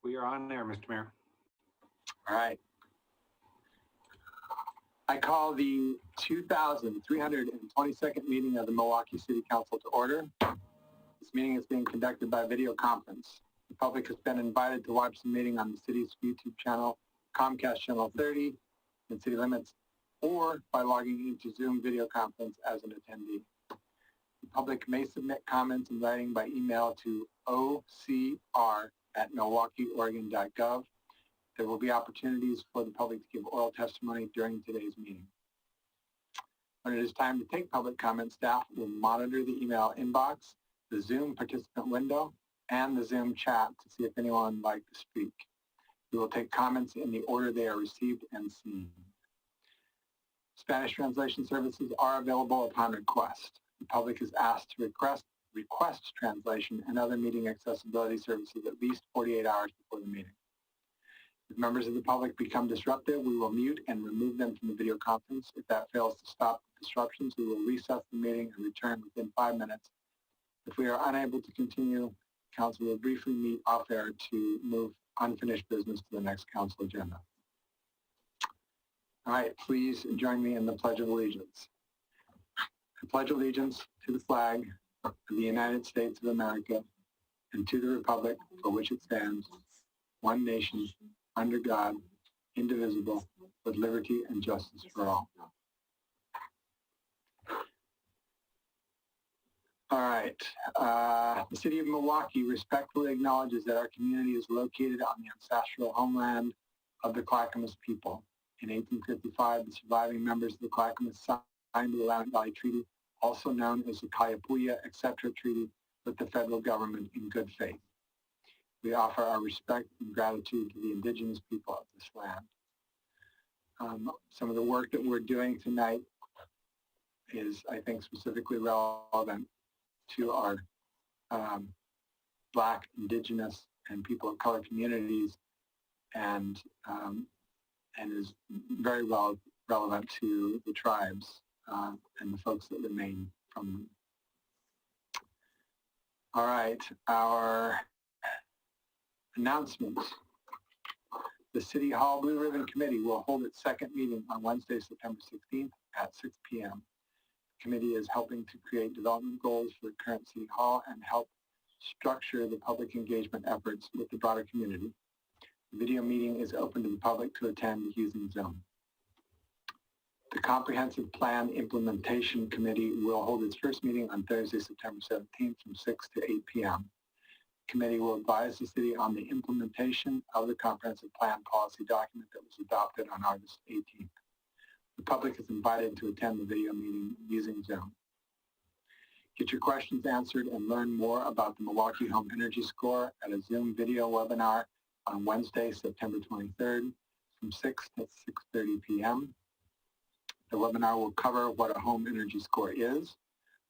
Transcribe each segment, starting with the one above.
We are on there, Mr. Mayor. All right. I call the 2322nd meeting of the Milwaukie City Council to order. This meeting is being conducted by video conference. The public has been invited to watch the meeting on the city's YouTube channel, Comcast Channel 30, in city limits, or by logging into Zoom video conference as an attendee. The public may submit comments in writing by email to ocr@milwaukieoregon.gov. There will be opportunities for the public to give oral testimony during today's meeting. When it is time to take public comment, staff will monitor the email inbox, the Zoom participant window, and the Zoom chat to see if anyone would like to speak. We will take comments in the order they are received and seen. Spanish translation services are available upon request. The public is asked to request translation and other meeting accessibility services at least 48 hours before the meeting. If members of the public become disruptive, we will mute and remove them from the video conference. If that fails to stop disruptions, we will recess the meeting and return within 5 minutes. If we are unable to continue, council will briefly meet off air to move unfinished business to the next council agenda. All right, please join me in the Pledge of Allegiance. I pledge allegiance to the flag of the United States of America and to the republic for which it stands, one nation, under God, indivisible, with liberty and justice for all. All right. The city of Milwaukie respectfully acknowledges that our community is located on the ancestral homeland of the Clackamas people. In 1855, the surviving members of the Clackamas signed the Willamette Valley Treaty, also known as the Kayapouya Etc. Treaty, with the federal government in good faith. We offer our respect and gratitude to the indigenous people of this land. Some of the work that we're doing tonight is, I think, specifically relevant to our Black, Indigenous, and people of color communities, and is very relevant to the tribes and the folks that remain from them. All right, our announcements. The City Hall Blue Ribbon Committee will hold its second meeting on Wednesday, September 16th at 6 p.m. The committee is helping to create development goals for current City Hall and help structure the public engagement efforts with the broader community. The video meeting is open to the public to attend using Zoom. The Comprehensive Plan Implementation Committee will hold its first meeting on Thursday, September 17th from 6 to 8 p.m. The committee will advise the city on the implementation of the Comprehensive Plan policy document that was adopted on August 18th. The public is invited to attend the video meeting using Zoom. Get your questions answered and learn more about the Milwaukie Home Energy Score at a Zoom video webinar on Wednesday, September 23rd from 6 to 6:30 p.m. The webinar will cover what a home energy score is,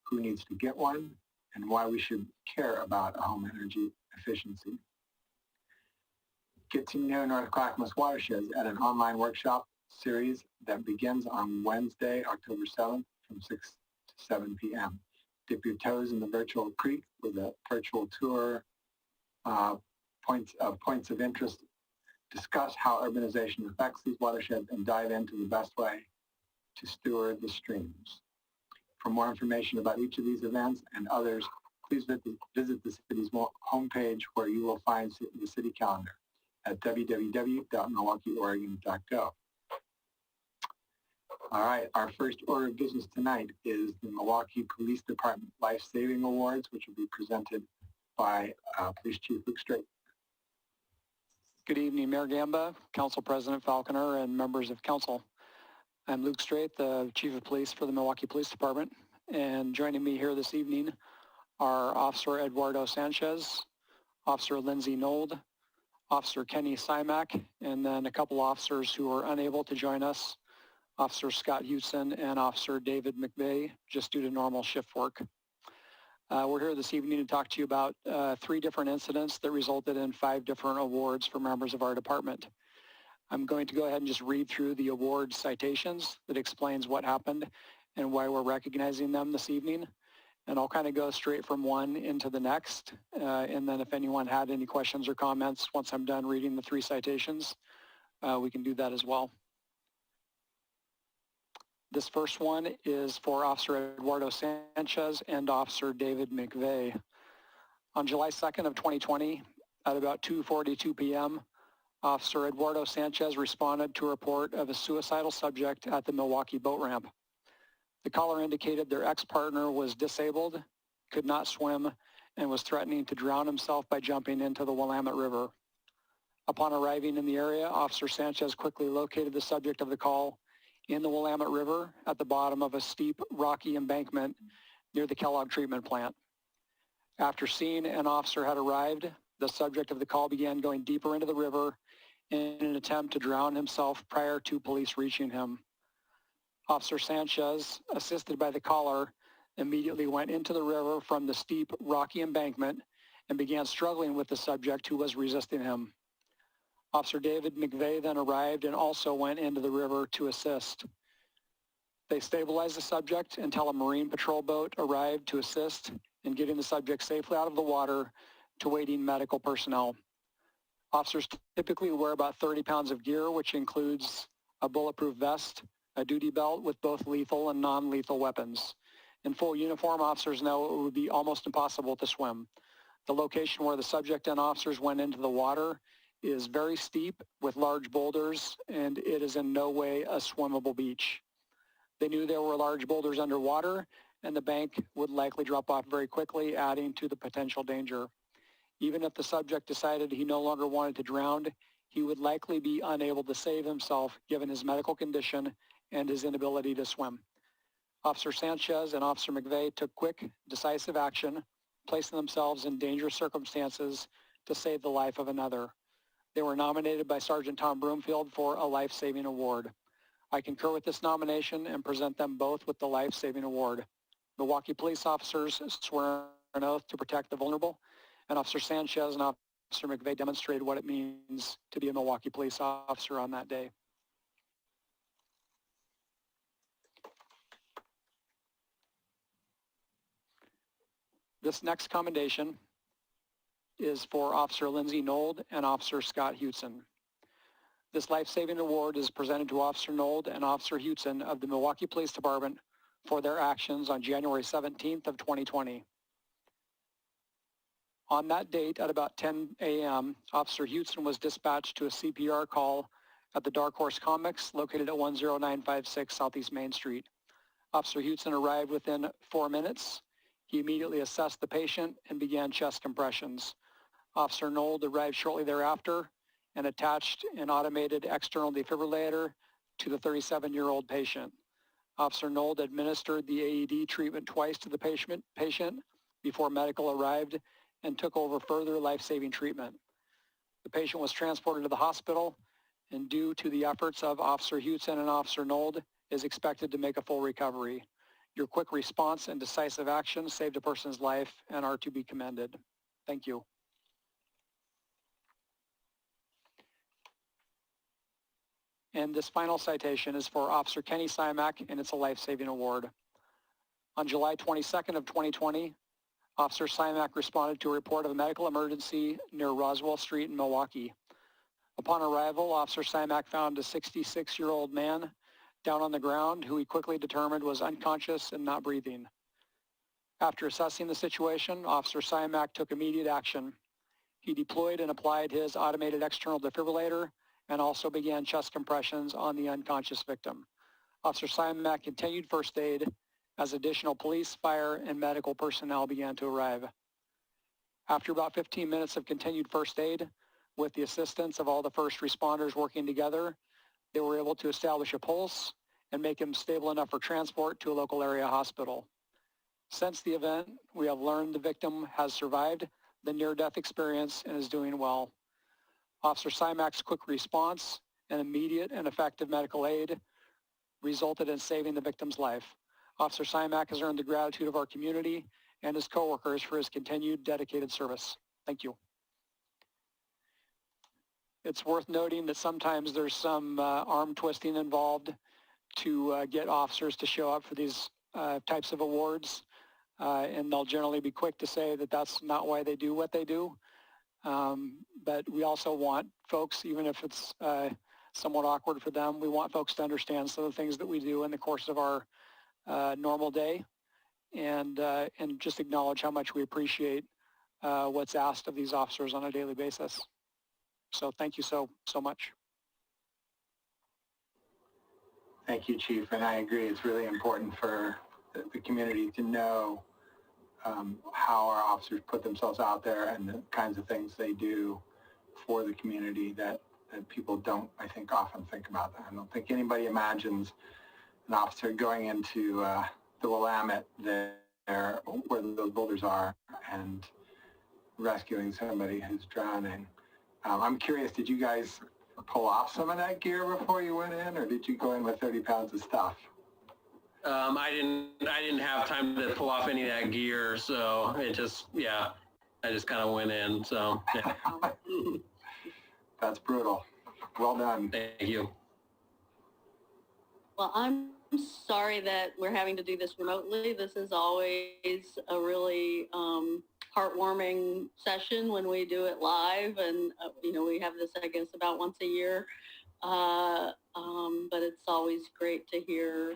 who needs to get one, and why we should care about a home energy efficiency. Get to know North Clackamas watersheds at an online workshop series that begins on Wednesday, October 7th from 6 to 7 p.m. Dip your toes in the virtual creek with a virtual tour, points of interest, discuss how urbanization affects these watersheds, and dive into the best way to steward the streams. For more information about each of these events and others, please visit the city's homepage where you will find the city calendar at www.milwaukieoregon.gov. All right, our first order of business tonight is the Milwaukie Police Department Life Saving Awards, which will be presented by Police Chief Luke Straight. Good evening, Mayor Gamba, Council President Falconer, and members of council. I'm Luke Straight, the Chief of Police for the Milwaukie Police Department, and joining me here this evening are Officer Eduardo Sanchez, Officer Lindsay Nold, Officer Kenny Simak, and then a couple officers who are unable to join us, Officer Scott Hewson and Officer David McVeigh, just due to normal shift work. We're here this evening to talk to you about 3 different incidents that resulted in 5 different awards for members of our department. I'm going to go ahead and just read through the award citations that explains what happened and why we're recognizing them this evening. And I'll kind of go straight from one into the next. And then if anyone had any questions or comments, once I'm done reading the 3 citations, we can do that as well. This first one is for Officer Eduardo Sanchez and Officer David McVeigh. On July 2nd of 2020, at about 2:42 p.m., Officer Eduardo Sanchez responded to a report of a suicidal subject at the Milwaukie boat ramp. The caller indicated their ex-partner was disabled, could not swim, and was threatening to drown himself by jumping into the Willamette River. Upon arriving in the area, Officer Sanchez quickly located the subject of the call in the Willamette River at the bottom of a steep, rocky embankment near the Kellogg treatment plant. After seeing an officer had arrived, the subject of the call began going deeper into the river in an attempt to drown himself prior to police reaching him. Officer Sanchez, assisted by the caller, immediately went into the river from the steep, rocky embankment and began struggling with the subject who was resisting him. Officer David McVeigh then arrived and also went into the river to assist. They stabilized the subject until a Marine Patrol boat arrived to assist in getting the subject safely out of the water to waiting medical personnel. Officers typically wear about 30 pounds of gear, which includes a bulletproof vest, a duty belt with both lethal and non-lethal weapons. In full uniform, officers know it would be almost impossible to swim. The location where the subject and officers went into the water is very steep with large boulders, and it is in no way a swimmable beach. They knew there were large boulders underwater, and the bank would likely drop off very quickly, adding to the potential danger. Even if the subject decided he no longer wanted to drown, he would likely be unable to save himself given his medical condition and his inability to swim. Officer Sanchez and Officer McVeigh took quick, decisive action, placing themselves in dangerous circumstances to save the life of another. They were nominated by Sergeant Tom Broomfield for a life-saving award. I concur with this nomination and present them both with the life-saving award. Milwaukie police officers swear an oath to protect the vulnerable, and Officer Sanchez and Officer McVeigh demonstrated what it means to be a Milwaukie police officer on that day. This next commendation is for Officer Lindsay Nold and Officer Scott Hutson. This life-saving award is presented to Officer Nold and Officer Hutson of the Milwaukie Police Department for their actions on January 17th of 2020. On that date, at about 10 a.m., Officer Hutson was dispatched to a CPR call at the Dark Horse Comics located at 10956 Southeast Main Street. Officer Hutson arrived within 4 minutes. He immediately assessed the patient and began chest compressions. Officer Nold arrived shortly thereafter and attached an automated external defibrillator to the 37-year-old patient. Officer Nold administered the AED treatment twice to the patient before medical arrived and took over further life-saving treatment. The patient was transported to the hospital, and due to the efforts of Officer Hutson and Officer Nold, is expected to make a full recovery. Your quick response and decisive action saved a person's life and are to be commended. Thank you. And this final citation is for Officer Kenny Simak, and it's a life-saving award. On July 22nd of 2020, Officer Simak responded to a report of a medical emergency near Roswell Street in Milwaukie. Upon arrival, Officer Simak found a 66-year-old man down on the ground who he quickly determined was unconscious and not breathing. After assessing the situation, Officer Simak took immediate action. He deployed and applied his automated external defibrillator and also began chest compressions on the unconscious victim. Officer Simak continued first aid as additional police, fire, and medical personnel began to arrive. After about 15 minutes of continued first aid, with the assistance of all the first responders working together, they were able to establish a pulse and make him stable enough for transport to a local area hospital. Since the event, we have learned the victim has survived the near-death experience and is doing well. Officer Simak's quick response and immediate and effective medical aid resulted in saving the victim's life. Officer Simak has earned the gratitude of our community and his coworkers for his continued dedicated service. Thank you. It's worth noting that sometimes there's some arm twisting involved to get officers to show up for these types of awards. and they'll generally be quick to say that that's not why they do what they do. But we also want folks, even if it's somewhat awkward for them, we want folks to understand some of the things that we do in the course of our normal day, and just acknowledge how much we appreciate what's asked of these officers on a daily basis. So thank you so much. Thank you, Chief, and I agree. It's really important for the community to know how our officers put themselves out there and the kinds of things they do for the community that people don't, I think, often think about. I don't think anybody imagines an officer going into the Willamette there where those boulders are and rescuing somebody who's drowning. I'm curious, did you guys pull off some of that gear before you went in, or did you go in with 30 pounds of stuff? I didn't have time to pull off any of that gear, so it just, yeah, I just kind of went in, so, yeah. That's brutal. Well done. Thank you. Well, I'm sorry that we're having to do this remotely. This is always a really heartwarming session when we do it live, and you know, we have this, I guess, about once a year. But it's always great to hear,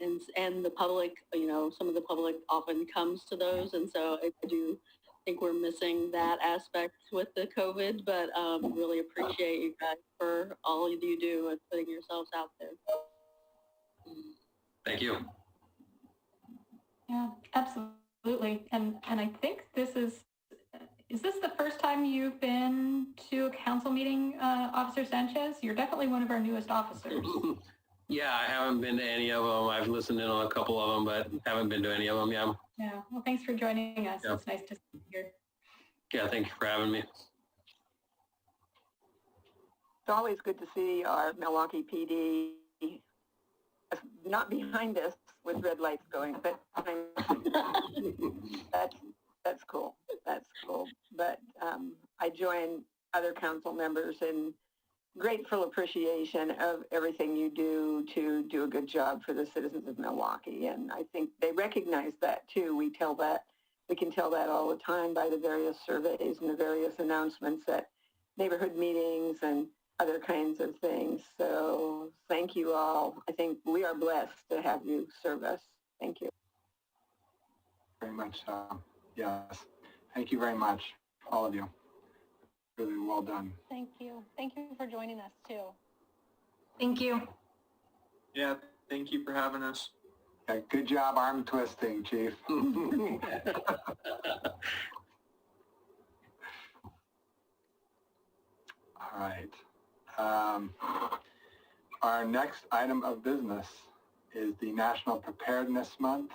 and the public, you know, some of the public often comes to those, and so I do think we're missing that aspect with the COVID, but really appreciate you guys for all you do and putting yourselves out there. Thank you. Yeah, absolutely. And I think this is this the first time you've been to a council meeting, Officer Sanchez? You're definitely one of our newest officers. Yeah, I haven't been to any of them. I've listened in on a couple of them, but haven't been to any of them, yeah. Yeah, well, thanks for joining us. Yeah. It's nice to see you here. Yeah, thank you for having me. It's always good to see our Milwaukie PD not behind us with red lights going, but that's cool. That's cool. But I join other council members in grateful appreciation of everything you do to do a good job for the citizens of Milwaukie. And I think they recognize that too. We can tell that all the time by the various surveys and the various announcements at neighborhood meetings and other kinds of things. So thank you all. I think we are blessed to have you serve us. Thank you. Very much so. Yes. Thank you very much, all of you. Really well done. Thank you. Thank you for joining us too. Thank you. Yeah, thank you for having us. Yeah, good job arm twisting, Chief. All right. Our next item of business is the National Preparedness Month.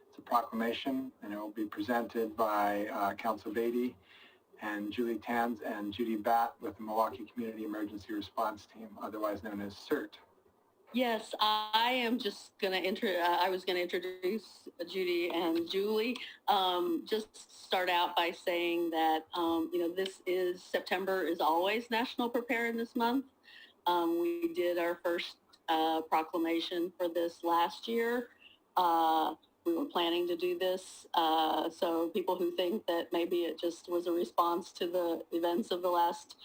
It's a proclamation, and it will be presented by Council Beatty and Julie Tanz and Judy Batt with the Milwaukie Community Emergency Response Team, otherwise known as CERT. Yes, I am just going to I was going to introduce Judy and Julie. Just start out by saying that, you know, September is always National Preparedness Month. We did our first proclamation for this last year. We were planning to do this, so people who think that maybe it just was a response to the events of the last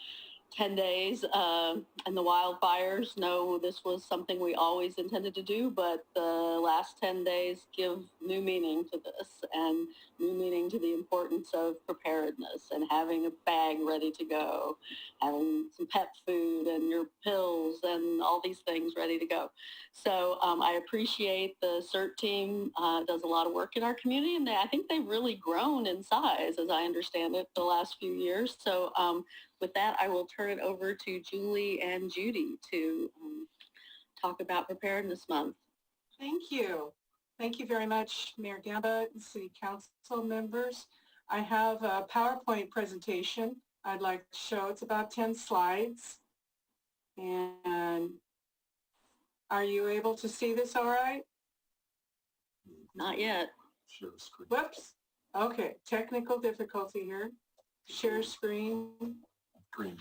10 days and the wildfires, no, this was something we always intended to do, but the last 10 days give new meaning to this and new meaning to the importance of preparedness and having a bag ready to go, having some pet food and your pills and all these things ready to go. So I appreciate the CERT team does a lot of work in our community, and I think they've really grown in size, as I understand it, the last few years. So with that, I will turn it over to Julie and Judy to talk about Preparedness Month. Thank you. Thank you very much, Mayor Gamba and City Council members. I have a PowerPoint presentation I'd like to show. It's about 10 slides. And are you able to see this all right? Not yet. Whoops. Okay, technical difficulty here. Share screen. Green.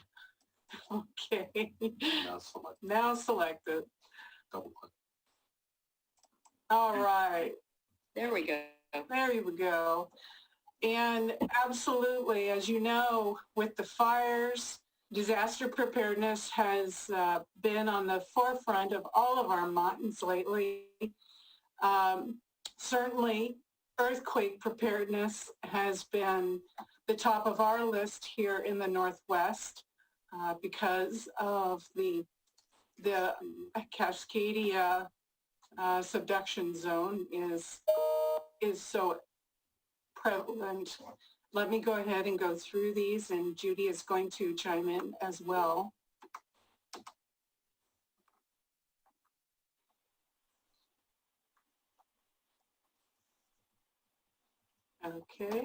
Okay. Now select. Now select it. Double click. All right. There we go. There we go. And absolutely, as you know, with the fires, disaster preparedness has been on the forefront of all of our minds lately. Certainly, earthquake preparedness has been the top of our list here in the Northwest because of the Cascadia subduction zone is so prevalent. Let me go ahead and go through these, and Judy is going to chime in as well. Okay.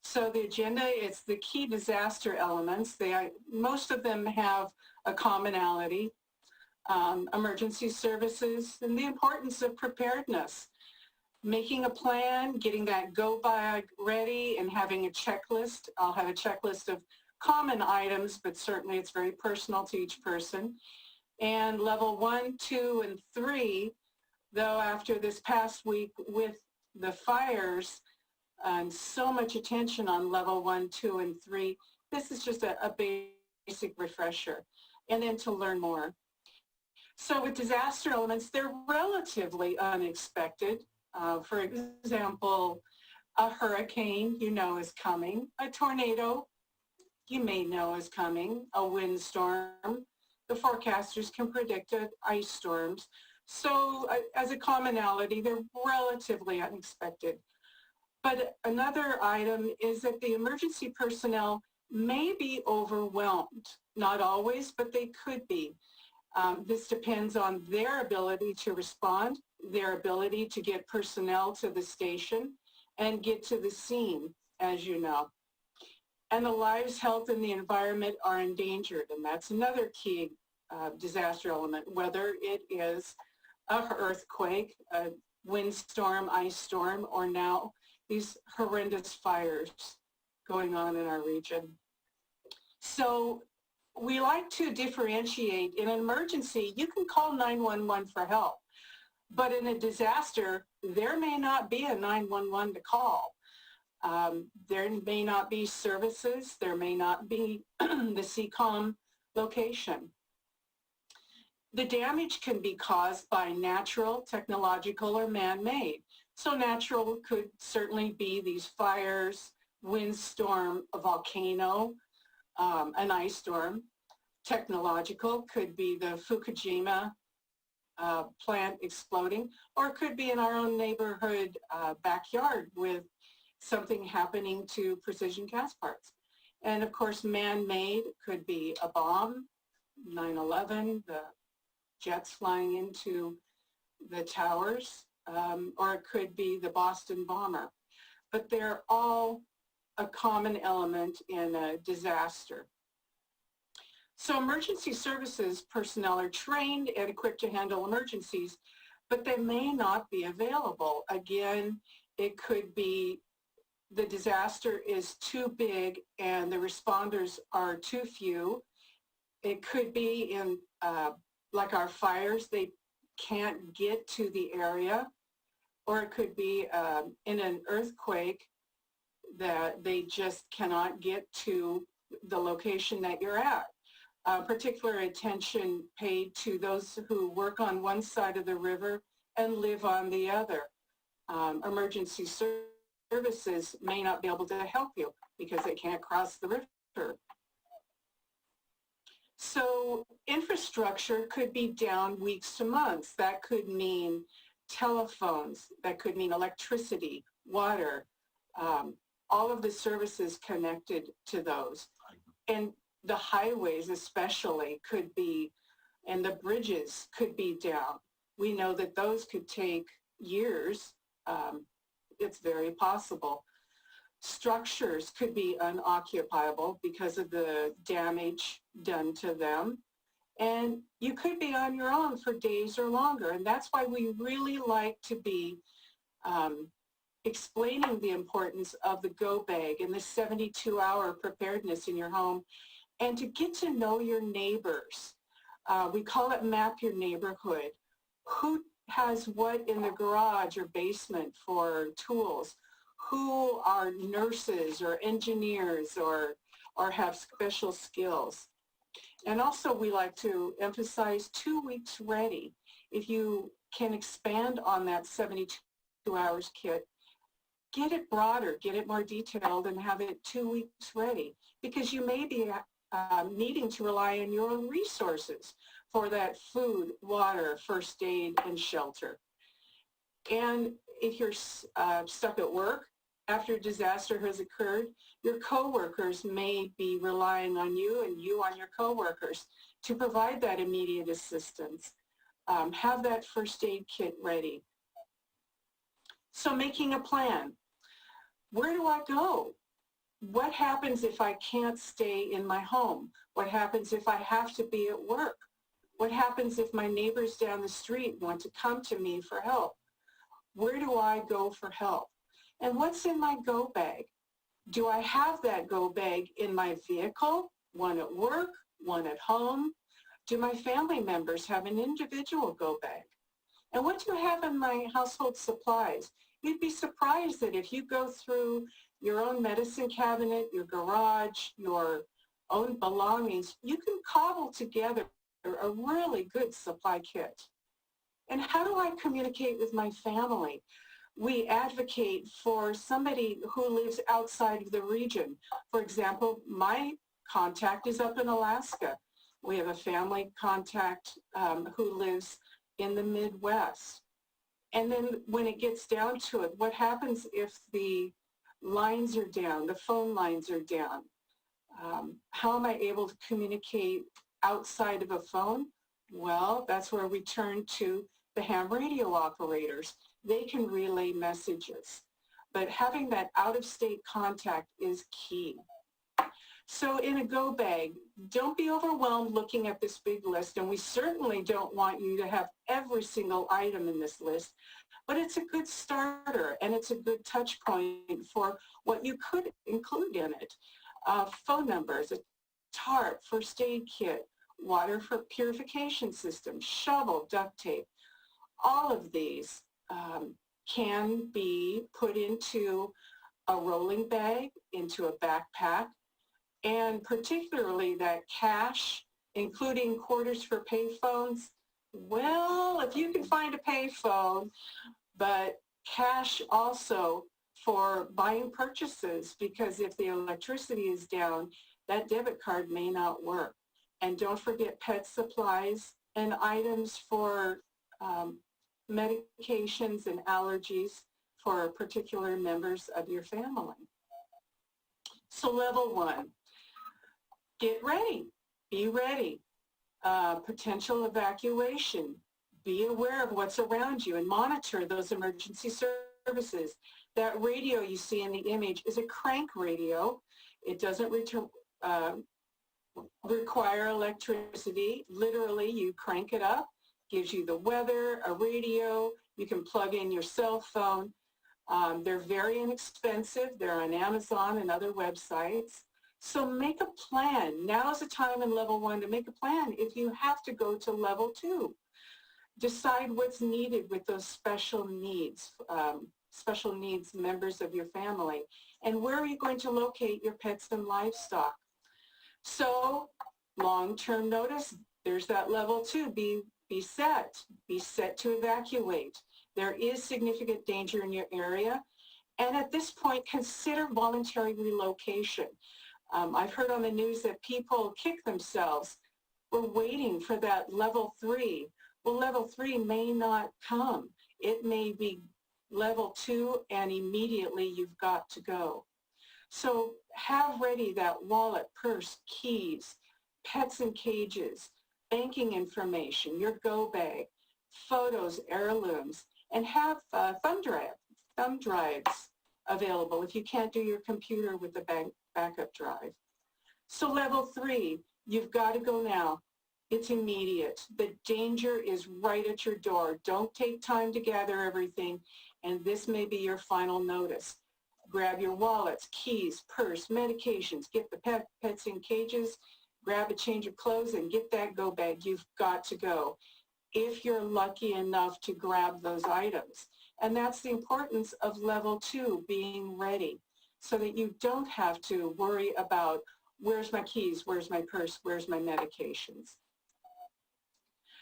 So the agenda is the key disaster elements. Most of them have a commonality. Emergency services and the importance of preparedness. Making a plan, getting that go bag ready, and having a checklist. I'll have a checklist of common items, but certainly it's very personal to each person. And level 1, 2, and 3, though after this past week with the fires and so much attention on level 1, 2, and 3, this is just a basic refresher. And then to learn more. So with disaster elements, they're relatively unexpected. For example, a hurricane, you know, is coming. A tornado, you may know, is coming. A windstorm. The forecasters can predict ice storms. So as a commonality, they're relatively unexpected. But another item is that the emergency personnel may be overwhelmed. Not always, but they could be. This depends on their ability to respond, their ability to get personnel to the station and get to the scene, as you know. And the lives, health, and the environment are endangered, and that's another key disaster element, whether it is an earthquake, a windstorm, ice storm, or now these horrendous fires going on in our region. So we like to differentiate. In an emergency, you can call 911 for help. But in a disaster, there may not be a 911 to call. There may not be services. There may not be the CCOM location. The damage can be caused by natural, technological, or man-made. So natural could certainly be these fires, windstorm, a volcano, an ice storm. Technological could be the Fukushima plant exploding, or it could be in our own neighborhood backyard with something happening to precision cast parts. And of course, man-made could be a bomb, 9/11, the jets flying into the towers, or it could be the Boston bomber. But they're all a common element in a disaster. So emergency services personnel are trained and equipped to handle emergencies, but they may not be available. Again, it could be the disaster is too big and the responders are too few. It could be in, like our fires, they can't get to the area, or it could be in an earthquake that they just cannot get to the location that you're at. Particular attention paid to those who work on one side of the river and live on the other. Emergency services may not be able to help you because they can't cross the river. So infrastructure could be down weeks to months. That could mean telephones, that could mean electricity, water, all of the services connected to those. And the highways especially could be, and the bridges could be down. We know that those could take years. It's very possible. Structures could be unoccupiable because of the damage done to them. And you could be on your own for days or longer. And that's why we really like to be explaining the importance of the go bag and the 72-hour preparedness in your home, and to get to know your neighbors. We call it map your neighborhood. Who has what in the garage or basement for tools, who are nurses or engineers or have special skills. And also we like to emphasize 2 weeks ready. If you can expand on that 72 hours kit, get it broader, get it more detailed, and have it 2 weeks ready, because you may be needing to rely on your own resources for that food, water, first aid, and shelter. And if you're stuck at work after a disaster has occurred, your coworkers may be relying on you and you on your coworkers to provide that immediate assistance. Have that first aid kit ready. So making a plan. Where do I go? What happens if I can't stay in my home? What happens if I have to be at work? What happens if my neighbors down the street want to come to me for help? Where do I go for help? And what's in my go bag? Do I have that go bag in my vehicle, one at work, one at home? Do my family members have an individual go bag? And what do you have in my household supplies? You'd be surprised that if you go through your own medicine cabinet, your garage, your own belongings, you can cobble together a really good supply kit. And how do I communicate with my family? We advocate for somebody who lives outside of the region. For example, my contact is up in Alaska. We have a family contact who lives in the Midwest. And then when it gets down to it, what happens if the lines are down, the phone lines are down? How am I able to communicate outside of a phone? Well, that's where we turn to the ham radio operators. They can relay messages. But having that out-of-state contact is key. So in a go bag, don't be overwhelmed looking at this big list, and we certainly don't want you to have every single item in this list, but it's a good starter and it's a good touch point for what you could include in it. Phone numbers, a tarp, first aid kit, water for purification system, shovel, duct tape. All of these can be put into a rolling bag, into a backpack, and particularly that cash, including quarters for payphones. Well, if you can find a payphone, but cash also for buying purchases, because if the electricity is down, that debit card may not work. And don't forget pet supplies and items for medications and allergies for particular members of your family. So level 1, get ready, be ready. Potential evacuation, be aware of what's around you and monitor those emergency services. That radio you see in the image is a crank radio. It doesn't require electricity. Literally, you crank it up, gives you the weather, a radio. You can plug in your cell phone. They're very inexpensive. They're on Amazon and other websites. So make a plan. Now is the time in level 1 to make a plan if you have to go to level 2. Decide what's needed with those special needs members of your family. And where are you going to locate your pets and livestock? So long-term notice, there's that level 2. Be set to evacuate. There is significant danger in your area. And at this point, consider voluntary relocation. I've heard on the news that people kick themselves. We're waiting for that level 3. Well, level 3 may not come. It may be level 2 and immediately you've got to go. So have ready that wallet, purse, keys, pets in cages, banking information, your go bag, photos, heirlooms, and have thumb drives available if you can't do your computer with the backup drive. So level 3, you've got to go now. It's immediate. The danger is right at your door. Don't take time to gather everything, and this may be your final notice. Grab your wallets, keys, purse, medications, get the pets in cages, grab a change of clothes, and get that go bag. You've got to go. if you're lucky enough to grab those items. And that's the importance of level 2, being ready, so that you don't have to worry about where's my keys, where's my purse, where's my medications.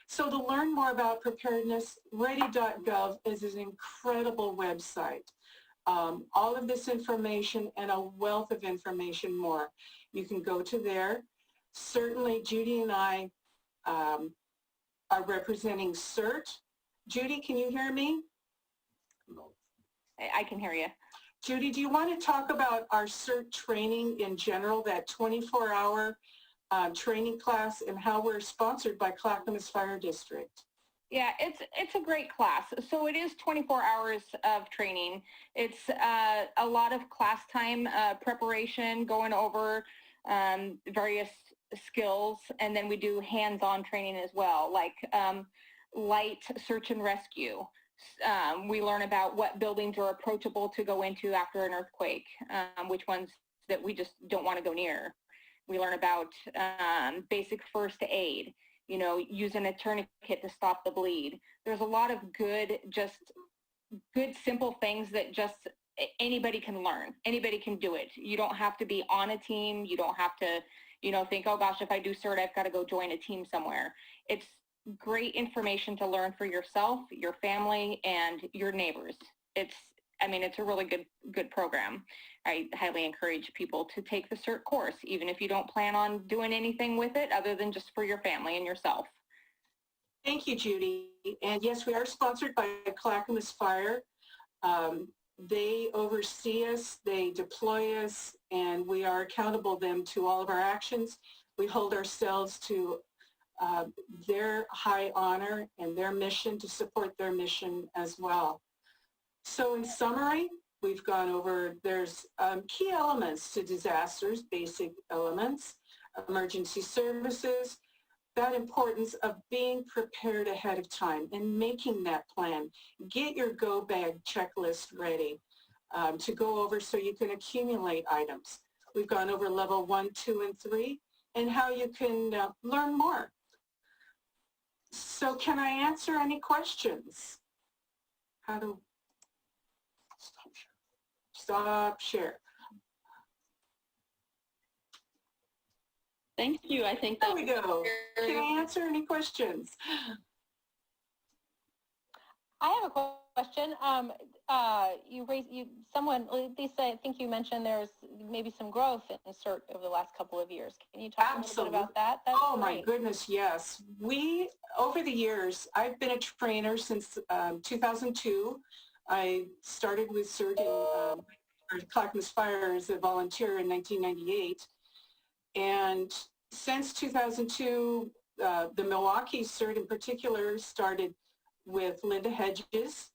So to learn more about preparedness, ready.gov is an incredible website. All of this information and a wealth of information more. You can go to there. Certainly, Judy and I are representing CERT. Judy, can you hear me? I can hear you. Judy, do you want to talk about our CERT training in general, that 24-hour training class, and how we're sponsored by Clackamas Fire District? Yeah, it's a great class. So it is 24 hours of training. It's a lot of class time preparation, going over various skills, and then we do hands-on training as well, like light search and rescue. We learn about what buildings are approachable to go into after an earthquake, which ones that we just don't want to go near. We learn about basic first aid, you know, using a tourniquet to stop the bleed. There's a lot of good simple things that just anybody can learn. Anybody can do it. You don't have to be on a team. You don't have to, you know, think, oh gosh, if I do CERT, I've got to go join a team somewhere. It's great information to learn for yourself, your family, and your neighbors. It's a really good program. I highly encourage people to take the CERT course, even if you don't plan on doing anything with it other than just for your family and yourself. Thank you, Judy. And yes, we are sponsored by Clackamas Fire. They oversee us, they deploy us, and we are accountable then to all of our actions. We hold ourselves to their high honor and their mission, to support their mission as well. So in summary, we've gone over, there's key elements to disasters, basic elements, emergency services, that importance of being prepared ahead of time and making that plan. Get your go bag checklist ready to go over so you can accumulate items. We've gone over level 1, 2, and 3 and how you can learn more. So can I answer any questions? How to stop share. Thank you. I think There we go. Can I answer any questions? I have a question. Lisa, I think you mentioned there's maybe some growth in CERT over the last couple of years. Can you talk a little bit about that? That's my great. goodness, yes. Over the years, I've been a trainer since 2002. I started with CERT in Clackamas Fire as a volunteer in 1998. And since 2002, the Milwaukie CERT in particular started with Linda Hedges,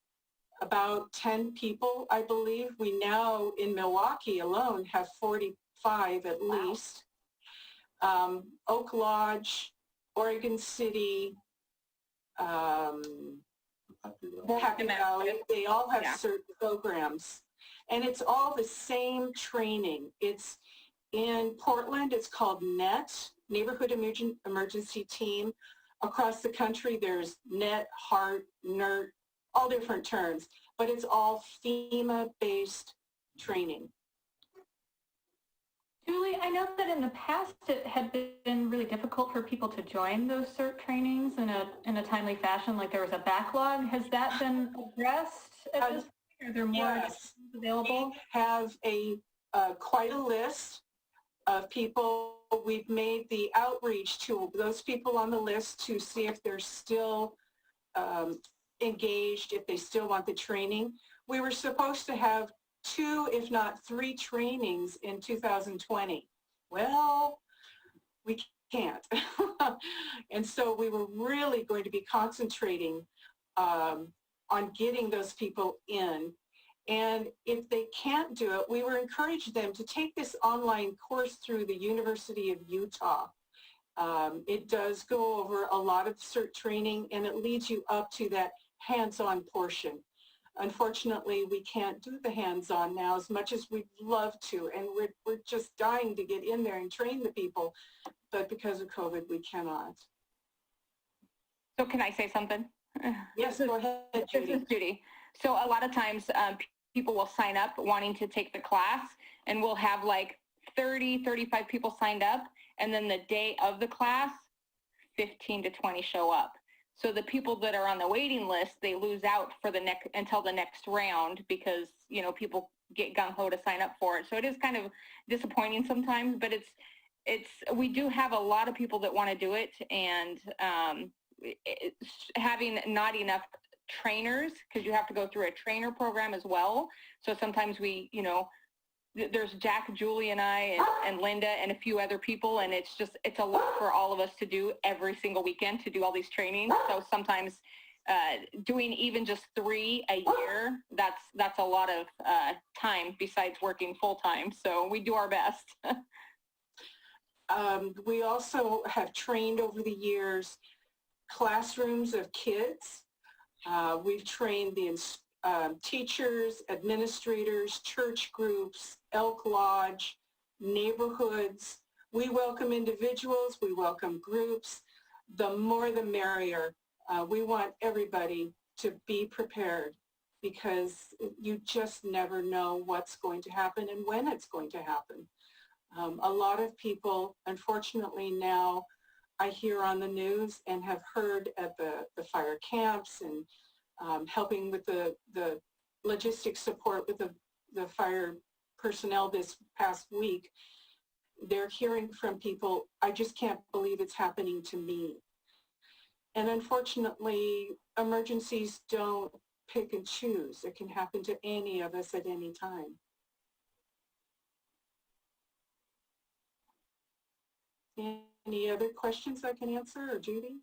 about 10 people, I believe. We now, in Milwaukie alone, have 45 at least. Oak Lodge, Oregon City, Happy Valley, they all have CERT programs. And it's all the same training. It's in Portland, it's called NET, Neighborhood Emergency Team. Across the country, there's NET, HART, NERT, all different terms, but it's all FEMA-based training. Julie, I know that in the past it had been really difficult for people to join those CERT trainings in a timely fashion, like there was a backlog. Has that been addressed at this point? Are there more available? We have quite a list of people. We've made the outreach to those people on the list to see if they're still engaged, if they still want the training. We were supposed to have 2, if not 3 trainings in 2020. Well, we can't. And so we were really going to be concentrating on getting those people in. And if they can't do it, we were encouraging them to take this online course through the University of Utah. It does go over a lot of CERT training, and it leads you up to that hands-on portion. Unfortunately, we can't do the hands-on now as much as we'd love to, and we're just dying to get in there and train the people, but because of COVID, we cannot. So can I say something? Yes, go ahead, This Judy. is Judy. So a lot of times people will sign up wanting to take the class, and we'll have like 30, 35 people signed up. And then the day of the class, 15 to 20 show up. So the people that are on the waiting list, they lose out for the next until the next round because, you know, people get gung-ho to sign up for it. So it is kind of disappointing sometimes, but we do have a lot of people that want to do it, and having not enough trainers, because you have to go through a trainer program as well. So sometimes we, you know, there's Jack, Julie, and I, and Linda, and a few other people, and it's a lot for all of us to do every single weekend to do all these trainings. So sometimes doing even just 3 a year, that's a lot of time besides working full time. So we do our best. We also have trained over the years classrooms of kids. We've trained the teachers, administrators, church groups, Elk Lodge, neighborhoods. We welcome individuals, we welcome groups. The more the merrier. We want everybody to be prepared because you just never know what's going to happen and when it's going to happen. A lot of people, unfortunately now, I hear on the news and have heard at the fire camps and helping with the logistics support with the fire personnel this past week, they're hearing from people, I just can't believe it's happening to me. And unfortunately, emergencies don't pick and choose. It can happen to any of us at any time. Any other questions I can answer, or Judy?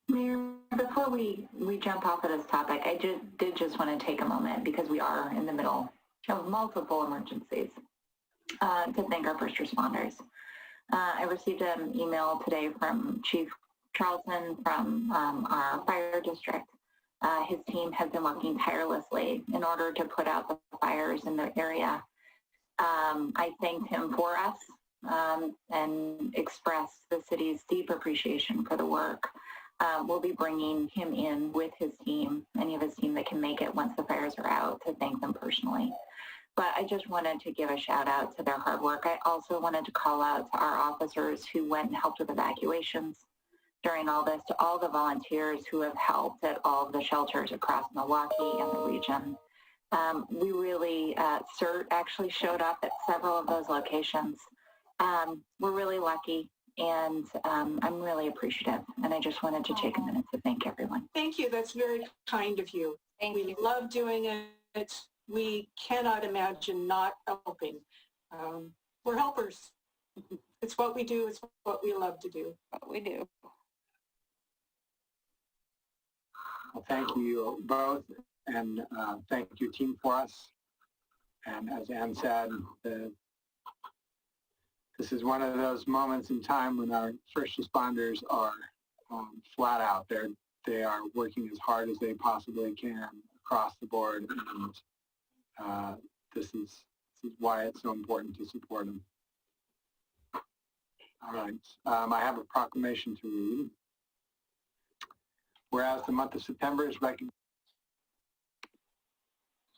Mayor, before we jump off of this topic, I did just want to take a moment, because we are in the middle of multiple emergencies, to thank our first responders. I received an email today from Chief Charlton from our fire district. His team has been working tirelessly in order to put out the fires in the area. I thanked him for us and expressed the city's deep appreciation for the work. We'll be bringing him in with his team, any of his team that can make it once the fires are out, to thank them personally. But I just wanted to give a shout out to their hard work. I also wanted to call out to our officers who went and helped with evacuations during all this, to all the volunteers who have helped at all of the shelters across Milwaukee and the region. We really, CERT actually showed up at several of those locations. We're really lucky, and I'm really appreciative. And I just wanted to take a minute to thank everyone. Thank you. That's very kind of you. Thank you. Love doing it. We cannot imagine not helping. We're helpers. It's what we do. It's what we love to do. What we do. Well, thank you both, and thank you, team, for us. And as Ann said, this is one of those moments in time when our first responders are flat out. They are working as hard as they possibly can across the board, and this is why it's so important to support them. All right, I have a proclamation to read. Whereas the month of September is recognized.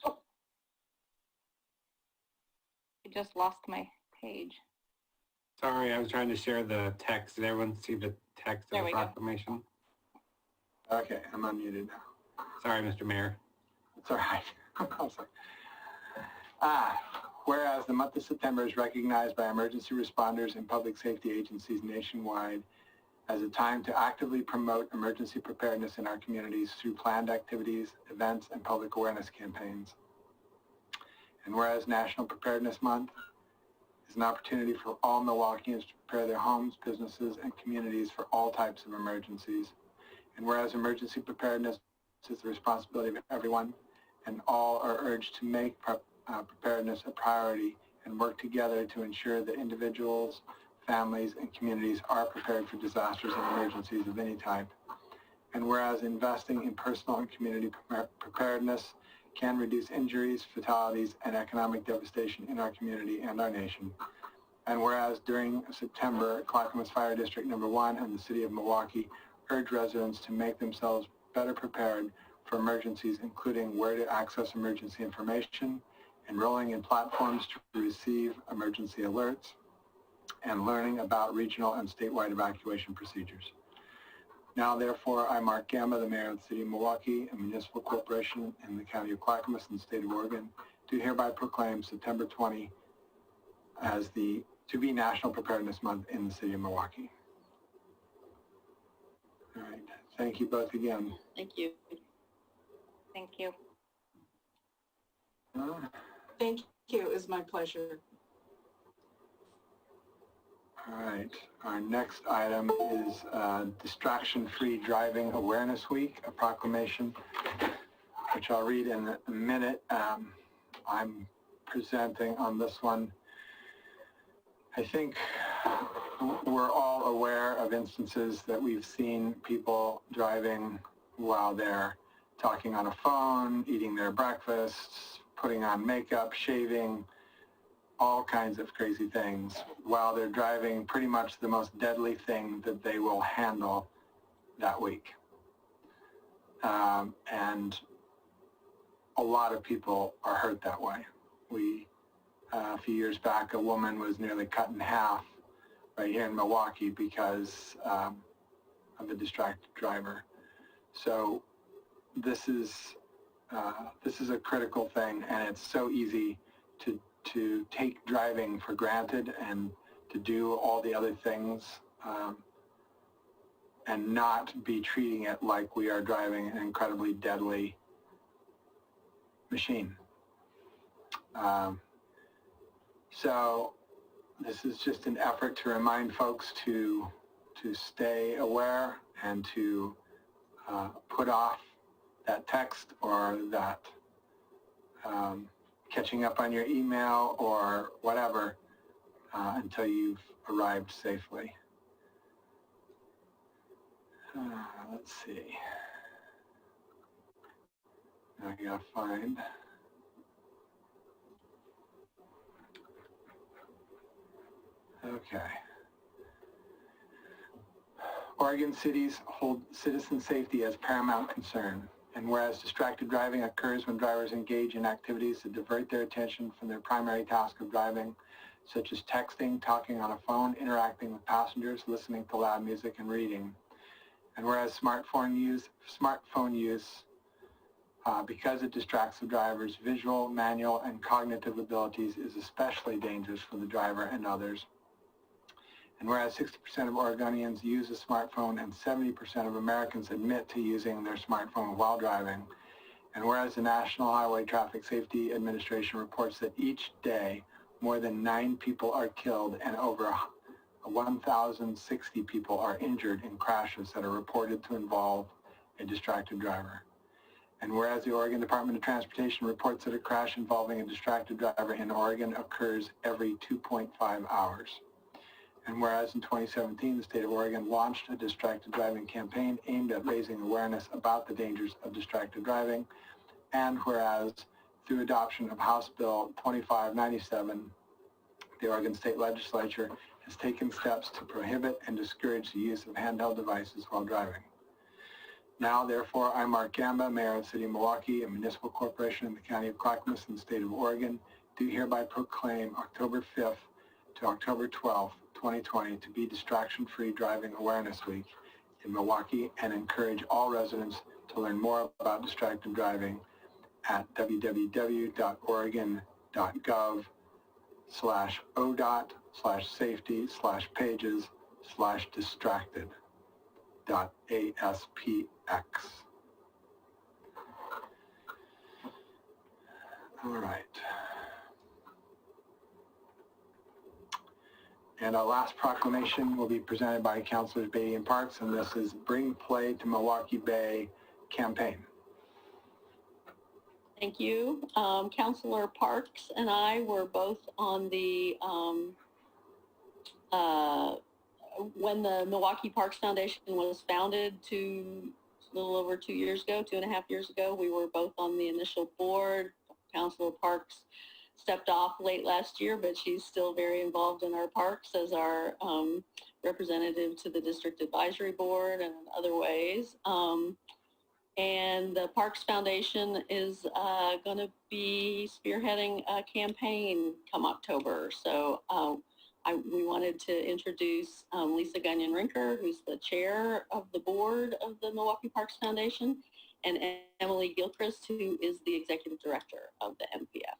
I just lost my page. Sorry, I was trying to share the text. Did everyone see the text of the proclamation? Okay, I'm unmuted now. Sorry, Mr. Mayor. It's all right. I'm sorry. Whereas the month of September is recognized by emergency responders and public safety agencies nationwide as a time to actively promote emergency preparedness in our communities through planned activities, events, and public awareness campaigns. And whereas National Preparedness Month is an opportunity for all Milwaukeeans to prepare their homes, businesses, and communities for all types of emergencies. And whereas emergency preparedness is the responsibility of everyone, and all are urged to make preparedness a priority and work together to ensure that individuals, families, and communities are prepared for disasters and emergencies of any type. And whereas investing in personal and community preparedness can reduce injuries, fatalities, and economic devastation in our community and our nation. And whereas during September, Clackamas Fire District Number 1 and the City of Milwaukie urge residents to make themselves better prepared for emergencies, including where to access emergency information, enrolling in platforms to receive emergency alerts, and learning about regional and statewide evacuation procedures. Now, therefore, I, Mark Gamba, the Mayor of the City of Milwaukie, a municipal corporation in the County of Clackamas and the State of Oregon, do hereby proclaim September 20 as the to-be National Preparedness Month in the City of Milwaukie. All right. Thank you both again. Thank you. Thank you. Thank you. It was my pleasure. All right. Our next item is Distraction-Free Driving Awareness Week, a proclamation, which I'll read in a minute. I'm presenting on this one. I think we're all aware of instances that we've seen people driving while they're talking on a phone, eating their breakfasts, putting on makeup, shaving, all kinds of crazy things while they're driving pretty much the most deadly thing that they will handle that week. And a lot of people are hurt that way. A few years back, a woman was nearly cut in half right here in Milwaukie because of a distracted driver. So this is a critical thing, and it's so easy to take driving for granted and to do all the other things and not be treating it like we are driving an incredibly deadly machine. So this is just an effort to remind folks to stay aware and to put off that text or that catching up on your email or whatever until you've arrived safely. Let's see. Now I gotta find. Okay. Oregon cities hold citizen safety as paramount concern. And whereas distracted driving occurs when drivers engage in activities that divert their attention from their primary task of driving, such as texting, talking on a phone, interacting with passengers, listening to loud music, and reading. And whereas smartphone use, because it distracts the driver's visual, manual, and cognitive abilities, is especially dangerous for the driver and others. And whereas 60% of Oregonians use a smartphone and 70% of Americans admit to using their smartphone while driving, and whereas the National Highway Traffic Safety Administration reports that each day more than 9 people are killed and over 1,060 people are injured in crashes that are reported to involve a distracted driver. And whereas the Oregon Department of Transportation reports that a crash involving a distracted driver in Oregon occurs every 2.5 hours. And whereas in 2017, the state of Oregon launched a distracted driving campaign aimed at raising awareness about the dangers of distracted driving, and whereas through adoption of House Bill 2597, the Oregon State Legislature has taken steps to prohibit and discourage the use of handheld devices while driving. Now, therefore, I, Mark Gamba, Mayor of the City of Milwaukie, a municipal corporation in the County of Clackamas and the State of Oregon, do hereby proclaim October 5th to October 12th, 2020 to be Distraction-Free Driving Awareness Week in Milwaukie and encourage all residents to learn more about distracted driving at www.oregon.gov/odot/safety/pages/distracted.aspx. All right. And our last proclamation will be presented by Councilors Beatty and Parks, and this is Bring Play to Milwaukie Bay campaign. Thank you. Councilor Parks and I were both on the, when the Milwaukie Parks Foundation was founded a little over 2.5 years ago, we were both on the initial board. Councilor Parks stepped off late last year, but she's still very involved in our parks as our representative to the District Advisory Board and in other ways. And the Parks Foundation is going to be spearheading a campaign come October. So we wanted to introduce Lisa Gagnon-Rinker, who's the chair of the board of the Milwaukie Parks Foundation, and Emily Gilchrist, who is the executive director of the MPF.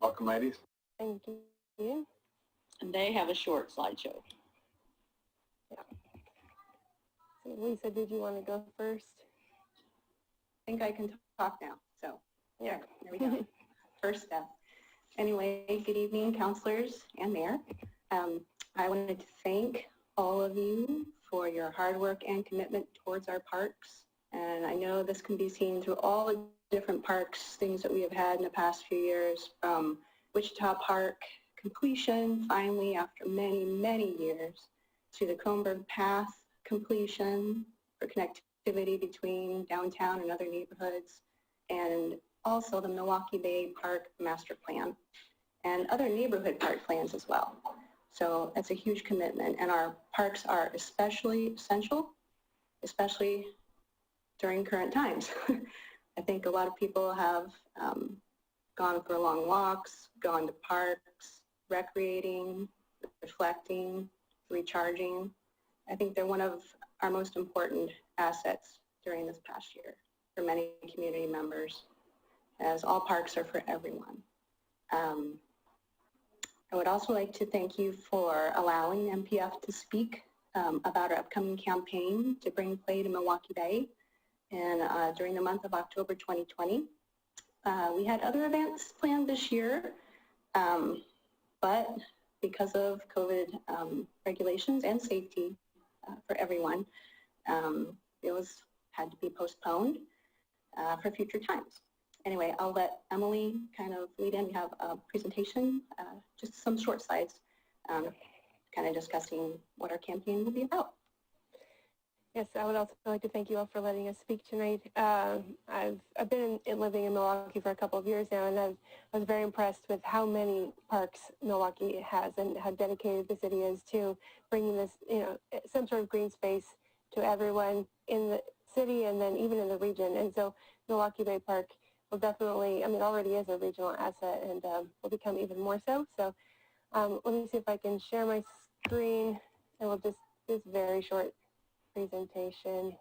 Welcome, ladies. Thank you. And they have a short slideshow. So Lisa, did you want to go first? I think I can talk now. So Yeah. there we go. First step. Anyway, good evening, counselors and mayor. I wanted to thank all of you for your hard work and commitment towards our parks. And I know this can be seen through all the different parks, things that we have had in the past few years, from Wichita Park completion, finally, after many, many years, to the Kronberg Path completion for connectivity between downtown and other neighborhoods, and also the Milwaukie Bay Park Master Plan and other neighborhood park plans as well. So that's a huge commitment, and our parks are especially essential, especially during current times. I think a lot of people have gone for long walks, gone to parks, recreating, reflecting, recharging. I think they're one of our most important assets during this past year for many community members, as all parks are for everyone. I would also like to thank you for allowing MPF to speak about our upcoming campaign to bring play to Milwaukie Bay and during the month of October 2020. We had other events planned this year, but because of COVID regulations and safety for everyone, it had to be postponed for future times. Anyway, I'll let Emily kind of lead in. We have a presentation, just some short slides, kind of discussing what our campaign will be about. Yes, I would also like to thank you all for letting us speak tonight. I've been living in Milwaukie for a couple of years now, and I was very impressed with how many parks Milwaukie has and how dedicated the city is to bringing this, some sort of green space to everyone in the city and then even in the region. And so Milwaukie Bay Park will definitely, it already is a regional asset and will become even more so. So let me see if I can share my screen, and we'll just do this very short presentation.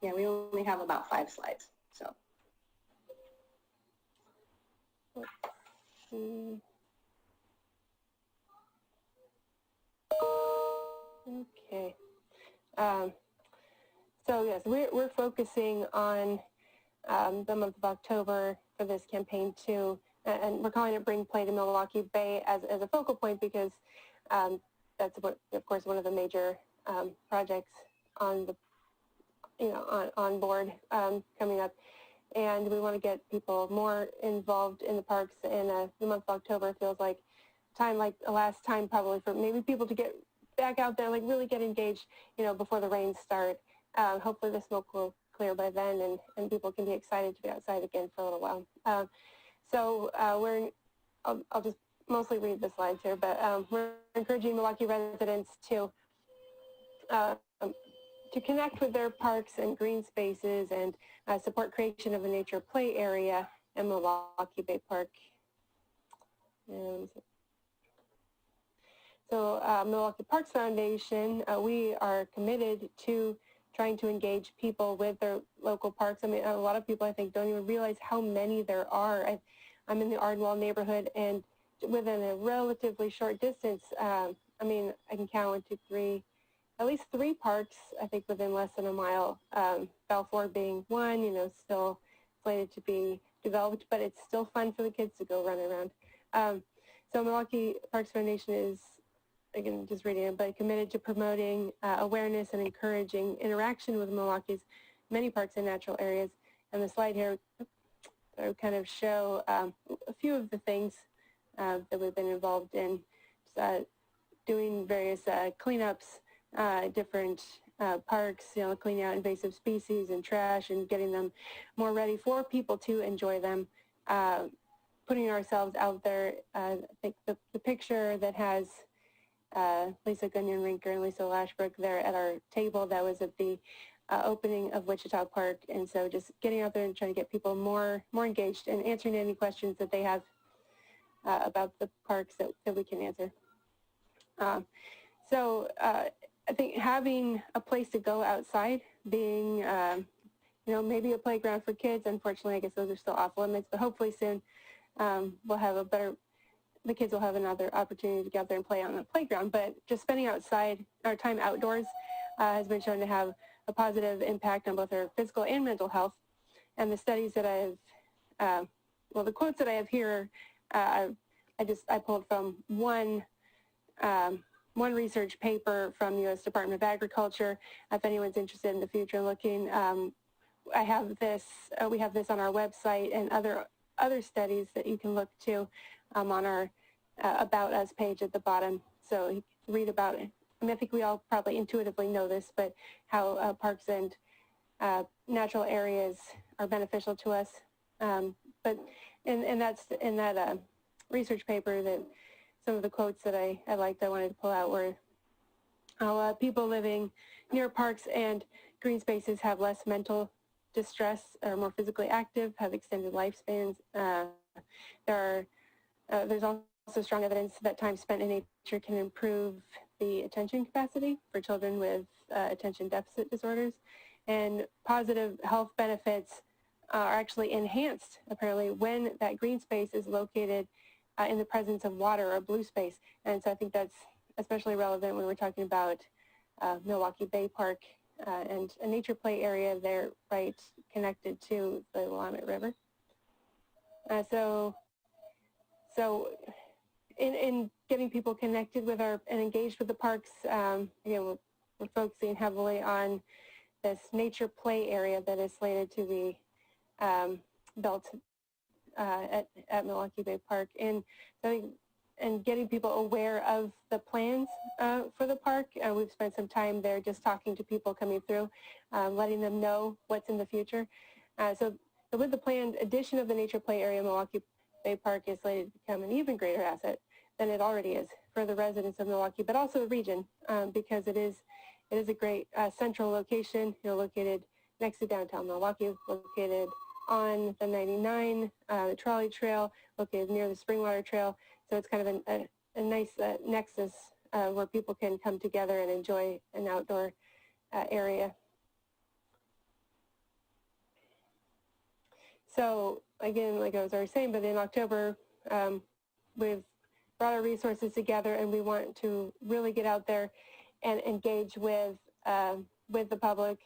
Yeah, we only have about 5 slides, so. Let's see. Okay. So yes, we're focusing on the month of October for this campaign too, and we're calling it Bring Play to Milwaukie Bay as a focal point because that's what, of course, one of the major projects on the, on board coming up, and we want to get people more involved in the parks. And the month of October feels like time, like the last time probably for maybe people to get back out there, like really get engaged, before the rains start. Hopefully the smoke will clear by then, and people can be excited to be outside again for a little while. So I'll just mostly read the slides here, but we're encouraging Milwaukie residents to connect with their parks and green spaces and support creation of a nature play area in Milwaukie Bay Park. And so Milwaukie Parks Foundation, we are committed to trying to engage people with their local parks. A lot of people, I think, don't even realize how many there are. I'm in the Ardwell neighborhood, and within a relatively short distance, I can count 1, 2, 3, at least 3 parks, I think, within less than a mile. Balfour being one, still slated to be developed, but it's still fun for the kids to go run around. So Milwaukie Parks Foundation is, again, just reading it, but committed to promoting awareness and encouraging interaction with Milwaukee's many parks and natural areas. And the slide here will kind of show a few of the things that we've been involved in, doing various cleanups different parks, cleaning out invasive species and trash and getting them more ready for people to enjoy them. Putting ourselves out there. I think the picture that has Lisa Gunyon-Rinker and Lisa Lashbrook there at our table, that was at the opening of Wichita Park. And so just getting out there and trying to get people more engaged and answering any questions that they have about the parks that we can answer. I think having a place to go outside, being, maybe a playground for kids. Unfortunately, I guess those are still off limits, but hopefully soon we'll have the kids will have another opportunity to get out there and play on the playground. But just spending outside, our time outdoors has been shown to have a positive impact on both our physical and mental health. And the studies that the quotes that I have here, I pulled from one research paper from the U.S. Department of Agriculture. If anyone's interested in the future looking, we have this on our website and other studies that you can look to on our About Us page at the bottom. So you can read about it. I think we all probably intuitively know this, but how parks and natural areas are beneficial to us. But that's in that research paper that some of the quotes that I liked, I wanted to pull out were how people living near parks and green spaces have less mental distress, are more physically active, have extended lifespans. There's also strong evidence that time spent in nature can improve the attention capacity for children with attention deficit disorders. And positive health benefits are actually enhanced, apparently, when that green space is located in the presence of water or blue space. And so I think that's especially relevant when we're talking about Milwaukie Bay Park and a nature play area there, right, connected to the Willamette River. So in getting people connected with and engaged with the parks, we're focusing heavily on this nature play area that is slated to be built at Milwaukie Bay Park, and getting people aware of the plans for the park. We've spent some time there just talking to people coming through, letting them know what's in the future. So with the planned addition of the nature play area, Milwaukie Bay Park is slated to become an even greater asset than it already is for the residents of Milwaukie, but also the region, because it is a great central location, located next to downtown Milwaukie, located on the 99, the trolley trail, located near the Springwater Trail. So it's kind of a nice nexus where people can come together and enjoy an outdoor area. So again, like I was already saying, but in October, we've brought our resources together, and we want to really get out there and engage with the public,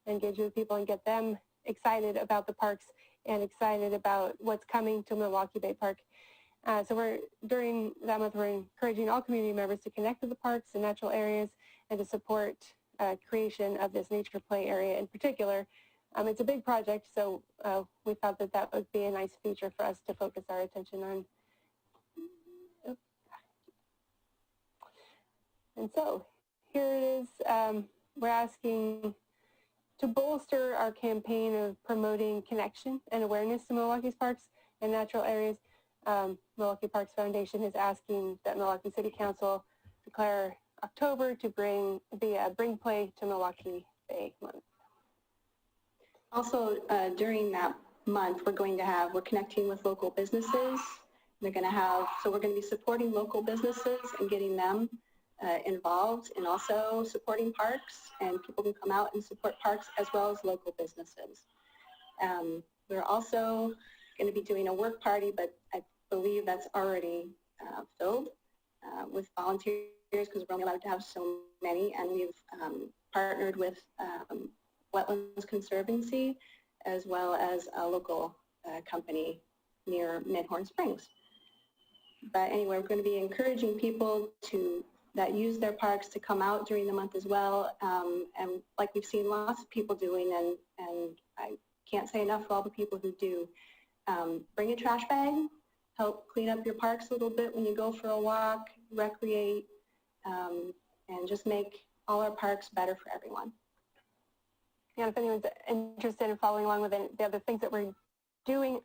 engage with people, and get them excited about the parks and excited about what's coming to Milwaukie Bay Park. So during that month, we're encouraging all community members to connect with the parks and natural areas and to support creation of this nature play area in particular. It's a big project, so we thought that would be a nice feature for us to focus our attention on. And so here it is. We're asking to bolster our campaign of promoting connection and awareness to Milwaukee's parks and natural areas. Milwaukie Parks Foundation is asking that Milwaukie City Council declare October to bring play to Milwaukie Bay month. Also, during that month, we're connecting with local businesses. We're going to be supporting local businesses and getting them involved, and also supporting parks, and people can come out and support parks as well as local businesses. We're also going to be doing a work party, but I believe that's already filled with volunteers, because we're only allowed to have so many, and we've partnered with Wetlands Conservancy as well as a local company near Midhorn Springs. But anyway, we're going to be encouraging people that use their parks to come out during the month as well, and like we've seen lots of people doing, and I can't say enough for all the people who do. Bring a trash bag, help clean up your parks a little bit when you go for a walk, recreate, and just make all our parks better for everyone. And if anyone's interested in following along with the other things that we're doing,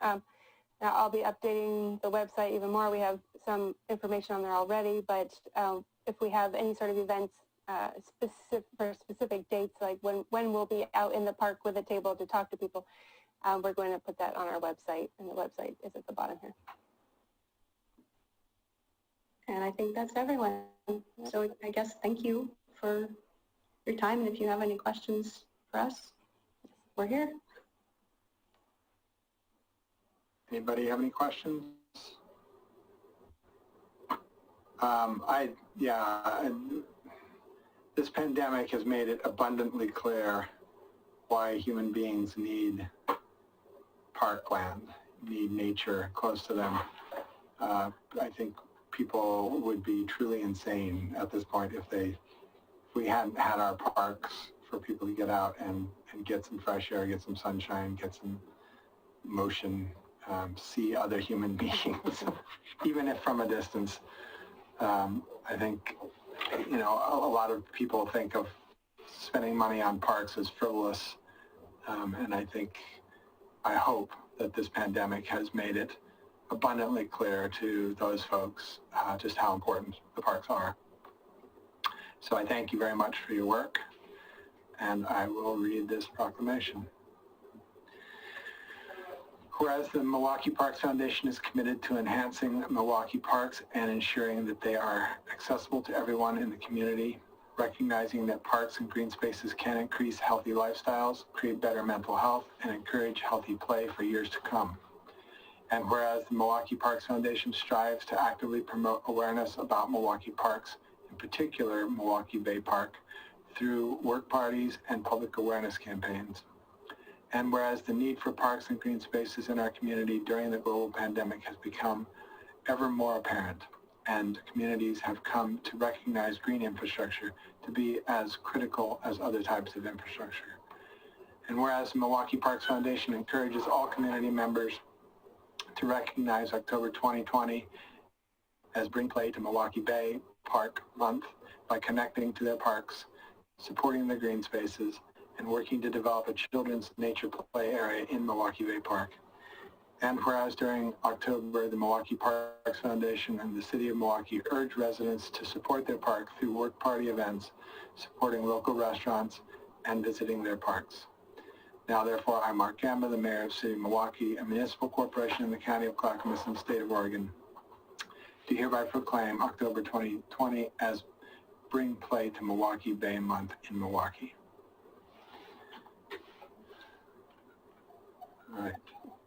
I'll be updating the website even more. We have some information on there already, but if we have any sort of events for specific dates, like when we'll be out in the park with a table to talk to people, we're going to put that on our website, and the website is at the bottom here. And I think that's everyone. So I guess thank you for your time, and if you have any questions for us, we're here. Anybody have any questions? This pandemic has made it abundantly clear why human beings need parkland, need nature close to them. I think people would be truly insane at this point if we hadn't had our parks for people to get out and get some fresh air, get some sunshine, get some motion, see other human beings, even if from a distance. I think, a lot of people think of spending money on parks as frivolous, and I hope that this pandemic has made it abundantly clear to those folks just how important the parks are. So I thank you very much for your work, and I will read this proclamation. Whereas the Milwaukie Parks Foundation is committed to enhancing Milwaukie parks and ensuring that they are accessible to everyone in the community, recognizing that parks and green spaces can increase healthy lifestyles, create better mental health, and encourage healthy play for years to come. And whereas the Milwaukie Parks Foundation strives to actively promote awareness about Milwaukie parks, in particular Milwaukie Bay Park, through work parties and public awareness campaigns. And whereas the need for parks and green spaces in our community during the global pandemic has become ever more apparent, and communities have come to recognize green infrastructure to be as critical as other types of infrastructure. And whereas the Milwaukie Parks Foundation encourages all community members to recognize October 2020 as Bring Play to Milwaukie Bay Park Month by connecting to their parks, supporting their green spaces, and working to develop a children's nature play area in Milwaukie Bay Park. And whereas during October, the Milwaukie Parks Foundation and the City of Milwaukie urge residents to support their park through work party events, supporting local restaurants, and visiting their parks. Now, therefore, I, Mark Gamba, the Mayor of the City of Milwaukie, a municipal corporation in the County of Clackamas in the State of Oregon, do hereby proclaim October 2020 as Bring Play to Milwaukie Bay Month in Milwaukie. All right.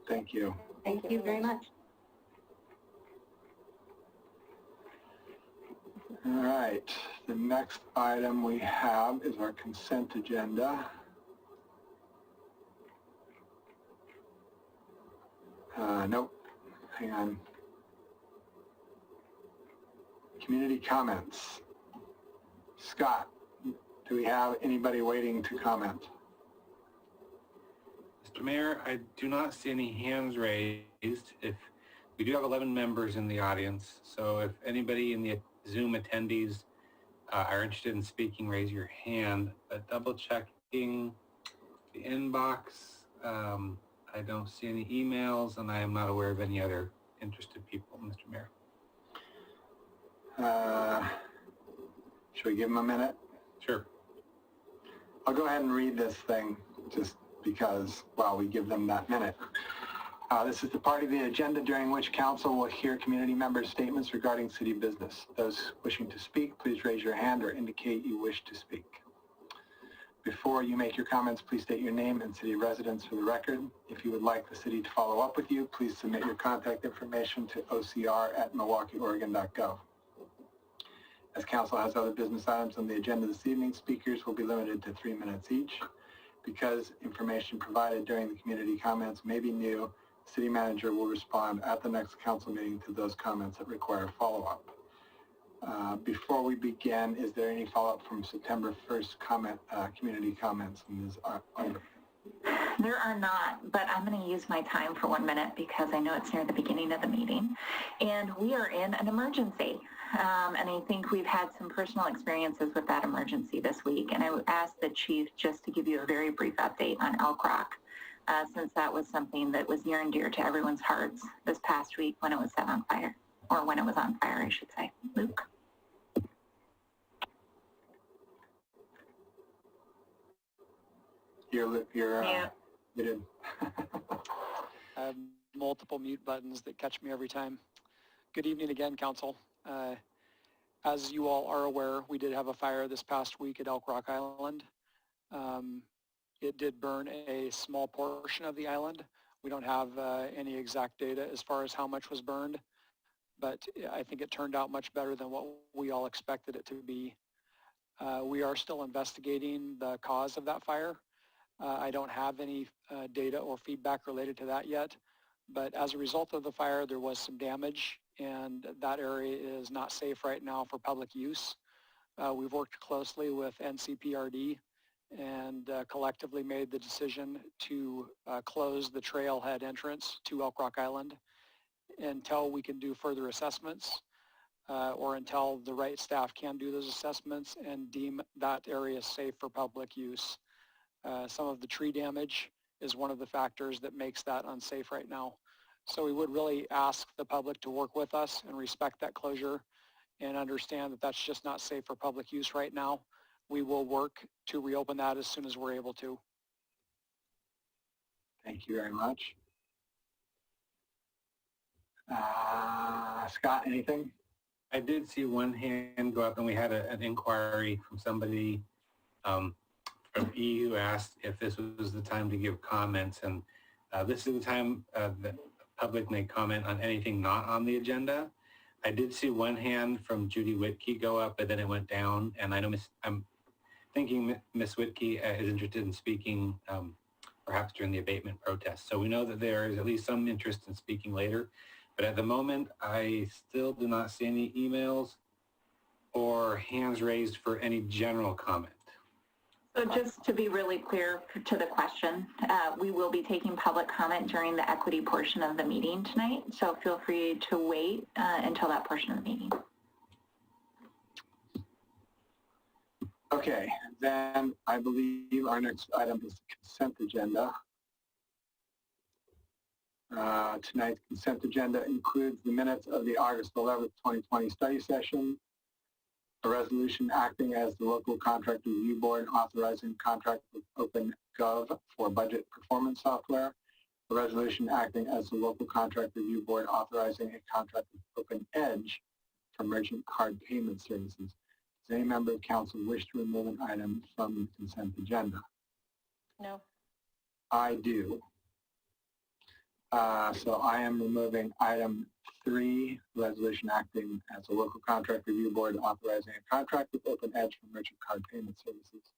Thank you. Thank you very much. All right. The next item we have is our consent agenda. Nope. Hang on. Community comments. Scott, do we have anybody waiting to comment? Mr. Mayor, I do not see any hands raised. If we do have 11 members in the audience, so if anybody in the Zoom attendees are interested in speaking, raise your hand. But double checking the inbox, I don't see any emails, and I am not aware of any other interested people, Mr. Mayor. Should we give them a minute? Sure. I'll go ahead and read this thing just because while we give them that minute. This is the part of the agenda during which council will hear community members' statements regarding city business. Those wishing to speak, please raise your hand or indicate you wish to speak. Before you make your comments, please state your name and city residence for the record. If you would like the city to follow up with you, please submit your contact information to ocr@milwaukieoregon.gov. As council has other business items on the agenda this evening, speakers will be limited to 3 minutes each. Because information provided during the community comments may be new, the city manager will respond at the next council meeting to those comments that require follow-up. Before we begin, is there any follow-up from September 1st community comments, Ms. Arthur? There are not, but I'm going to use my time for 1 minute because I know it's near the beginning of the meeting, and we are in an emergency. and I think we've had some personal experiences with that emergency this week. And I would ask the chief just to give you a very brief update on Elk Rock, since that was something that was near and dear to everyone's hearts this past week when it was set on fire, or when it was on fire, I should say. Luke? You're Yeah. muted. I have multiple mute buttons that catch me every time. Good evening again, Council. As you all are aware, we did have a fire this past week at Elk Rock Island. It did burn a small portion of the island. We don't have any exact data as far as how much was burned, but I think it turned out much better than what we all expected it to be. We are still investigating the cause of that fire. I don't have any data or feedback related to that yet, but as a result of the fire, there was some damage, and that area is not safe right now for public use. We've worked closely with NCPRD and collectively made the decision to close the trailhead entrance to Elk Rock Island until we can do further assessments or until the right staff can do those assessments and deem that area safe for public use. Some of the tree damage is one of the factors that makes that unsafe right now. So we would really ask the public to work with us and respect that closure and understand that that's just not safe for public use right now. We will work to reopen that as soon as we're able to. Thank you very much. Scott, anything? I did see one hand go up, and we had an inquiry from somebody from E who asked if this was the time to give comments, and this is the time that the public may comment on anything not on the agenda. I did see one hand from Judy Whitkey go up, but then it went down, and I know I'm thinking Ms. Whitkey is interested in speaking perhaps during the abatement protest. So we know that there is at least some interest in speaking later, but at the moment, I still do not see any emails or hands raised for any general comment. So just to be really clear to the question, we will be taking public comment during the equity portion of the meeting tonight. So feel free to wait until that portion of the meeting. Okay, then I believe our next item is the consent agenda. Tonight's consent agenda includes the minutes of the August 11th, 2020 study session, a resolution acting as the local contract review board authorizing contract with OpenGov for budget performance software, a resolution acting as the local contract review board authorizing a contract with OpenEdge for merchant card payment services. Does any member of council wish to remove an item from the consent agenda? No. I do. So I am removing item 3, resolution acting as a local contract review board authorizing a contract with OpenEdge for merchant card payment services.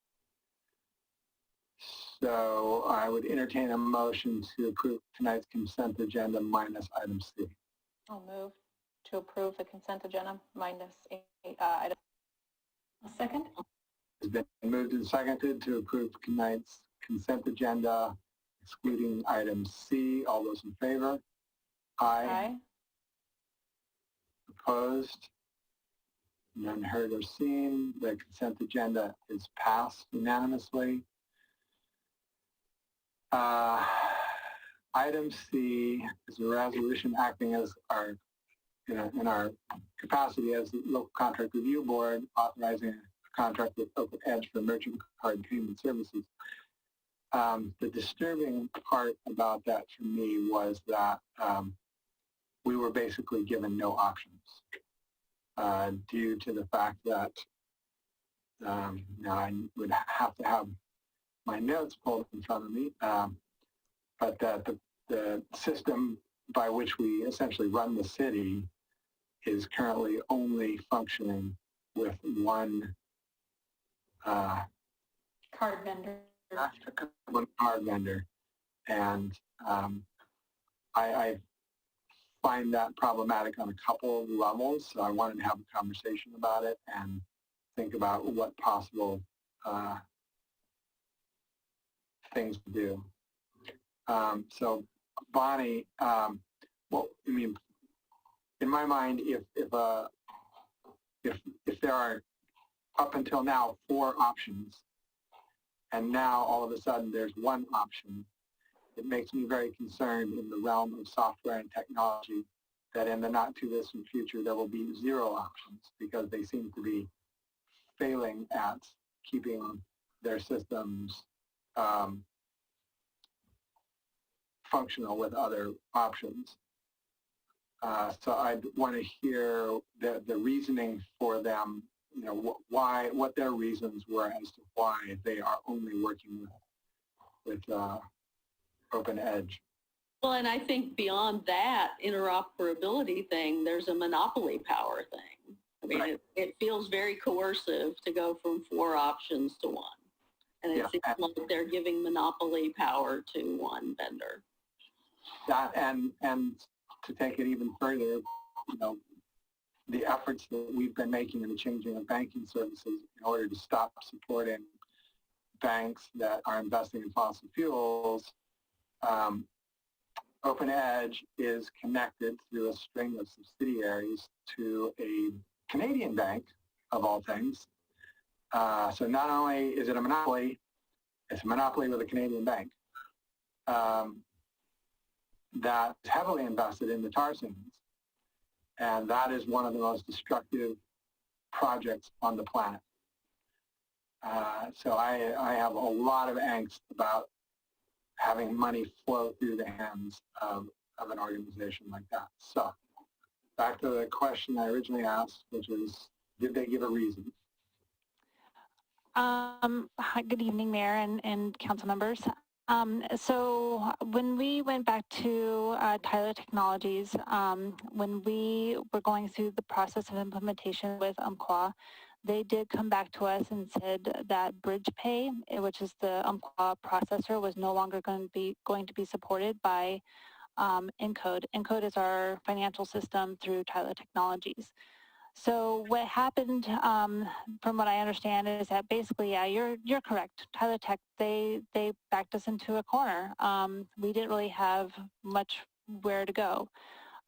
So I would entertain a motion to approve tonight's consent agenda minus item C. I'll move to approve the consent agenda minus item. A second? It's been moved and seconded to approve tonight's consent agenda excluding item C. All those in favor? Aye. Opposed? None heard or seen. The consent agenda is passed unanimously. Item C is a resolution acting as our, in our capacity as the local contract review board authorizing a contract with OpenEdge for merchant card payment services. The disturbing part about that for me was that we were basically given no options due to the fact that now I would have to have my notes pulled in front of me, but that the system by which we essentially run the city is currently only functioning with one Card vendor. one card vendor, and I find that problematic on a couple of levels. So I wanted to have a conversation about it and think about what possible things to do. So Bonnie, well, I mean, in my mind, if a if there are up until now 4 options, and now all of a sudden there's 1 option, it makes me very concerned in the realm of software and technology that in the not too distant future there will be 0 options, because they seem to be failing at keeping their systems functional with other options. So I'd want to hear the reasoning for them, you know, what their reasons were as to why they are only working with Open Edge. Well, and I think beyond that interoperability thing, there's a monopoly power thing. I mean, Right. it feels very coercive to go from 4 options to 1. And it seems like they're giving monopoly power to one vendor. That and to take it even further, you know, the efforts that we've been making in the changing of banking services in order to stop supporting banks that are investing in fossil fuels. Open Edge is connected through a string of subsidiaries to a Canadian bank, of all things. So not only is it a monopoly, it's a monopoly with a Canadian bank that's heavily invested in the tar sands. And that is one of the most destructive projects on the planet. So I have a lot of angst about having money flow through the hands of an organization like that. So back to the question I originally asked, which is, did they give a reason? Hi, good evening, Mayor and council members. So when we went back to Tyler Technologies, when we were going through the process of implementation with Umpqua, they did come back to us and said that BridgePay, which is the Umpqua processor, was no longer going to be supported by Encode. Encode is our financial system through Tyler Technologies. So what happened, from what I understand, is that basically, yeah, you're correct. Tyler Tech, they backed us into a corner. We didn't really have much where to go.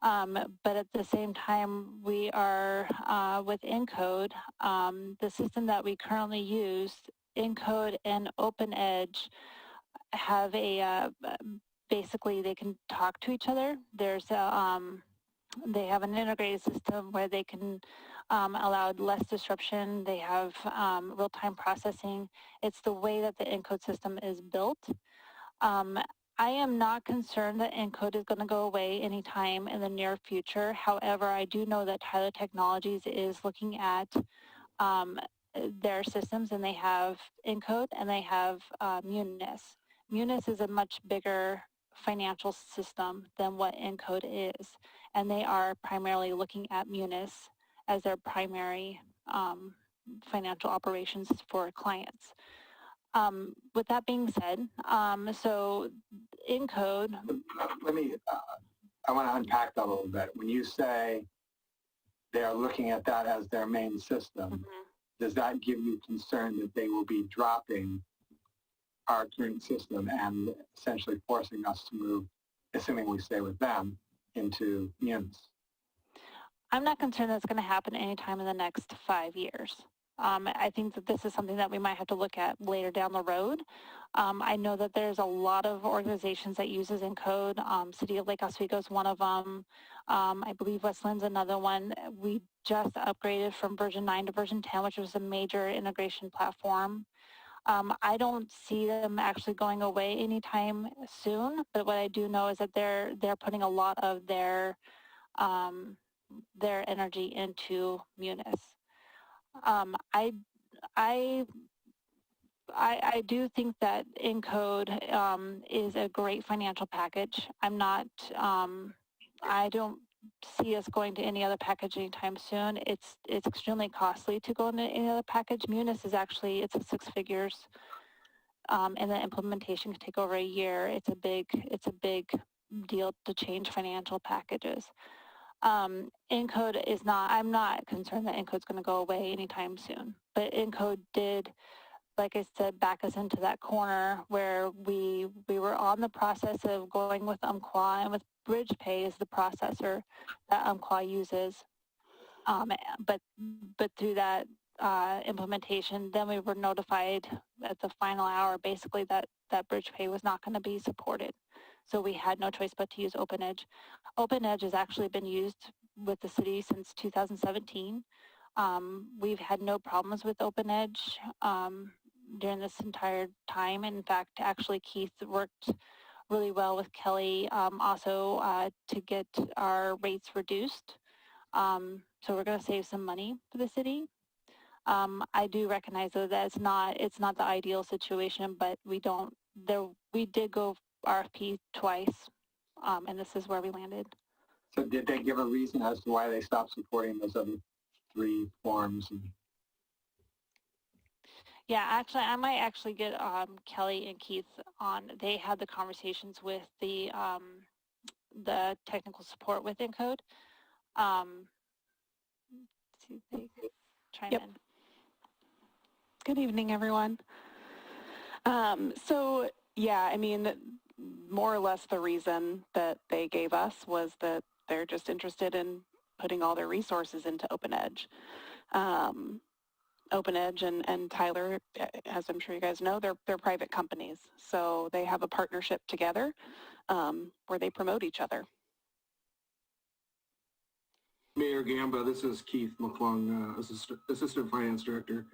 But at the same time, we are with Encode, the system that we currently use, Encode and Open Edge have a, basically they can talk to each other. There's a, they have an integrated system where they can allow less disruption. They have real-time processing. It's the way that the Encode system is built. I am not concerned that Encode is going to go away anytime in the near future. However, I do know that Tyler Technologies is looking at their systems, and they have Encode and they have Munis. Munis is a much bigger financial system than what Encode is, and they are primarily looking at Munis as their primary financial operations for clients. With that being said, so Encode. Let me, I want to unpack that a little bit. When you say they are looking at that as their main system, does that give you concern that they will be dropping our current system and essentially forcing us to move, assuming we stay with them, into Munis? I'm not concerned that's going to happen anytime in the next 5 years. I think that this is something that we might have to look at later down the road. I know that there's a lot of organizations that uses Encode. City of Lake Oswego is one of them. I believe Westland's another one. We just upgraded from version 9 to version 10, which was a major integration platform. I don't see them actually going away anytime soon, but what I do know is that they're putting a lot of their energy into Munis. I do think that Encode is a great financial package. I'm not, I don't see us going to any other package anytime soon. It's extremely costly to go into any other package. Munis is actually, it's a 6 figures, and the implementation can take over a year. It's a big deal to change financial packages. Encode is not, I'm not concerned that Encode's going to go away anytime soon, but Encode did, like I said, back us into that corner where we were on the process of going with Umpqua, and with BridgePay is the processor that Umpqua uses. But through that implementation, then we were notified at the final hour, basically, that bridge pay was not going to be supported. So we had no choice but to use OpenEdge. OpenEdge has actually been used with the city since 2017. We've had no problems with OpenEdge during this entire time. In fact, actually, Keith worked really well with Kelly also to get our rates reduced. So we're going to save some money for the city. I do recognize though that it's not the ideal situation, but we did go RFP twice, and this is where we landed. So did they give a reason as to why they stopped supporting those other 3 forms? Yeah, actually, I might actually get Kelly and Keith on. They had the conversations with the technical support with Encode. See if they chime in. Good evening, everyone. So, yeah, I mean, more or less the reason that they gave us was that they're just interested in putting all their resources into OpenEdge. OpenEdge and Tyler, as I'm sure you guys know, they're private companies. So they have a partnership together where they promote each other. Mayor Gamba, this is Keith McClung, Assistant Finance Director.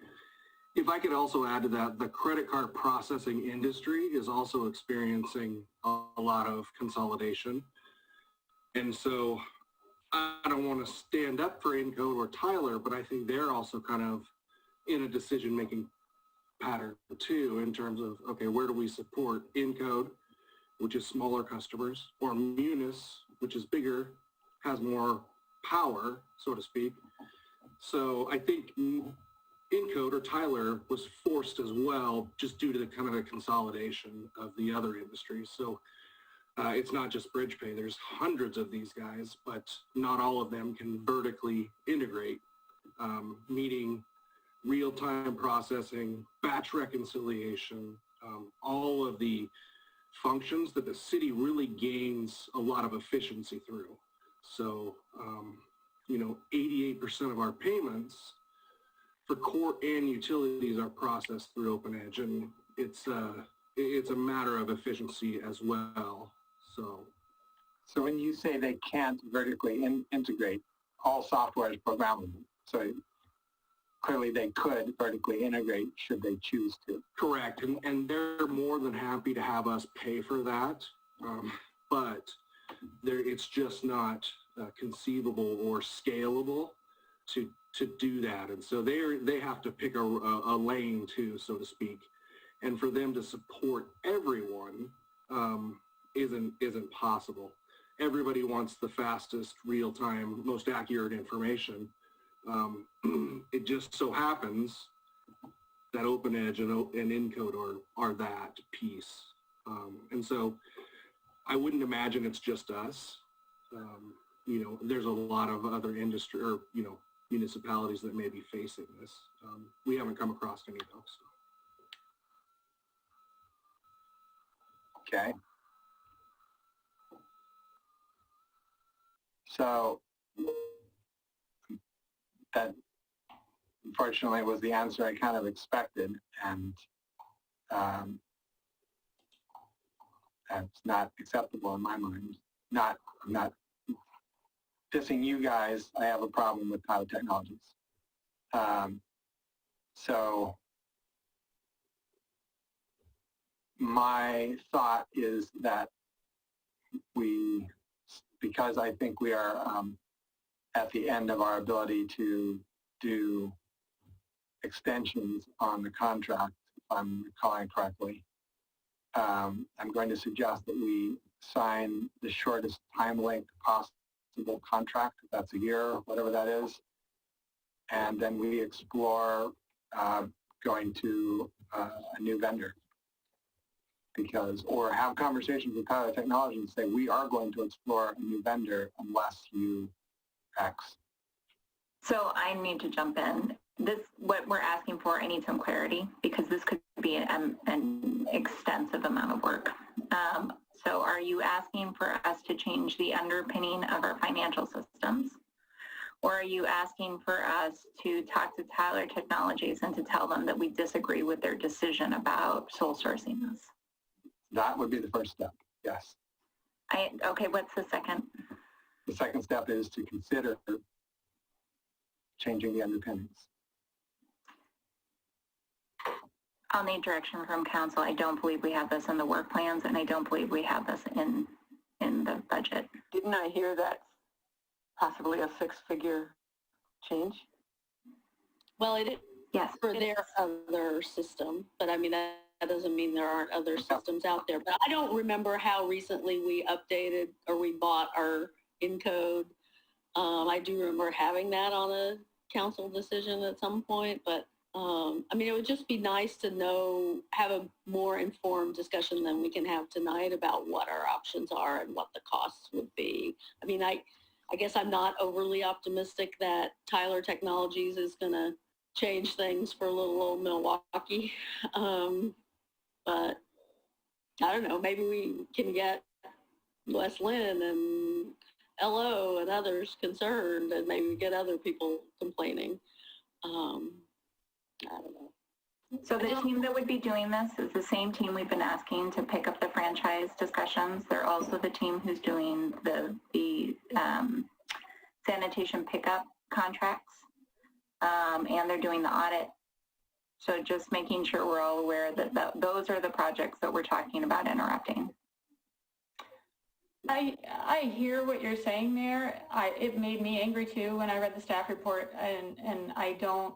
If I could also add to that, the credit card processing industry is also experiencing a lot of consolidation. And so I don't want to stand up for Encode or Tyler, but I think they're also kind of in a decision-making pattern too, in terms of, okay, where do we support Encode, which is smaller customers, or Munis, which is bigger, has more power, so to speak. So I think Encode or Tyler was forced as well, just due to the kind of the consolidation of the other industries. So it's not just bridge pay. There's hundreds of these guys, but not all of them can vertically integrate, meaning real-time processing, batch reconciliation, all of the functions that the city really gains a lot of efficiency through. So, 88% of our payments for core and utilities are processed through OpenEdge, and it's a matter of efficiency as well. So when you say they can't vertically integrate, all software is programmable. So clearly they could vertically integrate should they choose to. Correct, and they're more than happy to have us pay for that, but it's just not conceivable or scalable to do that. And so they have to pick a lane too, so to speak. And for them to support everyone isn't possible. Everybody wants the fastest, real-time, most accurate information. It just so happens that OpenEdge and Encode are that piece. And so I wouldn't imagine it's just us. There's a lot of other industry or, municipalities that may be facing this. We haven't come across any though. So. Okay. So that unfortunately was the answer I kind of expected, and that's not acceptable in my mind. I'm not dissing you guys. I have a problem with Tyler Technologies. So my thought is that because I think we are at the end of our ability to do extensions on the contract, if I'm recalling correctly, I'm going to suggest that we sign the shortest time length possible contract, if that's a year, whatever that is, and then we explore going to a new vendor. Or have conversations with Tyler Technologies and say, we are going to explore a new vendor unless you X. So I need to jump in. What we're asking for, I need some clarity because this could be an extensive amount of work. So are you asking for us to change the underpinning of our financial systems? Or are you asking for us to talk to Tyler Technologies and to tell them that we disagree with their decision about sole sourcing this? That would be the first step, yes. Okay, what's the second? The second step is to consider changing the underpinnings. I'll need direction from council. I don't believe we have this in the work plans, and I don't believe we have this in the budget. Didn't I hear that possibly a six-figure change? Well, it is Yes. for their other system, but I mean, that doesn't mean there aren't other systems out there. But I don't remember how recently we updated or we bought our Encode. I do remember having that on a council decision at some point, but I mean, it would just be nice to know, have a more informed discussion than we can have tonight about what our options are and what the costs would be. I mean, I guess I'm not overly optimistic that Tyler Technologies is going to change things for little old Milwaukie. But I don't know, maybe we can get West Lynn and LO and others concerned and maybe get other people complaining. I don't know. So the team that would be doing this is the same team we've been asking to pick up the franchise discussions. They're also the team who's doing the sanitation pickup contracts, and they're doing the audit. So just making sure we're all aware that those are the projects that we're talking about interrupting. I hear what you're saying there. It made me angry too when I read the staff report, and I don't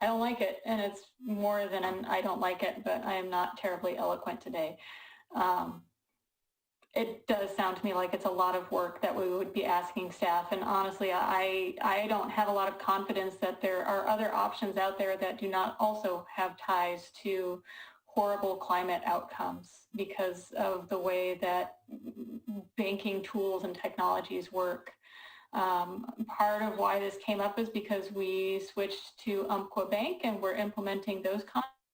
I don't like it, and it's more than I don't like it, but I am not terribly eloquent today. It does sound to me like it's a lot of work that we would be asking staff, and honestly, I don't have a lot of confidence that there are other options out there that do not also have ties to horrible climate outcomes because of the way that banking tools and technologies work. Part of why this came up is because we switched to Umpqua Bank and we're implementing those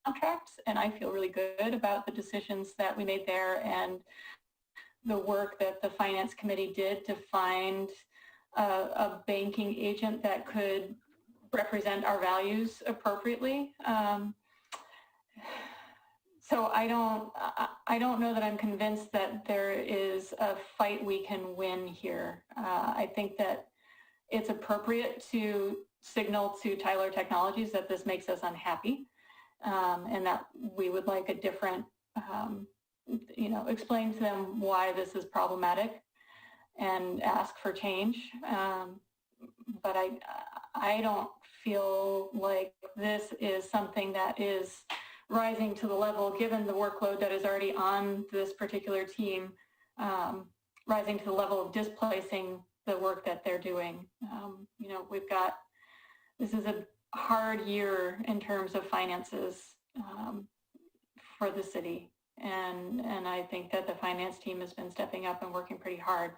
contracts, and I feel really good about the decisions that we made there and the work that the Finance Committee did to find a banking agent that could represent our values appropriately. So I don't know that I'm convinced that there is a fight we can win here. I think that it's appropriate to signal to Tyler Technologies that this makes us unhappy, and that we would like a different, explain to them why this is problematic and ask for change. But I don't feel like this is something that is rising to the level, given the workload that is already on this particular team, rising to the level of displacing the work that they're doing. This is a hard year in terms of finances for the city. And I think that the finance team has been stepping up and working pretty hard.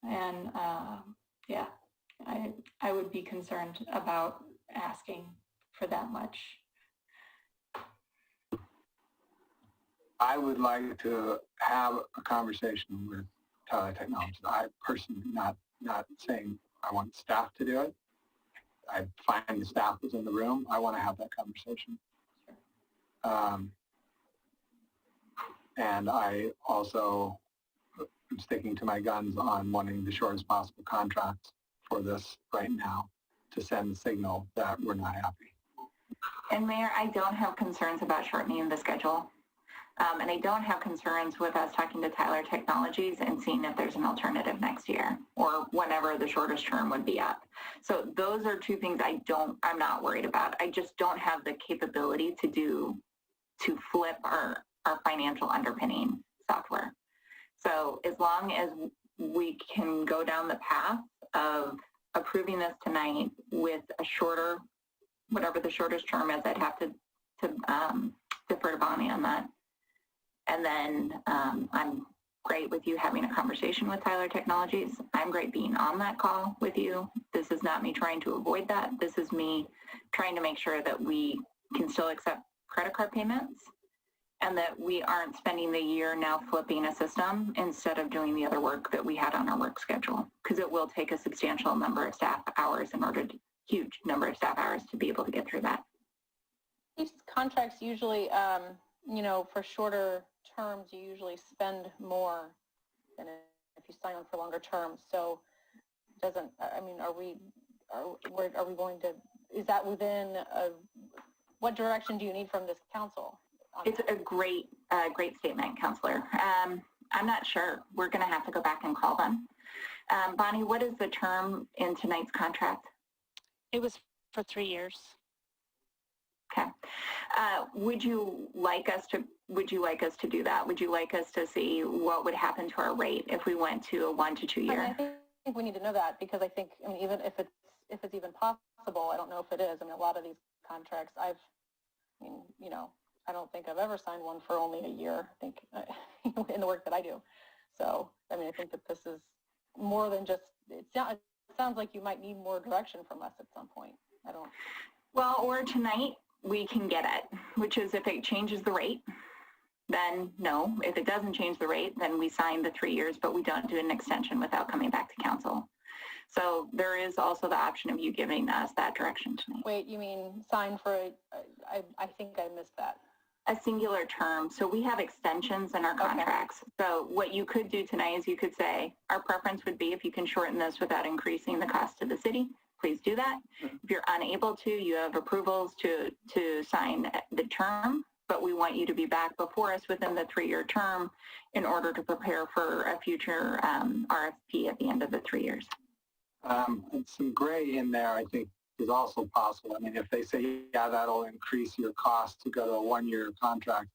And I would be concerned about asking for that much. I would like to have a conversation with Tyler Technologies. I personally, not saying I want staff to do it. I find the staff is in the room. I want to have that conversation. And I also am sticking to my guns on wanting the shortest possible contracts for this right now to send the signal that we're not happy. And Mayor, I don't have concerns about shortening the schedule. And I don't have concerns with us talking to Tyler Technologies and seeing if there's an alternative next year or whenever the shortest term would be up. So those are two things I'm not worried about. I just don't have the capability to flip our financial underpinning software. So as long as we can go down the path of approving this tonight with a shorter, whatever the shortest term is, I'd have to defer to Bonnie on that. And then I'm great with you having a conversation with Tyler Technologies. I'm great being on that call with you. This is not me trying to avoid that. This is me trying to make sure that we can still accept credit card payments and that we aren't spending the year now flipping a system instead of doing the other work that we had on our work schedule, because it will take a substantial number of staff hours huge number of staff hours to be able to get through that. These contracts usually, for shorter terms, you usually spend more than if you sign on for longer terms. So are we going to, is that within what direction do you need from this council? It's a great statement, Councillor. I'm not sure. We're going to have to go back and call them. Bonnie, what is the term in tonight's contract? It was for 3 years. Okay. Would you like us to do that? Would you like us to see what would happen to our rate if we went to a 1 to 2 year? I think we need to know that, because I think, even if it's even possible, I don't know if it is. A lot of these contracts, I don't think I've ever signed one for only a year, I think, in the work that I do. So, I think that this is more than just, it sounds like you might need more direction from us at some point. Well, or tonight we can get it, which is if it changes the rate, then no. If it doesn't change the rate, then we sign the 3 years, but we don't do an extension without coming back to council. So there is also the option of you giving us that direction tonight. Wait, you mean sign for I think I missed that. A singular term. So we have extensions in our contracts. Okay. So what you could do tonight is you could say, our preference would be if you can shorten this without increasing the cost to the city, please do that. If you're unable to, you have approvals to sign the term, but we want you to be back before us within the 3 year term in order to prepare for a future RFP at the end of the 3 years. And some gray in there, I think, is also possible. If they say, yeah, that'll increase your cost to go to a 1 year contract,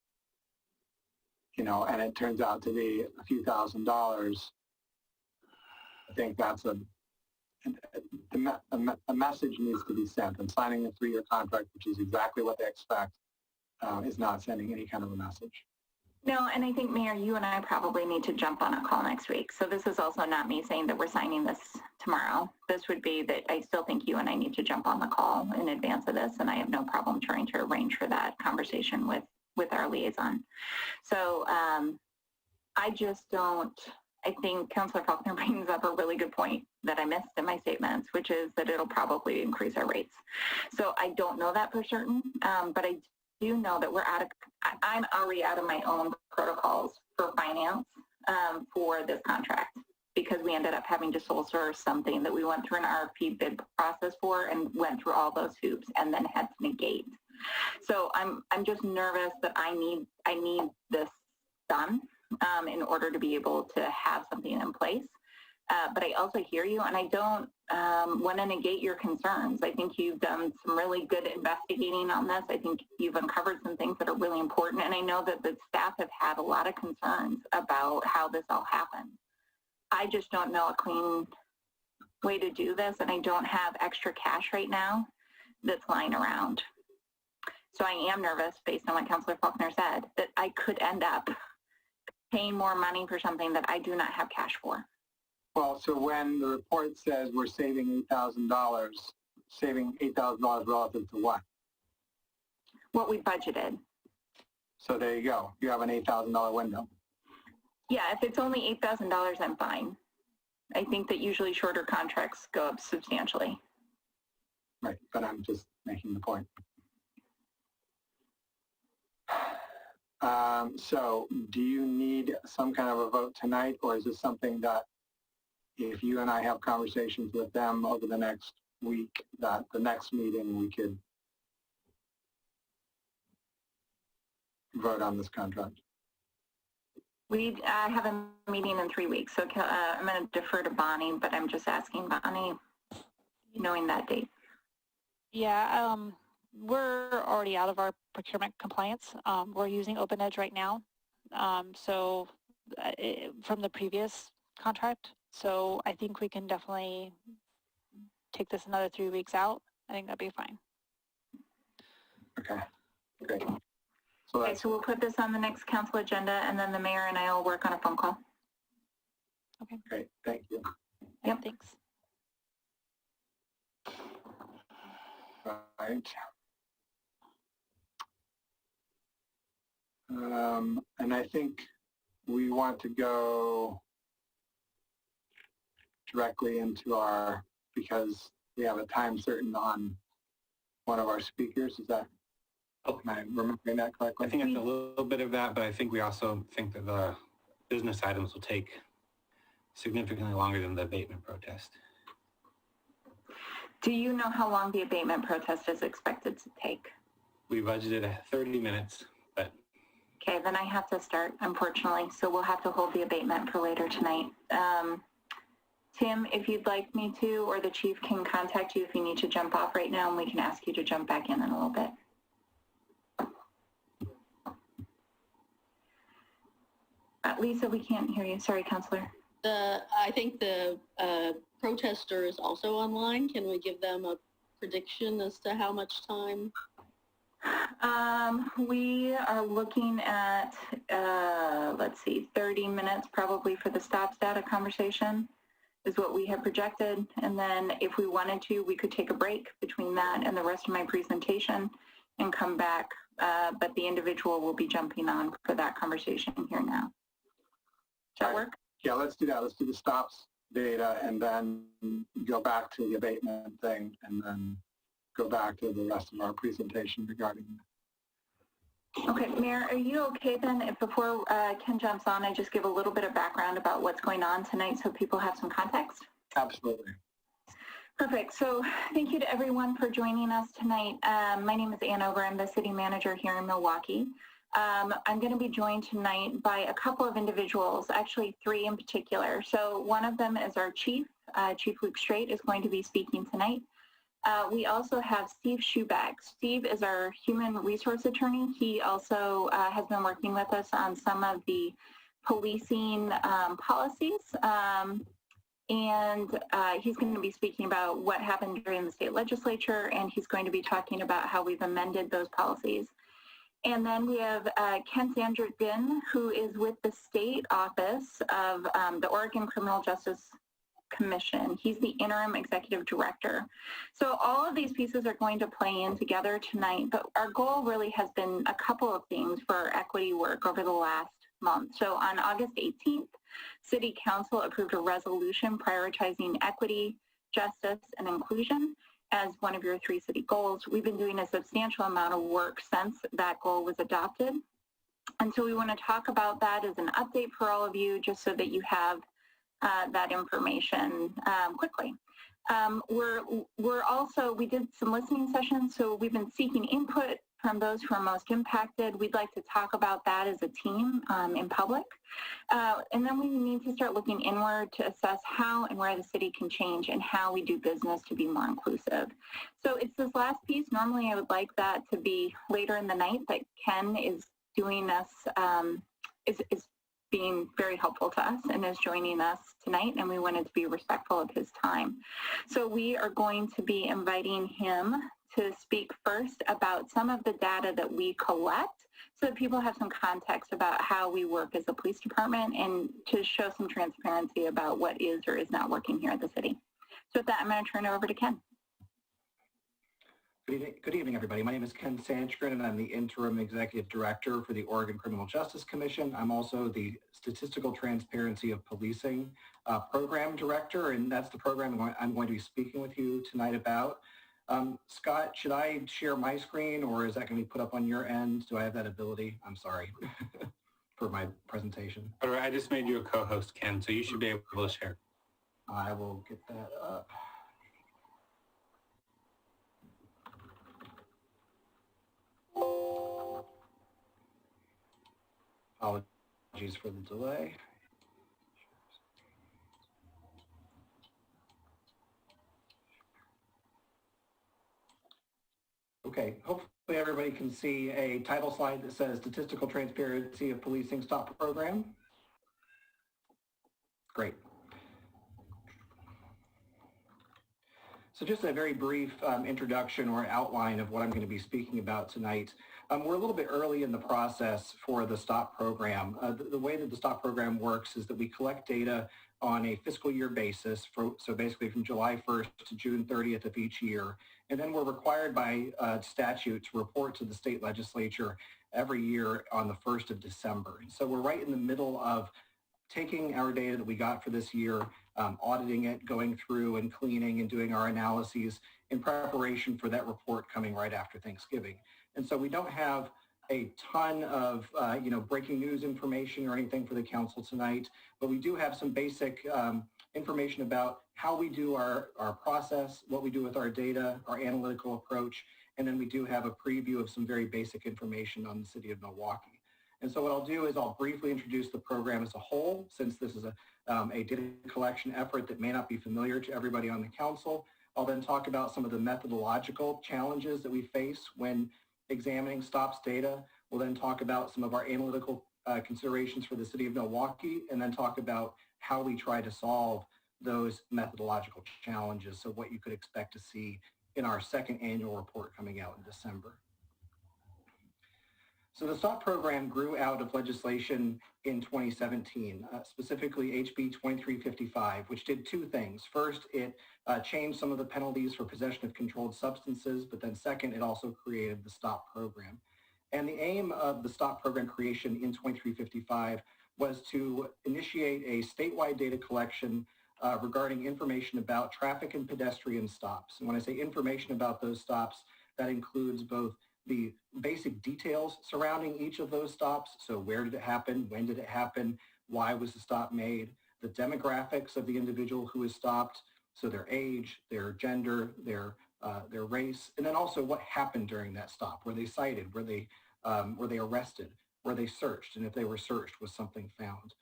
and it turns out to be a few $1,000s, I think that's a message needs to be sent. And signing a 3 year contract, which is exactly what they expect, is not sending any kind of a message. No, and I think, Mayor, you and I probably need to jump on a call next week. So this is also not me saying that we're signing this tomorrow. This would be that I still think you and I need to jump on the call in advance of this, and I have no problem trying to arrange for that conversation with our liaison. So I think Councillor Faulkner brings up a really good point that I missed in my statements, which is that it'll probably increase our rates. So I don't know that for certain, but I do know that I'm already out of my own protocols for finance for this contract, because we ended up having to sole source something that we went through an RFP bid process for and went through all those hoops and then had to negate. So I'm just nervous that I need this done in order to be able to have something in place. But I also hear you, and I don't want to negate your concerns. I think you've done some really good investigating on this. I think you've uncovered some things that are really important, and I know that the staff have had a lot of concerns about how this all happened. I just don't know a clean way to do this, and I don't have extra cash right now that's lying around. So I am nervous, based on what Councillor Faulkner said, that I could end up paying more money for something that I do not have cash for. Well, so when the report says we're saving $8,000, saving $8,000 relative to what? What we budgeted. So there you go. You have an $8,000 window. Yeah, if it's only $8,000, I'm fine. I think that usually shorter contracts go up substantially. Right, but I'm just making the point. So do you need some kind of a vote tonight, or is this something that if you and I have conversations with them over the next week, that the next meeting we could vote on this contract? We have a meeting in 3 weeks, so I'm going to defer to Bonnie, but I'm just asking Bonnie, knowing that date. Yeah, we're already out of our procurement compliance. We're using OpenEdge right now, from the previous contract. So I think we can definitely take this another 3 weeks out. I think that'd be fine. Okay, great. Okay, so we'll put this on the next council agenda, and then the mayor and I will work on a phone call. Okay. Great, thank you. Yep, thanks. Right. And I think we want to go directly into our, because we have a time certain on one of our speakers. Is that, am I remembering that correctly? I think it's a little bit of that, but I think we also think that the business items will take significantly longer than the abatement protest. Do you know how long the abatement protest is expected to take? We budgeted 30 minutes, but... Okay, then I have to start, unfortunately, so we'll have to hold the abatement for later tonight. Tim, if you'd like me to, or the chief can contact you if you need to jump off right now, and we can ask you to jump back in a little bit. Lisa, we can't hear you. Sorry, Counselor. I think the protester is also online. Can we give them a prediction as to how much time? We are looking at, let's see, 30 minutes probably for the stops data conversation is what we have projected. And then if we wanted to, we could take a break between that and the rest of my presentation and come back. But the individual will be jumping on for that conversation here now. Does that work? Yeah, let's do that. Let's do the stops data and then go back to the abatement thing and then go back to the rest of our presentation regarding that. Okay, Mayor, are you okay then if before Ken jumps on, I just give a little bit of background about what's going on tonight so people have some context? Absolutely. Perfect. So thank you to everyone for joining us tonight. My name is Ann Ober. I'm the city manager here in Milwaukee. I'm going to be joined tonight by a couple of individuals, actually 3 in particular. So one of them is our chief. Chief Luke Straight is going to be speaking tonight. We also have Steve Schuback. Steve is our human resource attorney. He also has been working with us on some of the policing policies. And he's going to be speaking about what happened during the state legislature, and he's going to be talking about how we've amended those policies. And then we have Ken Sandrick-Din, who is with the state office of the Oregon Criminal Justice Commission. He's the interim executive director. So all of these pieces are going to play in together tonight, but our goal really has been a couple of things for our equity work over the last month. So on August 18th, City Council approved a resolution prioritizing equity, justice, and inclusion as one of your 3 city goals. We've been doing a substantial amount of work since that goal was adopted. And so we want to talk about that as an update for all of you, just so that you have that information quickly. We did some listening sessions, so we've been seeking input from those who are most impacted. We'd like to talk about that as a team in public. And then we need to start looking inward to assess how and where the city can change and how we do business to be more inclusive. So it's this last piece. Normally I would like that to be later in the night, but Ken is doing us, is being very helpful to us and is joining us tonight, and we wanted to be respectful of his time. So we are going to be inviting him to speak first about some of the data that we collect so that people have some context about how we work as a police department and to show some transparency about what is or is not working here at the city. So with that, I'm going to turn it over to Ken. Good evening, everybody. My name is Ken Sanchgren, and I'm the Interim Executive Director for the Oregon Criminal Justice Commission. I'm also the Statistical Transparency of Policing Program Director, and that's the program I'm going to be speaking with you tonight about. Scott, should I share my screen, or is that going to be put up on your end? Do I have that ability? I'm sorry for my presentation. I just made you a co-host, Ken, so you should be able to share. I will get that up. Apologies for the delay. Okay, hopefully everybody can see a title slide that says Statistical Transparency of Policing Stop Program. Great. So just a very brief introduction or outline of what I'm going to be speaking about tonight. We're a little bit early in the process for the STOP program. The way that the STOP program works is that we collect data on a fiscal year basis, so basically from July 1st to June 30th of each year. And then we're required by statute to report to the state legislature every year on the 1st of December. And so we're right in the middle of taking our data that we got for this year, auditing it, going through and cleaning and doing our analyses in preparation for that report coming right after Thanksgiving. And so we don't have a ton of breaking news information or anything for the council tonight, but we do have some basic information about how we do our process, what we do with our data, our analytical approach, and then we do have a preview of some very basic information on the city of Milwaukee. And so what I'll do is I'll briefly introduce the program as a whole, since this is a data collection effort that may not be familiar to everybody on the council. I'll then talk about some of the methodological challenges that we face when examining stops data. We'll then talk about some of our analytical considerations for the city of Milwaukee, and then talk about how we try to solve those methodological challenges. So what you could expect to see in our second annual report coming out in December. So the STOP program grew out of legislation in 2017, specifically HB 2355, which did two things. First, it changed some of the penalties for possession of controlled substances, but then second, it also created the STOP program. And the aim of the STOP program creation in 2355 was to initiate a statewide data collection regarding information about traffic and pedestrian stops. And when I say information about those stops, that includes both the basic details surrounding each of those stops. So where did it happen? When did it happen? Why was the stop made? The demographics of the individual who was stopped. So their age, their gender, their race, and then also what happened during that stop. Were they cited? Were they arrested? Were they searched? And if they were searched, was something found?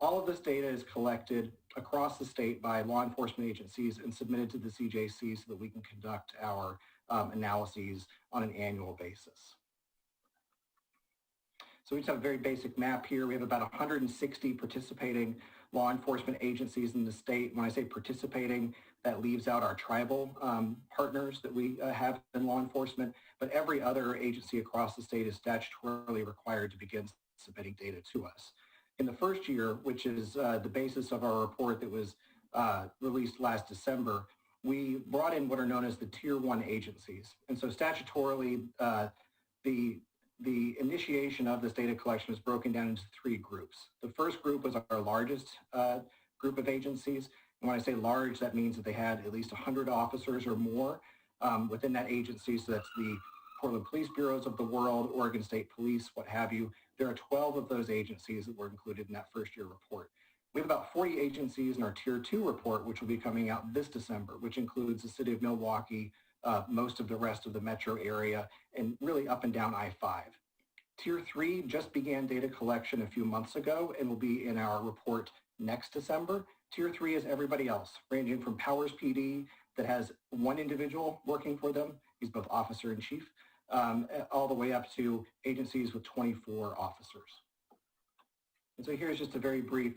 All of this data is collected across the state by law enforcement agencies and submitted to the CJC so that we can conduct our analyses on an annual basis. So we just have a very basic map here. We have about 160 participating law enforcement agencies in the state. When I say participating, that leaves out our tribal partners that we have in law enforcement, but every other agency across the state is statutorily required to begin submitting data to us. In the first year, which is the basis of our report that was released last December, we brought in what are known as the Tier 1 agencies. And so statutorily, the initiation of this data collection was broken down into three groups. The first group was our largest group of agencies. And when I say large, that means that they had at least 100 officers or more within that agency. So that's the Portland Police Bureaus of the world, Oregon State Police, what have you. There are 12 of those agencies that were included in that first year report. We have about 40 agencies in our Tier 2 report, which will be coming out this December, which includes the city of Milwaukee, most of the rest of the metro area, and really up and down I-5. Tier 3 just began data collection a few months ago and will be in our report next December. Tier 3 is everybody else, ranging from Powers PD that has one individual working for them, he's both officer and chief, all the way up to agencies with 24 officers. And so here's just a very brief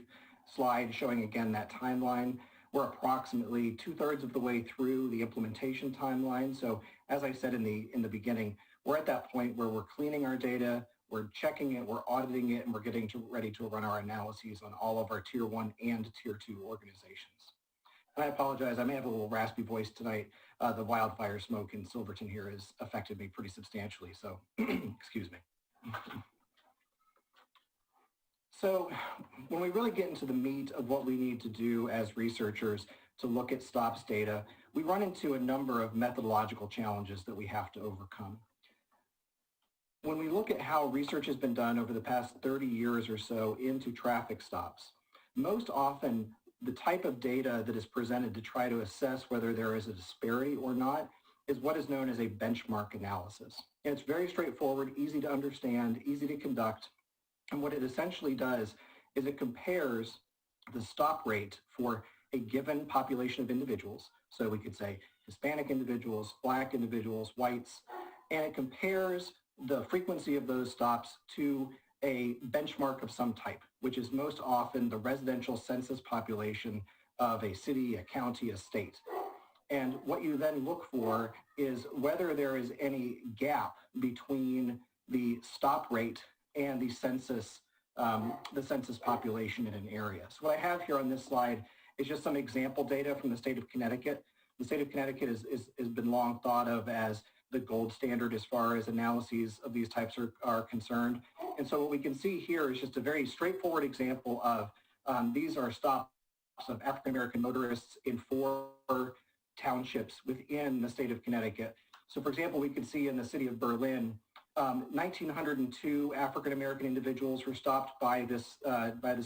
slide showing again that timeline. We're approximately 2/3 of the way through the implementation timeline. So as I said in the beginning, we're at that point where we're cleaning our data, we're checking it, we're auditing it, and we're getting ready to run our analyses on all of our Tier 1 and Tier 2 organizations. And I apologize, I may have a little raspy voice tonight. The wildfire smoke in Silverton here has affected me pretty substantially, so excuse me. So when we really get into the meat of what we need to do as researchers to look at STOPS data, we run into a number of methodological challenges that we have to overcome. When we look at how research has been done over the past 30 years or so into traffic stops, most often the type of data that is presented to try to assess whether there is a disparity or not is what is known as a benchmark analysis. And it's very straightforward, easy to understand, easy to conduct. And what it essentially does is it compares the stop rate for a given population of individuals. So we could say Hispanic individuals, Black individuals, whites, and it compares the frequency of those stops to a benchmark of some type, which is most often the residential census population of a city, a county, a state. And what you then look for is whether there is any gap between the stop rate and the census population in an area. So what I have here on this slide is just some example data from the state of Connecticut. The state of Connecticut has been long thought of as the gold standard as far as analyses of these types are concerned. And so what we can see here is just a very straightforward example of these are stops of African-American motorists in 4 townships within the state of Connecticut. So for example, we can see in the city of Berlin, 1,902 African-American individuals were stopped by this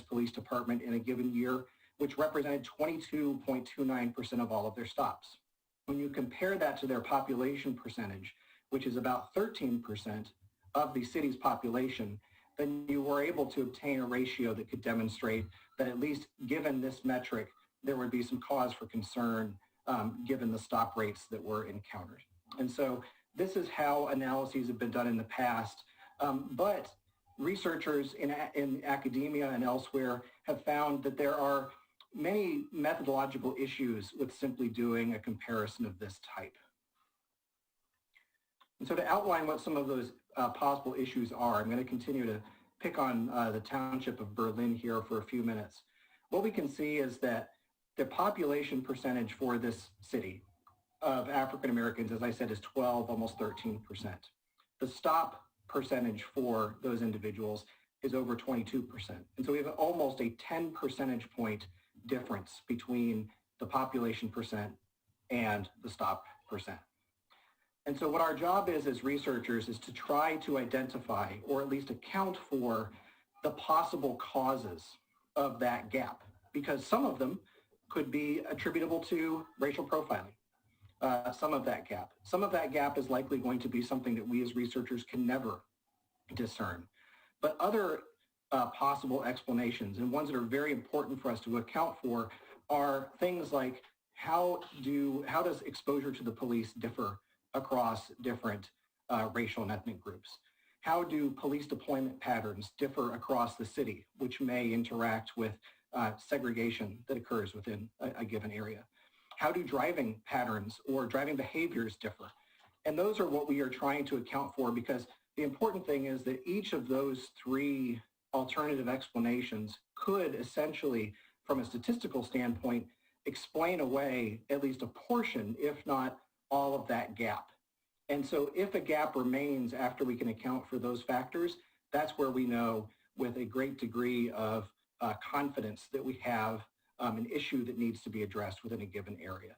police department in a given year, which represented 22.29% of all of their stops. When you compare that to their population percentage, which is about 13% of the city's population, then you were able to obtain a ratio that could demonstrate that at least given this metric, there would be some cause for concern given the stop rates that were encountered. And so this is how analyses have been done in the past, but researchers in academia and elsewhere have found that there are many methodological issues with simply doing a comparison of this type. And so to outline what some of those possible issues are, I'm going to continue to pick on the township of Berlin here for a few minutes. What we can see is that the population percentage for this city of African Americans, as I said, is 12, almost 13%. The stop percentage for those individuals is over 22%. And so we have almost a 10 percentage point difference between the population percent and the stop percent. And so what our job is as researchers is to try to identify or at least account for the possible causes of that gap, because some of them could be attributable to racial profiling. Some of that gap is likely going to be something that we as researchers can never discern. But other possible explanations, and ones that are very important for us to account for, are things like how does exposure to the police differ across different racial and ethnic groups? How do police deployment patterns differ across the city, which may interact with segregation that occurs within a given area? How do driving patterns or driving behaviors differ? And those are what we are trying to account for, because the important thing is that each of those 3 alternative explanations could essentially, from a statistical standpoint, explain away at least a portion, if not all of that gap. And so if a gap remains after we can account for those factors, that's where we know with a great degree of confidence that we have an issue that needs to be addressed within a given area.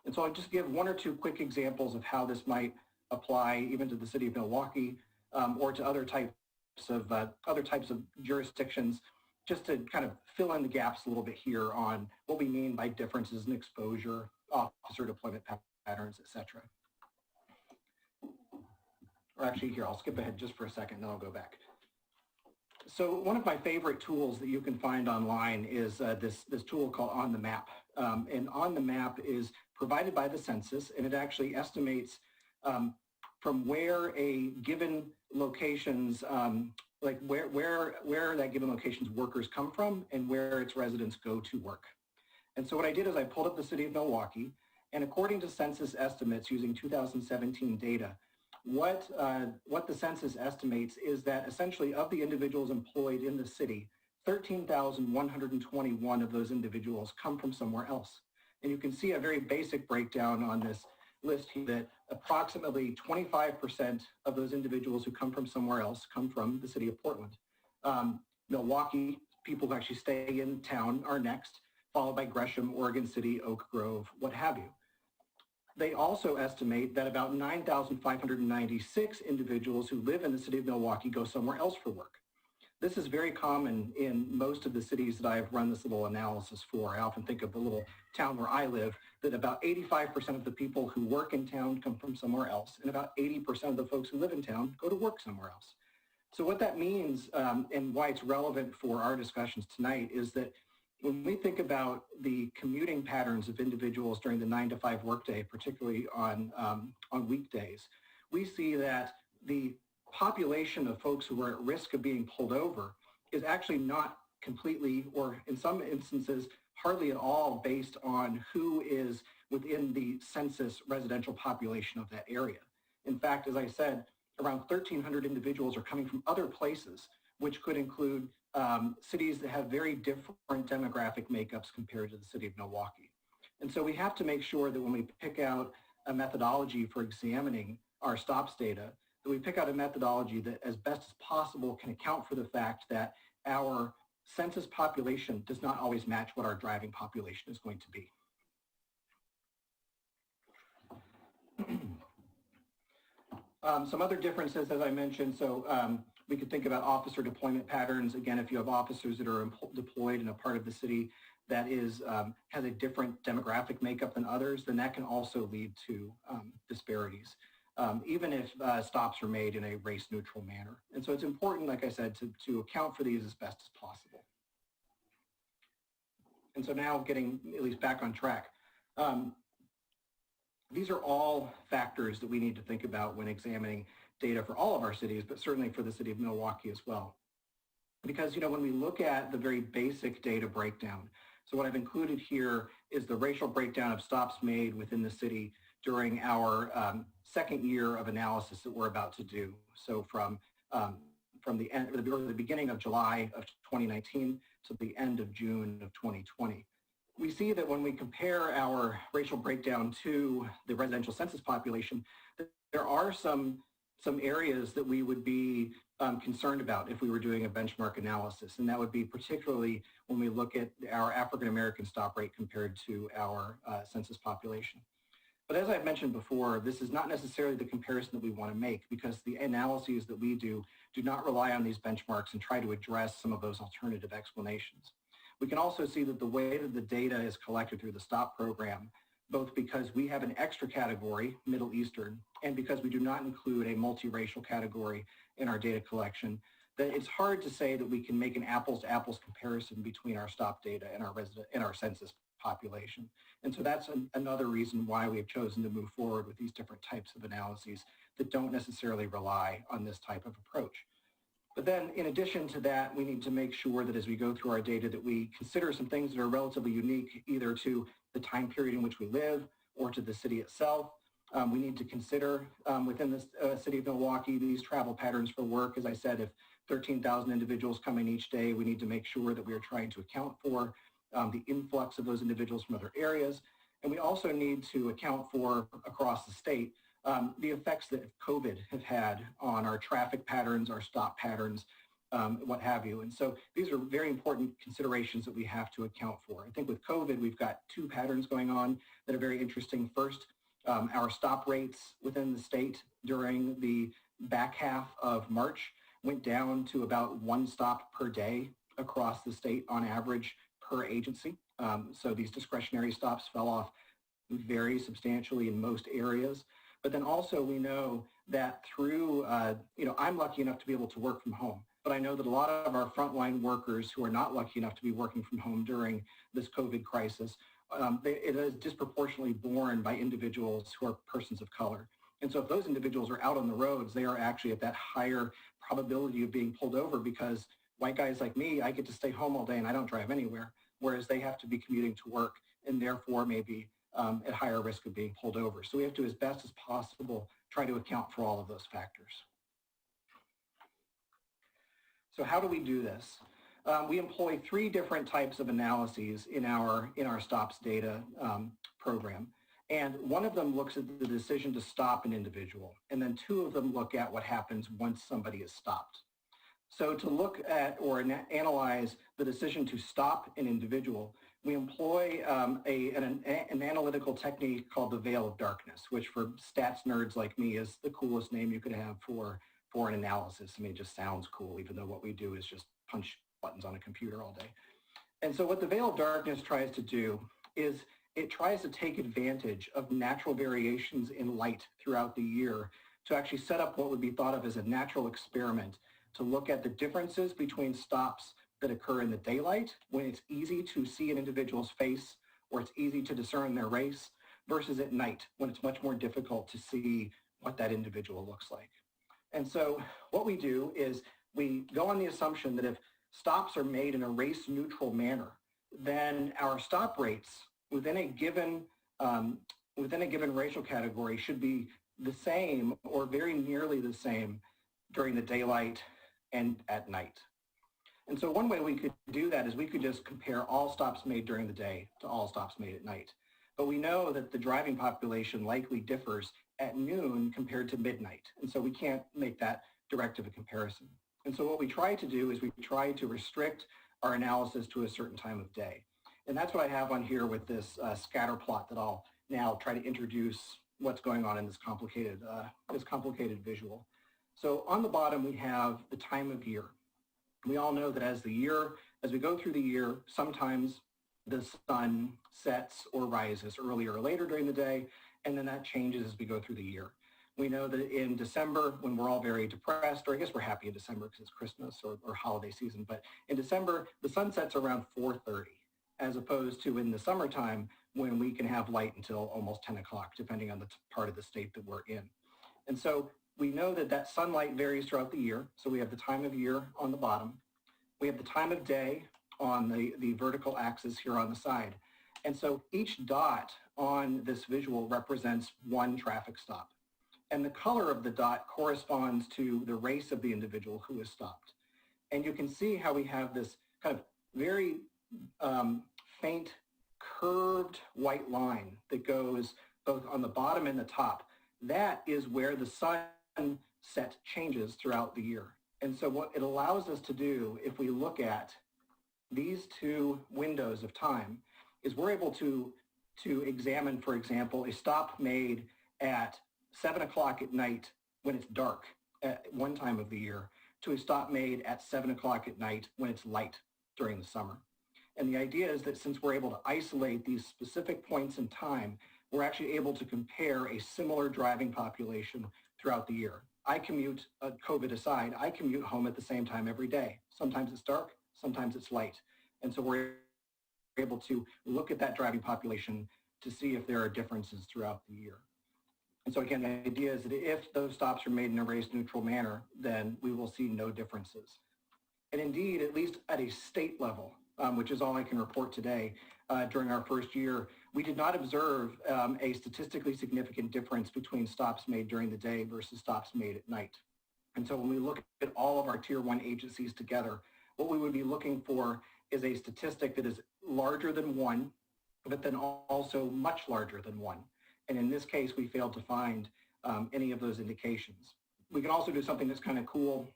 And so I'll just give 1 or 2 quick examples of how this might apply even to the city of Milwaukie or to other types of jurisdictions, just to kind of fill in the gaps a little bit here on what we mean by differences in exposure, officer deployment patterns, etc. Or actually here, I'll skip ahead just for a second, then I'll go back. So one of my favorite tools that you can find online is this tool called On the Map. And On the Map is provided by the census, and it actually estimates from where a given location's, like where that given location's workers come from and where its residents go to work. And so what I did is I pulled up the city of Milwaukie, and according to census estimates using 2017 data, what the census estimates is that essentially of the individuals employed in the city, 13,121 of those individuals come from somewhere else. And you can see a very basic breakdown on this list here that approximately 25% of those individuals who come from somewhere else come from the city of Portland. Milwaukie, people who actually stay in town, are next, followed by Gresham, Oregon City, Oak Grove, what have you. They also estimate that about 9,596 individuals who live in the city of Milwaukie go somewhere else for work. This is very common in most of the cities that I've run this little analysis for. I often think of the little town where I live, that about 85% of the people who work in town come from somewhere else, and about 80% of the folks who live in town go to work somewhere else. So what that means, and why it's relevant for our discussions tonight, is that when we think about the commuting patterns of individuals during the 9-to-5 workday, particularly on weekdays, we see that the population of folks who are at risk of being pulled over is actually not completely, or in some instances, hardly at all based on who is within the census residential population of that area. In fact, as I said, around 1,300 individuals are coming from other places, which could include cities that have very different demographic makeups compared to the city of Milwaukie. And so we have to make sure that when we pick out a methodology for examining our stops data, that we pick out a methodology that as best as possible can account for the fact that our census population does not always match what our driving population is going to be. Some other differences, as I mentioned, so we could think about officer deployment patterns. Again, if you have officers that are deployed in a part of the city that is has a different demographic makeup than others, then that can also lead to disparities, even if stops are made in a race-neutral manner. And so it's important, like I said, to account for these as best as possible. And so now getting at least back on track. These are all factors that we need to think about when examining data for all of our cities, but certainly for the city of Milwaukee as well. Because, when we look at the very basic data breakdown, so what I've included here is the racial breakdown of stops made within the city during our second year of analysis that we're about to do. So from the beginning of July of 2019 to the end of June of 2020. We see that when we compare our racial breakdown to the residential census population, there are some areas that we would be concerned about if we were doing a benchmark analysis. And that would be particularly when we look at our African-American stop rate compared to our census population. But as I've mentioned before, this is not necessarily the comparison that we want to make, because the analyses that we do not rely on these benchmarks and try to address some of those alternative explanations. We can also see that the way that the data is collected through the STOP program, both because we have an extra category, Middle Eastern, and because we do not include a multiracial category in our data collection, that it's hard to say that we can make an apples-to-apples comparison between our STOP data and our census population. And so that's another reason why we have chosen to move forward with these different types of analyses that don't necessarily rely on this type of approach. But then in addition to that, we need to make sure that as we go through our data that we consider some things that are relatively unique either to the time period in which we live or to the city itself. We need to consider within the city of Milwaukee these travel patterns for work. As I said, if 13,000 individuals come in each day, we need to make sure that we are trying to account for the influx of those individuals from other areas. And we also need to account for, across the state, the effects that COVID have had on our traffic patterns, our stop patterns, what have you. And so these are very important considerations that we have to account for. I think with COVID, we've got two patterns going on that are very interesting. First, our stop rates within the state during the back half of March went down to about one stop per day across the state on average per agency. So these discretionary stops fell off very substantially in most areas. But then also we know that through, I'm lucky enough to be able to work from home, but I know that a lot of our frontline workers who are not lucky enough to be working from home during this COVID crisis, it is disproportionately borne by individuals who are persons of color. And so if those individuals are out on the roads, they are actually at that higher probability of being pulled over, because white guys like me, I get to stay home all day and I don't drive anywhere, whereas they have to be commuting to work and therefore maybe at higher risk of being pulled over. So we have to, as best as possible, try to account for all of those factors. So how do we do this? We employ three different types of analyses in our STOPS data program. And one of them looks at the decision to stop an individual, and then two of them look at what happens once somebody is stopped. So to look at or analyze the decision to stop an individual, we employ an analytical technique called the veil of darkness, which for stats nerds like me is the coolest name you could have for an analysis. I mean, it just sounds cool, even though what we do is just punch buttons on a computer all day. And so what the veil of darkness tries to do is it tries to take advantage of natural variations in light throughout the year to actually set up what would be thought of as a natural experiment to look at the differences between stops that occur in the daylight, when it's easy to see an individual's face or it's easy to discern their race, versus at night, when it's much more difficult to see what that individual looks like. And so what we do is we go on the assumption that if stops are made in a race-neutral manner, then our stop rates within a given racial category should be the same or very nearly the same during the daylight and at night. And so one way we could do that is we could just compare all stops made during the day to all stops made at night. But we know that the driving population likely differs at noon compared to midnight. And so we can't make that direct of a comparison. And so what we try to do is we try to restrict our analysis to a certain time of day. And that's what I have on here with this scatter plot that I'll now try to introduce what's going on in this complicated visual. So on the bottom, we have the time of year. We all know that as we go through the year, sometimes the sun sets or rises earlier or later during the day, and then that changes as we go through the year. We know that in December, when we're all very depressed, or I guess we're happy in December because it's Christmas or holiday season, but in December, the sun sets around 4:30, as opposed to in the summertime when we can have light until almost 10 o'clock, depending on the part of the state that we're in. And so we know that that sunlight varies throughout the year. So we have the time of year on the bottom. We have the time of day on the vertical axis here on the side. And so each dot on this visual represents one traffic stop. And the color of the dot corresponds to the race of the individual who is stopped. And you can see how we have this kind of very faint curved white line that goes both on the bottom and the top. That is where the sunset changes throughout the year. And so what it allows us to do, if we look at these two windows of time, is we're able to examine, for example, a stop made at 7 o'clock at night when it's dark at one time of the year to a stop made at 7 o'clock at night when it's light during the summer. And the idea is that since we're able to isolate these specific points in time, we're actually able to compare a similar driving population throughout the year. I commute, COVID aside, I commute home at the same time every day. Sometimes it's dark, sometimes it's light. And so we're able to look at that driving population to see if there are differences throughout the year. And so again, the idea is that if those stops are made in a race-neutral manner, then we will see no differences. And indeed, at least at a state level, which is all I can report today, during our first year, we did not observe a statistically significant difference between stops made during the day versus stops made at night. And so when we look at all of our Tier 1 agencies together, what we would be looking for is a statistic that is larger than 1, but then also much larger than 1. And in this case, we failed to find any of those indications. We can also do something that's kind of cool.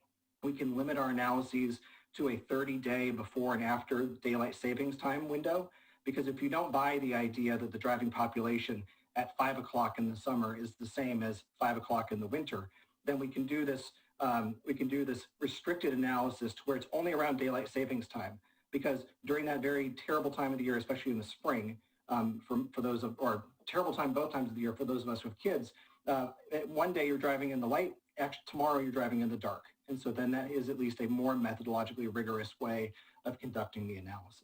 We can limit our analyses to a 30-day before and after daylight savings time window, because if you don't buy the idea that the driving population at 5 o'clock in the summer is the same as 5 o'clock in the winter, then we can do this restricted analysis to where it's only around daylight savings time, because during that very terrible time of the year, especially in the spring, for those of, or terrible time both times of the year for those of us with kids, one day you're driving in the light, actually tomorrow you're driving in the dark. And so then that is at least a more methodologically rigorous way of conducting the analysis.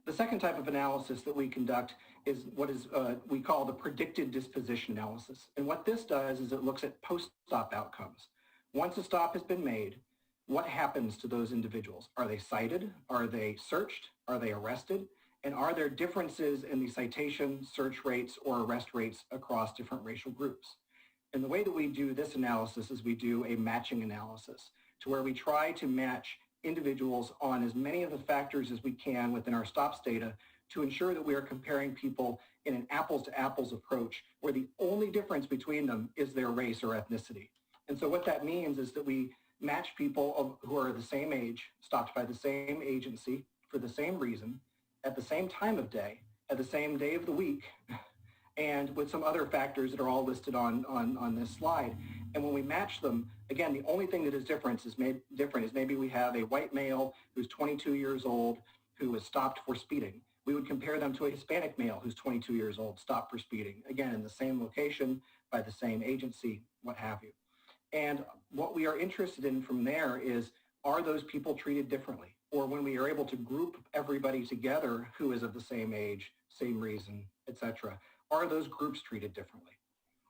The second type of analysis that we conduct is what is we call the predicted disposition analysis. And what this does is it looks at post-stop outcomes. Once a stop has been made, what happens to those individuals? Are they cited? Are they searched? Are they arrested? And are there differences in the citation, search rates, or arrest rates across different racial groups? And the way that we do this analysis is we do a matching analysis, to where we try to match individuals on as many of the factors as we can within our stops data to ensure that we are comparing people in an apples-to-apples approach, where the only difference between them is their race or ethnicity. And so what that means is that we match people who are the same age, stopped by the same agency for the same reason, at the same time of day, at the same day of the week, and with some other factors that are all listed on this slide. And when we match them, again, the only thing that is different is maybe we have a white male who's 22 years old who was stopped for speeding. We would compare them to a Hispanic male who's 22 years old, stopped for speeding. Again, in the same location, by the same agency, what have you. And what we are interested in from there is, are those people treated differently? Or when we are able to group everybody together who is of the same age, same reason, etc., are those groups treated differently?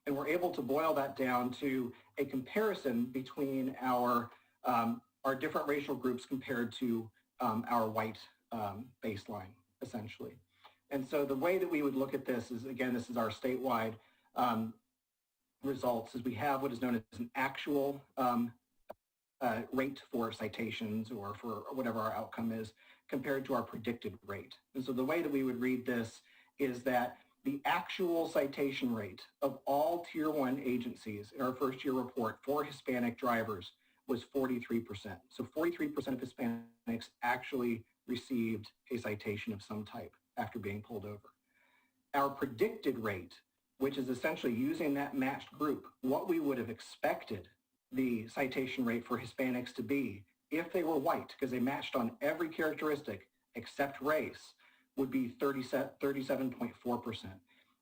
And we're able to boil that down to a comparison between our different racial groups compared to our white baseline, essentially. And so the way that we would look at this is, again, this is our statewide results, is we have what is known as an actual rate for citations or for whatever our outcome is compared to our predicted rate. And so the way that we would read this is that the actual citation rate of all Tier 1 agencies in our first year report for Hispanic drivers was 43%. So 43% of Hispanics actually received a citation of some type after being pulled over. Our predicted rate, which is essentially using that matched group, what we would have expected the citation rate for Hispanics to be if they were white, because they matched on every characteristic except race, would be 37.4%.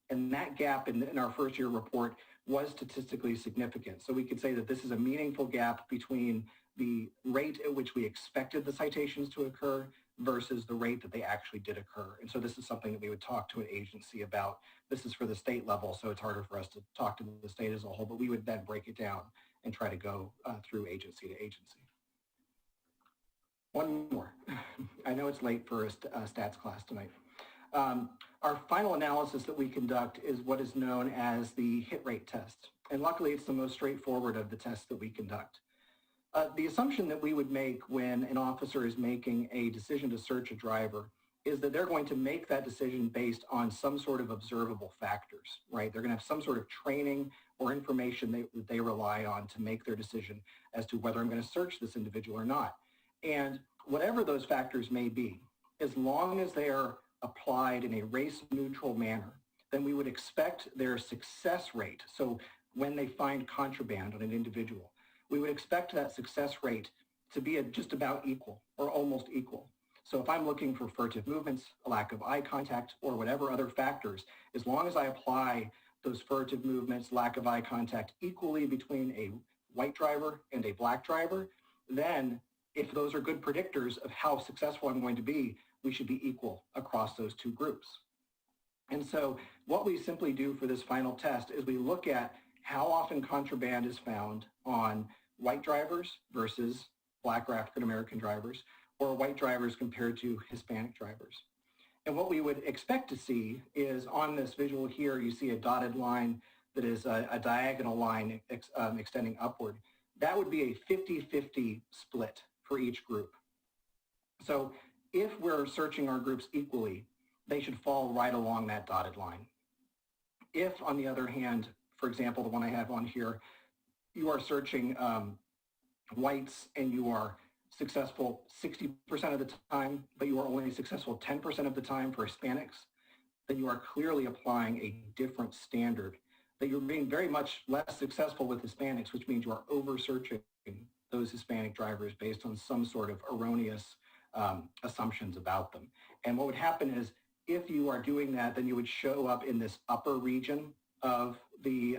And that gap in our first year report was statistically significant. So we could say that this is a meaningful gap between the rate at which we expected the citations to occur versus the rate that they actually did occur. And so this is something that we would talk to an agency about. This is for the state level, so it's harder for us to talk to the state as a whole, but we would then break it down and try to go through agency to agency. One more. I know it's late for a stats class tonight. Our final analysis that we conduct is what is known as the hit rate test. And luckily, it's the most straightforward of the tests that we conduct. The assumption that we would make when an officer is making a decision to search a driver is that they're going to make that decision based on some sort of observable factors, right? They're going to have some sort of training or information that they rely on to make their decision as to whether I'm going to search this individual or not. And whatever those factors may be, as long as they are applied in a race-neutral manner, then we would expect their success rate. So when they find contraband on an individual, we would expect that success rate to be just about equal or almost equal. So if I'm looking for furtive movements, a lack of eye contact, or whatever other factors, as long as I apply those furtive movements, lack of eye contact equally between a white driver and a black driver, then if those are good predictors of how successful I'm going to be, we should be equal across those two groups. And so what we simply do for this final test is we look at how often contraband is found on white drivers versus black or African American drivers, or white drivers compared to Hispanic drivers. And what we would expect to see is on this visual here, you see a dotted line that is a diagonal line extending upward. That would be a 50-50 split for each group. So if we're searching our groups equally, they should fall right along that dotted line. If, on the other hand, for example, the one I have on here, you are searching whites and you are successful 60% of the time, but you are only successful 10% of the time for Hispanics, then you are clearly applying a different standard. That you're being very much less successful with Hispanics, which means you are over-searching those Hispanic drivers based on some sort of erroneous assumptions about them. And what would happen is, if you are doing that, then you would show up in this upper region of the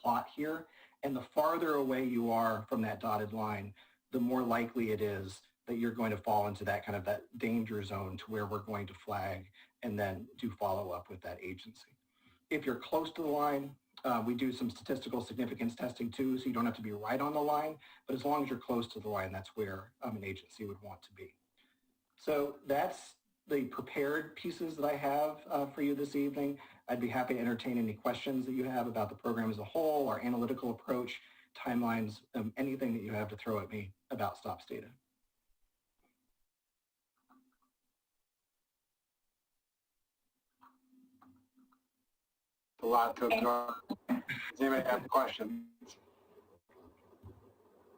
plot here. And the farther away you are from that dotted line, the more likely it is that you're going to fall into that kind of that danger zone to where we're going to flag and then do follow up with that agency. If you're close to the line, we do some statistical significance testing too, so you don't have to be right on the line, but as long as you're close to the line, that's where an agency would want to be. So that's the prepared pieces that I have for you this evening. I'd be happy to entertain any questions that you have about the program as a whole, our analytical approach, timelines, anything that you have to throw at me about STOPS data. A lot to absorb. Does anybody have questions?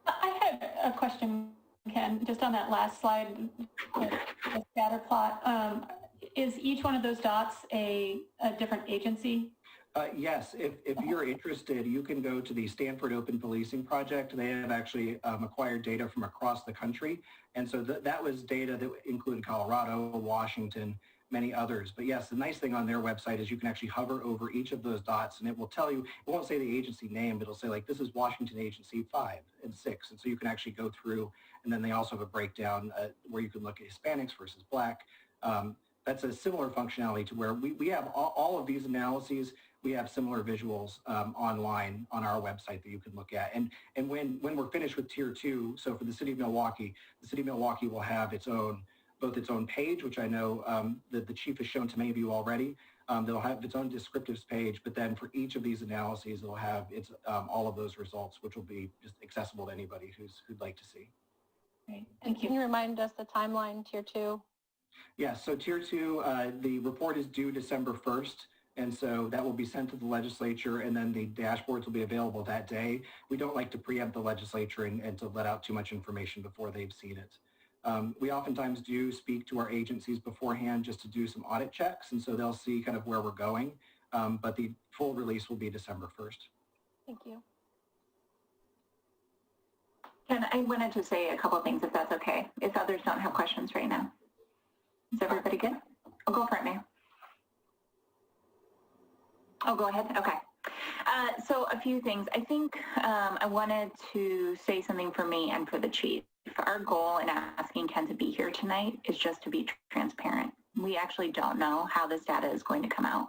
I had a question, Ken, just on that last slide, the scatter plot. Is each one of those dots a different agency? Yes, if you're interested, you can go to the Stanford Open Policing Project. They have actually acquired data from across the country. And so that was data that included Colorado, Washington, many others. But yes, the nice thing on their website is you can actually hover over each of those dots and it will tell you, it won't say the agency name, but it'll say like, this is Washington Agency 5 and 6. And so you can actually go through, and then they also have a breakdown where you can look at Hispanics versus Black. That's a similar functionality to where we have all of these analyses. We have similar visuals online on our website that you can look at. And when we're finished with Tier 2, so for the City of Milwaukie, the City of Milwaukie will have its own, both its own page, which I know that the Chief has shown to many of you already. They'll have its own descriptives page, but then for each of these analyses, it'll have its all of those results, which will be just accessible to anybody who'd like to see. Great, thank you. Can you remind us the timeline, Tier 2? Yeah, so Tier 2, the report is due December 1st, and so that will be sent to the legislature, and then the dashboards will be available that day. We don't like to preempt the legislature and to let out too much information before they've seen it. We oftentimes do speak to our agencies beforehand just to do some audit checks, and so they'll see kind of where we're going, but the full release will be December 1st. Thank you. And I wanted to say a couple of things, if that's okay, if others don't have questions right now. Is everybody good? I'll go for it, Mayor. Oh, go ahead. Okay. So a few things. I think I wanted to say something for me and for the chief. Our goal in asking Ken to be here tonight is just to be transparent. We actually don't know how this data is going to come out,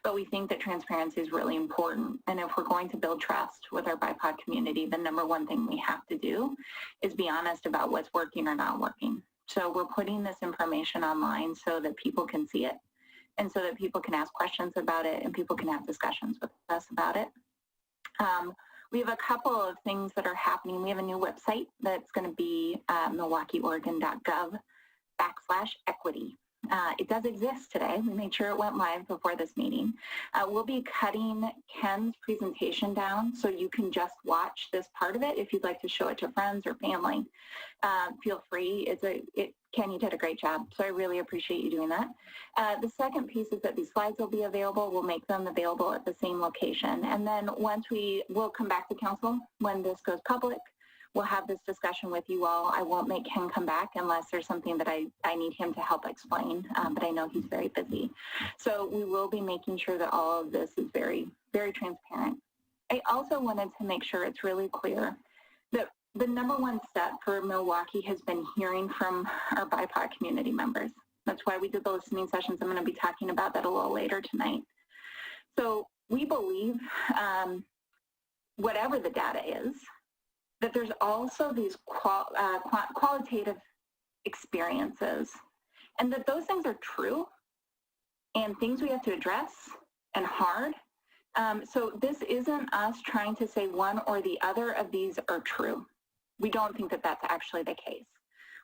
but we think that transparency is really important. And if we're going to build trust with our BIPOC community, the number one thing we have to do is be honest about what's working or not working. So we're putting this information online so that people can see it and so that people can ask questions about it and people can have discussions with us about it. We have a couple of things that are happening. We have a new website that's going to be milwaukieoregon.gov/equity. It does exist today. We made sure it went live before this meeting. We'll be cutting Ken's presentation down so you can just watch this part of it. If you'd like to show it to friends or family, feel free. Ken, you did a great job, so I really appreciate you doing that. The second piece is that these slides will be available. We'll make them available at the same location. And then once we'll come back to council when this goes public. We'll have this discussion with you all. I won't make Ken come back unless there's something that I need him to help explain, but I know he's very busy. So we will be making sure that all of this is very, very transparent. I also wanted to make sure it's really clear that the number one step for Milwaukee has been hearing from our BIPOC community members. That's why we did the listening sessions. I'm going to be talking about that a little later tonight. So we believe, whatever the data is, that there's also these qualitative experiences, and that those things are true and things we have to address and hard. So this isn't us trying to say one or the other of these are true. We don't think that that's actually the case.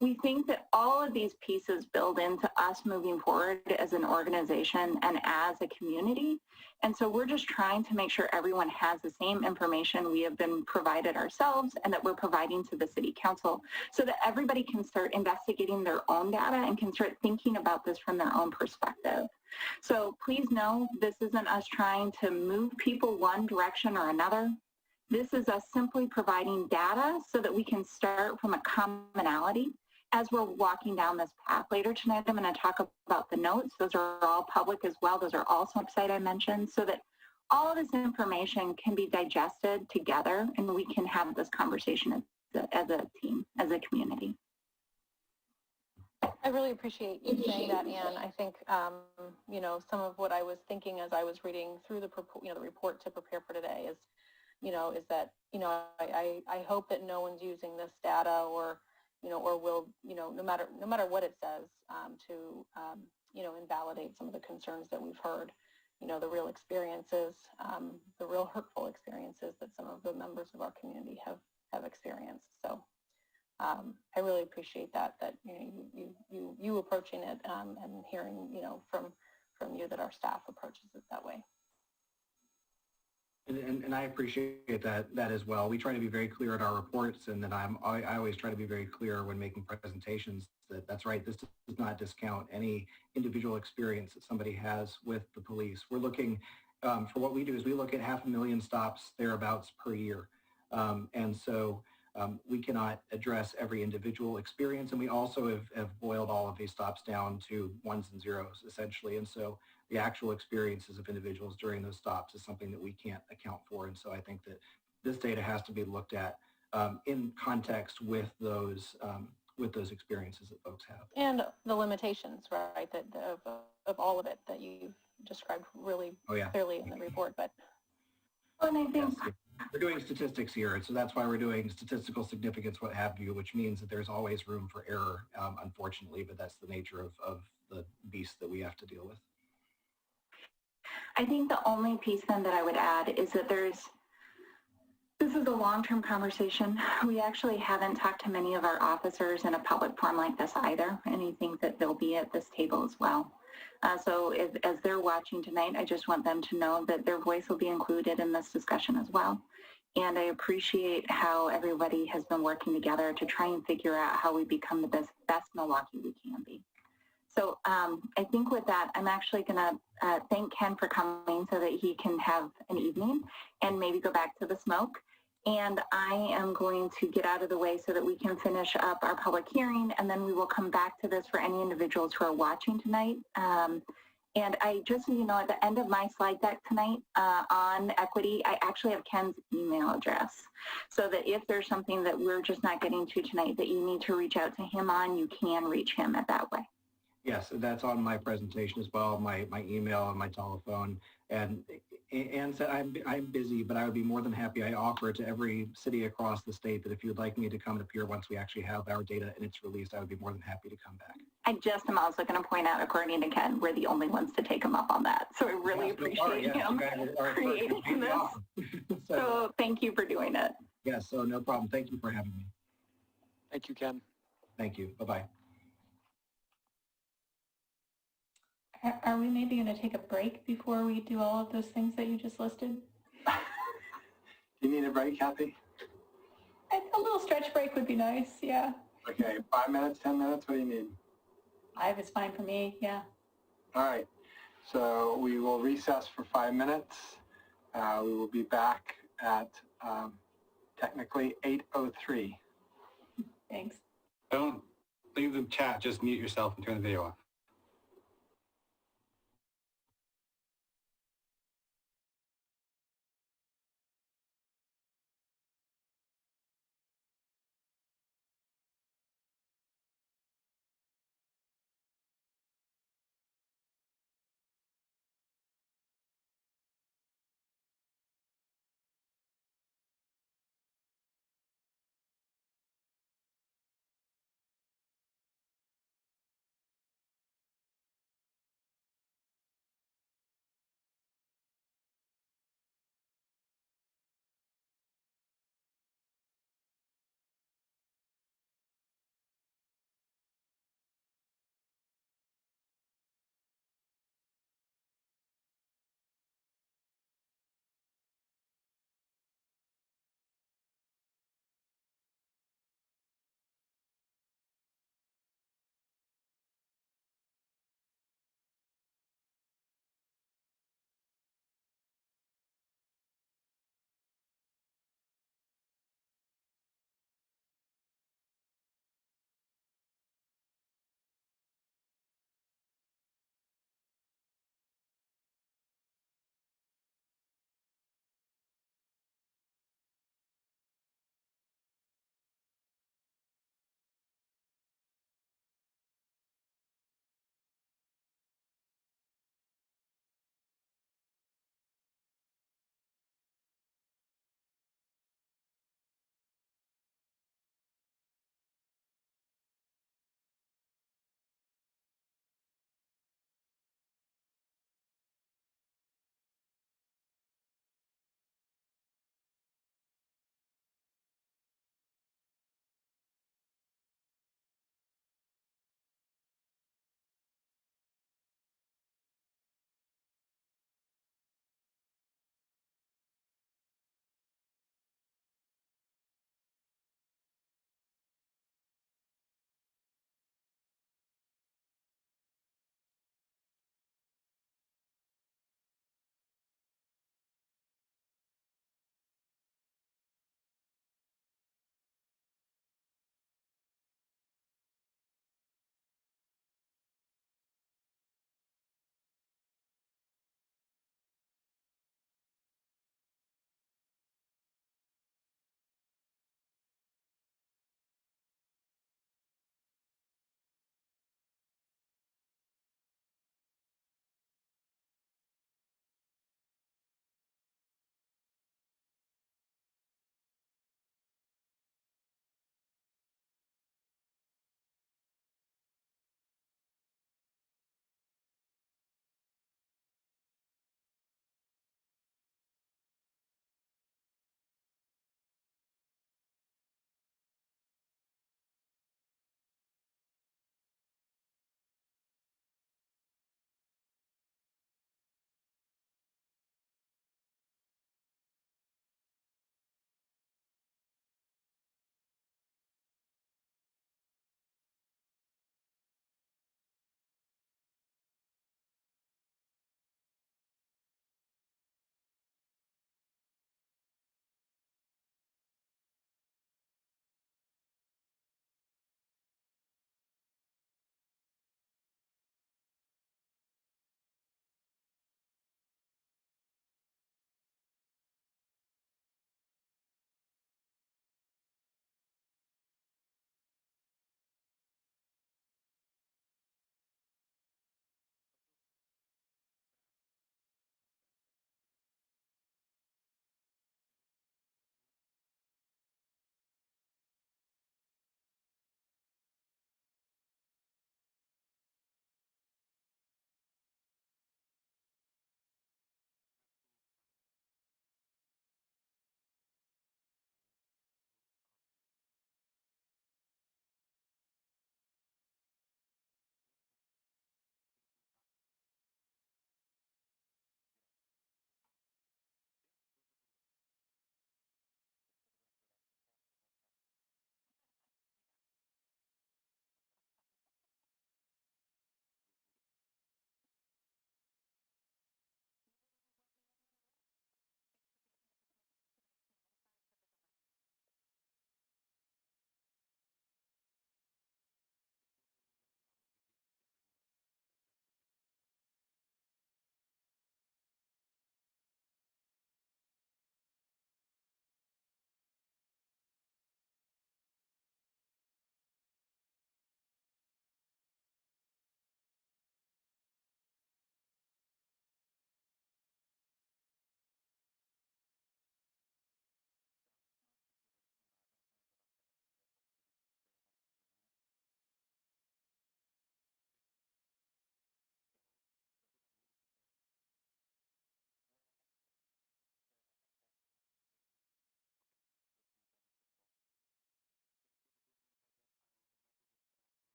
We think that all of these pieces build into us moving forward as an organization and as a community. And so we're just trying to make sure everyone has the same information we have been provided ourselves and that we're providing to the City Council so that everybody can start investigating their own data and can start thinking about this from their own perspective. So please know this isn't us trying to move people one direction or another. This is us simply providing data so that we can start from a commonality as we're walking down this path. Later tonight, I'm going to talk about the notes. Those are all public as well. Those are also on the website I mentioned, so that all of this information can be digested together and we can have this conversation as a team, as a community. I really appreciate you saying that, Ann. I think, you know, some of what I was thinking as I was reading through the report to prepare for today is, is that, I hope that no one's using this data or will, no matter what it says, to, invalidate some of the concerns that we've heard, the real experiences, the real hurtful experiences that some of the members of our community have experienced. So I really appreciate that you approaching it and hearing, from you that our staff approaches it that way. And I appreciate that as well. We try to be very clear in our reports, and that I always try to be very clear when making presentations that's right. This does not discount any individual experience that somebody has with the police. We're looking for what we do is we look at 500,000 stops thereabouts per year, and so we cannot address every individual experience, and we also have boiled all of these stops down to ones and zeros essentially, and so the actual experiences of individuals during those stops is something that we can't account for. And so I think that this data has to be looked at in context with those experiences that folks have. And the limitations, right, that of all of it that you described really clearly in the report. But and I think we're doing statistics here, and so that's why we're doing statistical significance, what have you, which means that there's always room for error, unfortunately, but that's the nature of the beast that we have to deal with. I think the only piece then that I would add is that This is a long-term conversation. We actually haven't talked to many of our officers in a public forum like this either, and I think that they'll be at this table as well. So as they're watching tonight, I just want them to know that their voice will be included in this discussion as well. And I appreciate how everybody has been working together to try and figure out how we become the best Milwaukee we can be. So I think with that, I'm actually going to thank Ken for coming so that he can have an evening and maybe go back to the smoke. And I am going to get out of the way so that we can finish up our public hearing, and then we will come back to this for any individuals who are watching tonight. And I just, so you know, at the end of my slide deck tonight on equity, I actually have Ken's email address, so that if there's something that we're just not getting to tonight that you need to reach out to him on, you can reach him at that way. Yes, that's on my presentation as well, my email and my telephone. And Ann said, I'm busy, but I would be more than happy. I offer it to every city across the state that if you'd like me to come and appear once we actually have our data and it's released, I would be more than happy to come back. I just am also going to point out, according to Ken, we're the only ones to take him up on that. So I really appreciate him creating this. So thank you for doing it. Yes, so no problem. Thank you for having me. Thank you, Ken. Thank you. Bye-bye. Are we maybe going to take a break before we do all of those things that you just listed? Do you need a break, Kathy? A little stretch break would be nice, yeah. Okay, 5 minutes, 10 minutes, what do you need? 5 is fine for me, yeah. All right, so we will recess for 5 minutes. We will be back at technically 8:03. Thanks. Don't leave the chat, just mute yourself and turn the video off.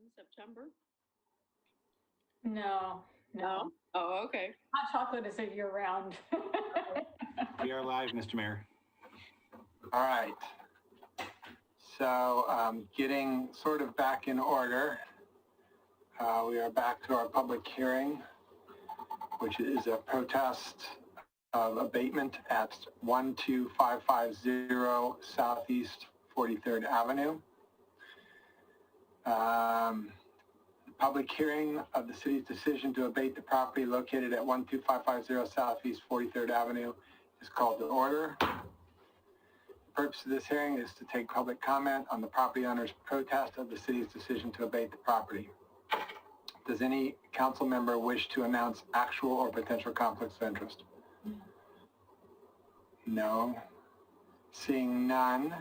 in September? No. Oh, okay. Hot chocolate is a year-round. We are live, Mr. Mayor. All right. So getting sort of back in order, we are back to our public hearing, which is a protest of abatement at 12550 Southeast 43rd Avenue. The public hearing of the city's decision to abate the property located at 12550 Southeast 43rd Avenue is called to order. The purpose of this hearing is to take public comment on the property owner's protest of the city's decision to abate the property. Does any council member wish to announce actual or potential conflicts of interest? No. Seeing none.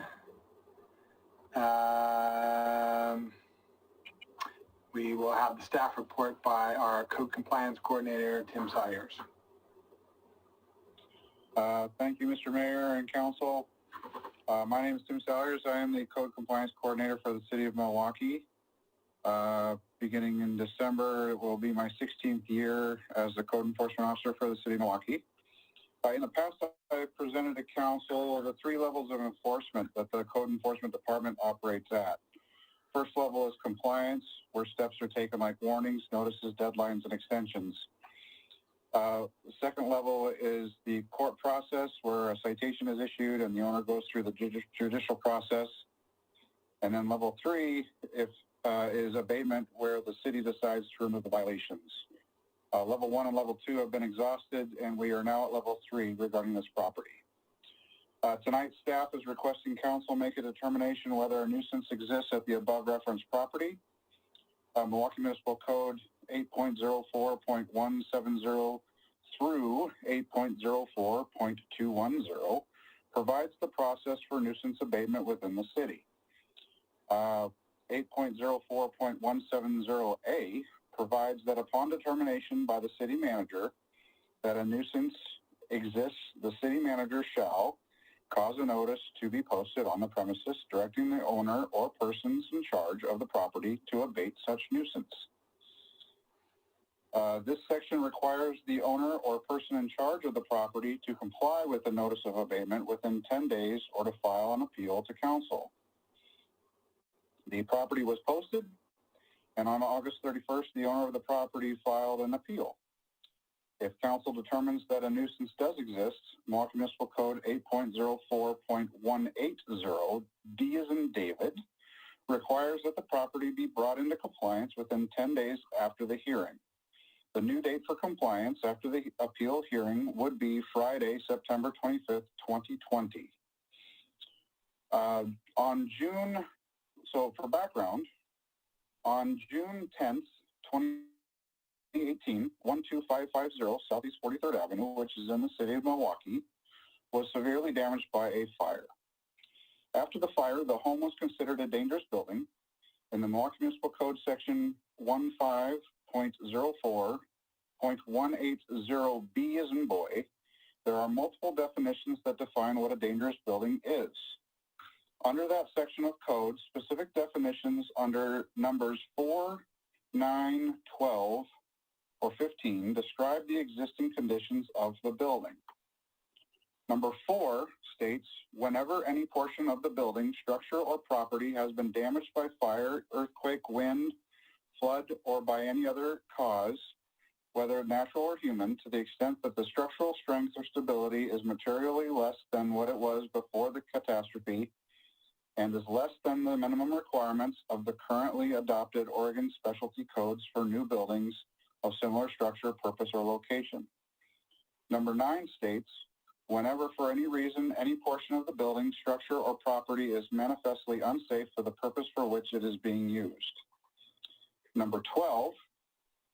We will have the staff report by our code compliance coordinator, Tim Sawyers. Thank you, Mr. Mayor and Council. My name is Tim Salyers. I am the Code Compliance Coordinator for the City of Milwaukee. Beginning in December, it will be my 16th year as the Code Enforcement Officer for the City of Milwaukee. In the past, I presented to Council the 3 levels of enforcement that the Code Enforcement Department operates at. First level is compliance, where steps are taken like warnings, notices, deadlines, and extensions. The second level is the court process, where a citation is issued and the owner goes through the judicial process. And then level 3 is abatement, where the city decides to remove the violations. Level 1 and level 2 have been exhausted, and we are now at level 3 regarding this property. Tonight, staff is requesting council make a determination whether a nuisance exists at the above referenced property. Milwaukee Municipal Code 8.04.170 through 8.04.210 provides the process for nuisance abatement within the city. 8.04.170A provides that upon determination by the city manager that a nuisance exists, the city manager shall cause a notice to be posted on the premises directing the owner or persons in charge of the property to abate such nuisance. This section requires the owner or person in charge of the property to comply with the notice of abatement within 10 days or to file an appeal to council. The property was posted, and on August 31st, the owner of the property filed an appeal. If council determines that a nuisance does exist, Milwaukee Municipal Code 8.04.180, D as in David, requires that the property be brought into compliance within 10 days after the hearing. The new date for compliance after the appeal hearing would be Friday, September 25th, 2020. So for background, on June 10th, 2018, 12550 Southeast 43rd Avenue, which is in the city of Milwaukee, was severely damaged by a fire. After the fire, the home was considered a dangerous building. In the Milwaukee Municipal Code section 15.04.180B as in boy, there are multiple definitions that define what a dangerous building is. Under that section of code, specific definitions under numbers 4, 9, 12, or 15 describe the existing conditions of the building. Number 4 states, whenever any portion of the building, structure, or property has been damaged by fire, earthquake, wind, flood, or by any other cause, whether natural or human, to the extent that the structural strength or stability is materially less than what it was before the catastrophe, and is less than the minimum requirements of the currently adopted Oregon specialty codes for new buildings of similar structure, purpose, or location. Number 9 states, whenever for any reason any portion of the building, structure, or property is manifestly unsafe for the purpose for which it is being used. Number 12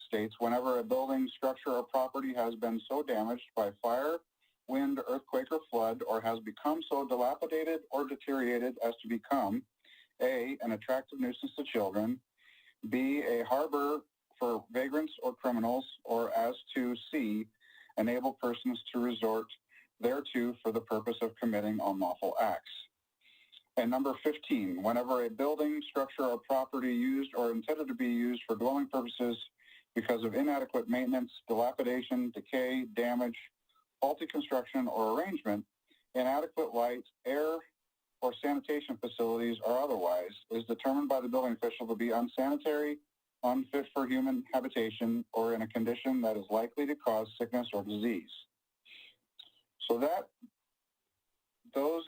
states, whenever a building, structure, or property has been so damaged by fire, wind, earthquake, or flood, or has become so dilapidated or deteriorated as to become A, an attractive nuisance to children, B, a harbor for vagrants or criminals, or as to C, enable persons to resort thereto for the purpose of committing unlawful acts. And number 15, whenever a building, structure, or property used or intended to be used for dwelling purposes because of inadequate maintenance, dilapidation, decay, damage, faulty construction or arrangement, inadequate light, air, or sanitation facilities or otherwise is determined by the building official to be unsanitary, unfit for human habitation, or in a condition that is likely to cause sickness or disease. So that those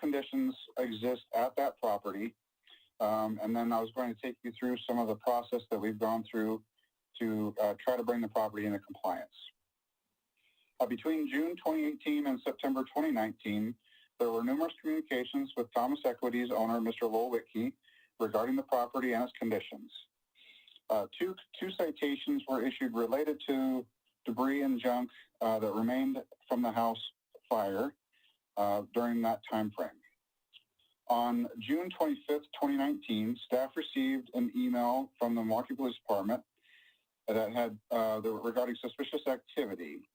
conditions exist at that property. And then I was going to take you through some of the process that we've gone through to try to bring the property into compliance. Between June 2018 and September 2019, there were numerous communications with Thomas Equity's owner, Mr. Milwaukie, regarding the property and its conditions. Two citations were issued related to debris and junk that remained from the house fire during that time frame. On June 25th, 2019, staff received an email from the Milwaukie Police Department that had regarding suspicious activity.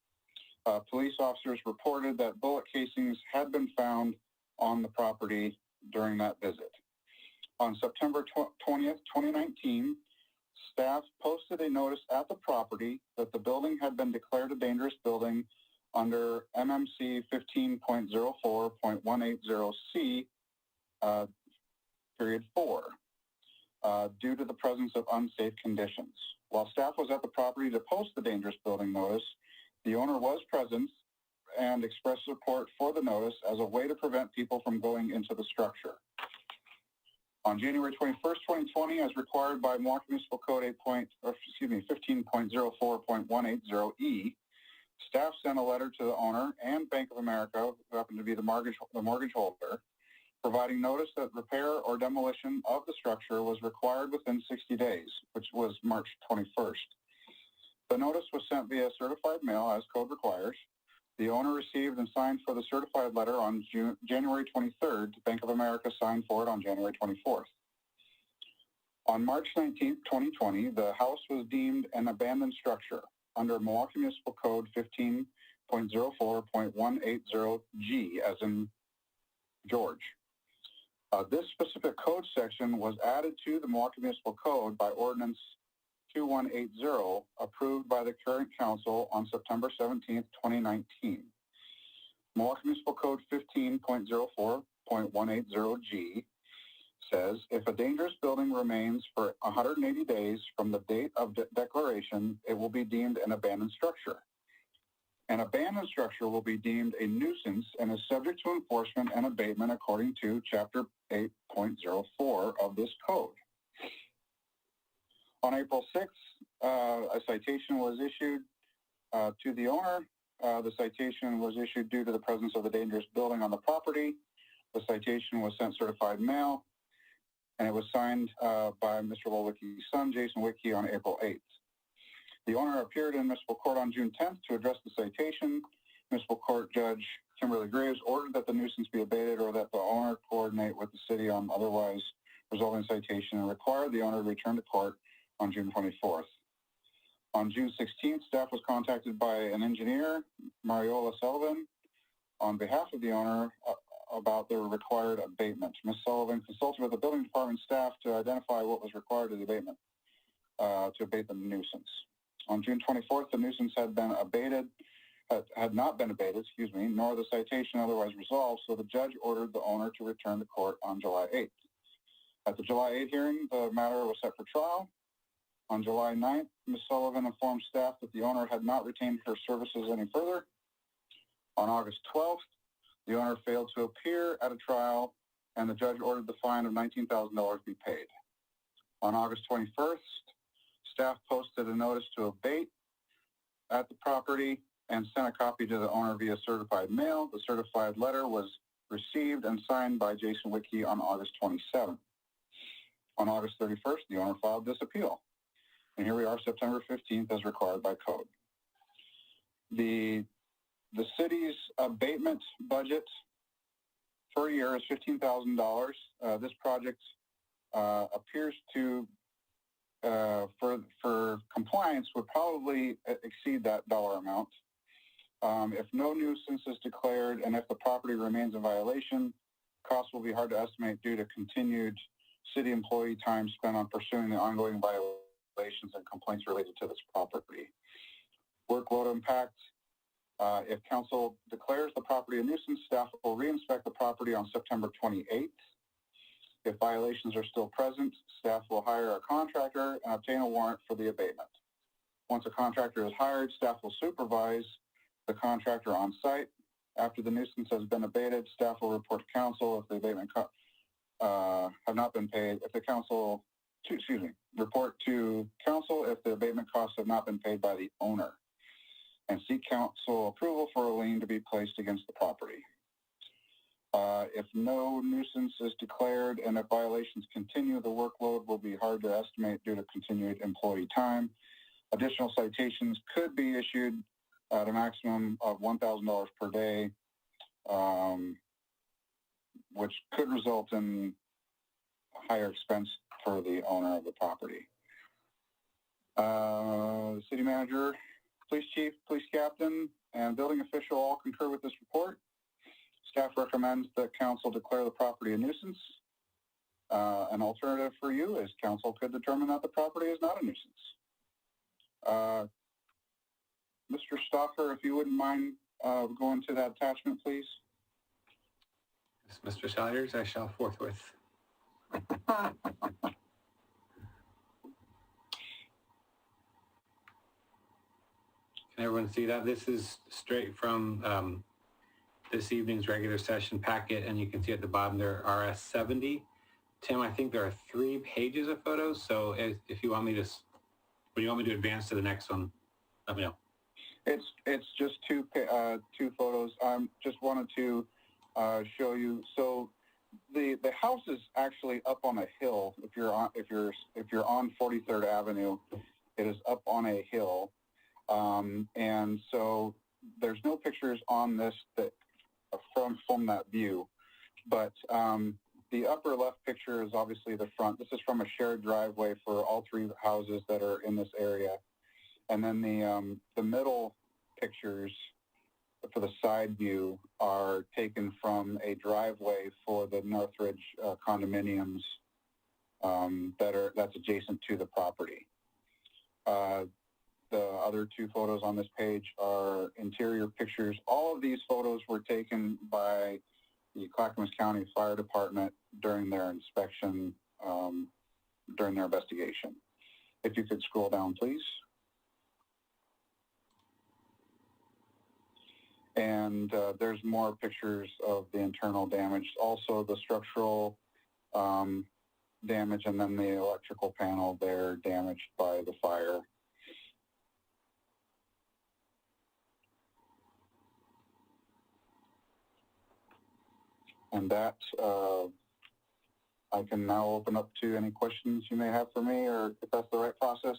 Police officers reported that bullet casings had been found on the property during that visit. On September 20th, 2019, staff posted a notice at the property that the building had been declared a dangerous building under MMC 15.04.180C, period 4, due to the presence of unsafe conditions. While staff was at the property to post the dangerous building notice, the owner was present and expressed support for the notice as a way to prevent people from going into the structure. On January 21st, 2020, as required by Milwaukie Municipal Code 15.04.180E, staff sent a letter to the owner and Bank of America, who happened to be the mortgage holder, providing notice that repair or demolition of the structure was required within 60 days, which was March 21st. The notice was sent via certified mail as code requires. The owner received and signed for the certified letter on January 23rd. Bank of America signed for it on January 24th. On March 19th, 2020, the house was deemed an abandoned structure under Milwaukie Municipal Code 15.04.180G, as in George. This specific code section was added to the Milwaukie Municipal Code by Ordinance 2180, approved by the current council on September 17th, 2019. Milwaukie Municipal Code 15.04.180G says, if a dangerous building remains for 180 days from the date of declaration, it will be deemed an abandoned structure. An abandoned structure will be deemed a nuisance and is subject to enforcement and abatement according to Chapter 8.04 of this code. On April 6th, a citation was issued to the owner. The citation was issued due to the presence of a dangerous building on the property. The citation was sent certified mail, and it was signed by Mr. Milwaukie's son, Jason Wicke, on April 8th. The owner appeared in municipal court on June 10th to address the citation. Municipal Court Judge Kimberly Graves ordered that the nuisance be abated or that the owner coordinate with the city on otherwise resolving the citation and required the owner to return to court on June 24th. On June 16th, staff was contacted by an engineer, Mariola Sullivan, on behalf of the owner about the required abatement. Ms. Sullivan consulted with the building department staff to identify what was required of the abatement to abate the nuisance. On June 24th, the nuisance had not been abated, nor the citation otherwise resolved, so the judge ordered the owner to return to court on July 8th. At the July 8th hearing, the matter was set for trial. On July 9th, Ms. Sullivan informed staff that the owner had not retained her services any further. On August 12th, the owner failed to appear at a trial, and the judge ordered the fine of $19,000 be paid. On August 21st, staff posted a notice to abate at the property and sent a copy to the owner via certified mail. The certified letter was received and signed by Jason Wicke on August 27th. On August 31st, the owner filed this appeal. And here we are, September 15th, as required by code. The city's abatement budget per year is $15,000. This project appears to, for compliance, would probably exceed that dollar amount. If no nuisance is declared and if the property remains in violation, Costs will be hard to estimate due to continued city employee time spent on pursuing the ongoing violations and complaints related to this property. Workload impact. If council declares the property a nuisance, staff will re-inspect the property on September 28th. If violations are still present, staff will hire a contractor and obtain a warrant for the abatement. Once a contractor is hired, staff will supervise the contractor on site. After the nuisance has been abated, staff will report to council if the abatement have not been paid. If the council, report to council if the abatement costs have not been paid by the owner, and seek council approval for a lien to be placed against the property. If no nuisance is declared and if violations continue, the workload will be hard to estimate due to continued employee time. Additional citations could be issued at a maximum of $1,000 per day, which could result in a higher expense for the owner of the property. The city manager, police chief, police captain, and building official all concur with this report. Staff recommends that council declare the property a nuisance. An alternative for you is council could determine that the property is not a nuisance. Mr. Stoffer, if you wouldn't mind going to that attachment, please. Yes, Mr. Salyers, I shall forthwith. Can everyone see that? This is straight from this evening's regular session packet, and you can see at the bottom there are RS 70. Tim, I think there are 3 pages of photos, so if you want me to, when you want me to advance to the next one, let me know. It's just two photos. Just wanted to show you. So the house is actually up on a hill. If you're on 43rd Avenue, it is up on a hill, and so there's no pictures on this that from that view, but the upper left picture is obviously the front. This is from a shared driveway for all 3 houses that are in this area. And then the middle pictures for the side view are taken from a driveway for the Northridge condominiums that's adjacent to the property. The other 2 photos on this page are interior pictures. All of these photos were taken by the Clackamas County Fire Department during their inspection, during their investigation. If you could scroll down, please. And there's more pictures of the internal damage, also the structural damage, and then the electrical panel there damaged by the fire. And that, I can now open up to any questions you may have for me, or if that's the right process.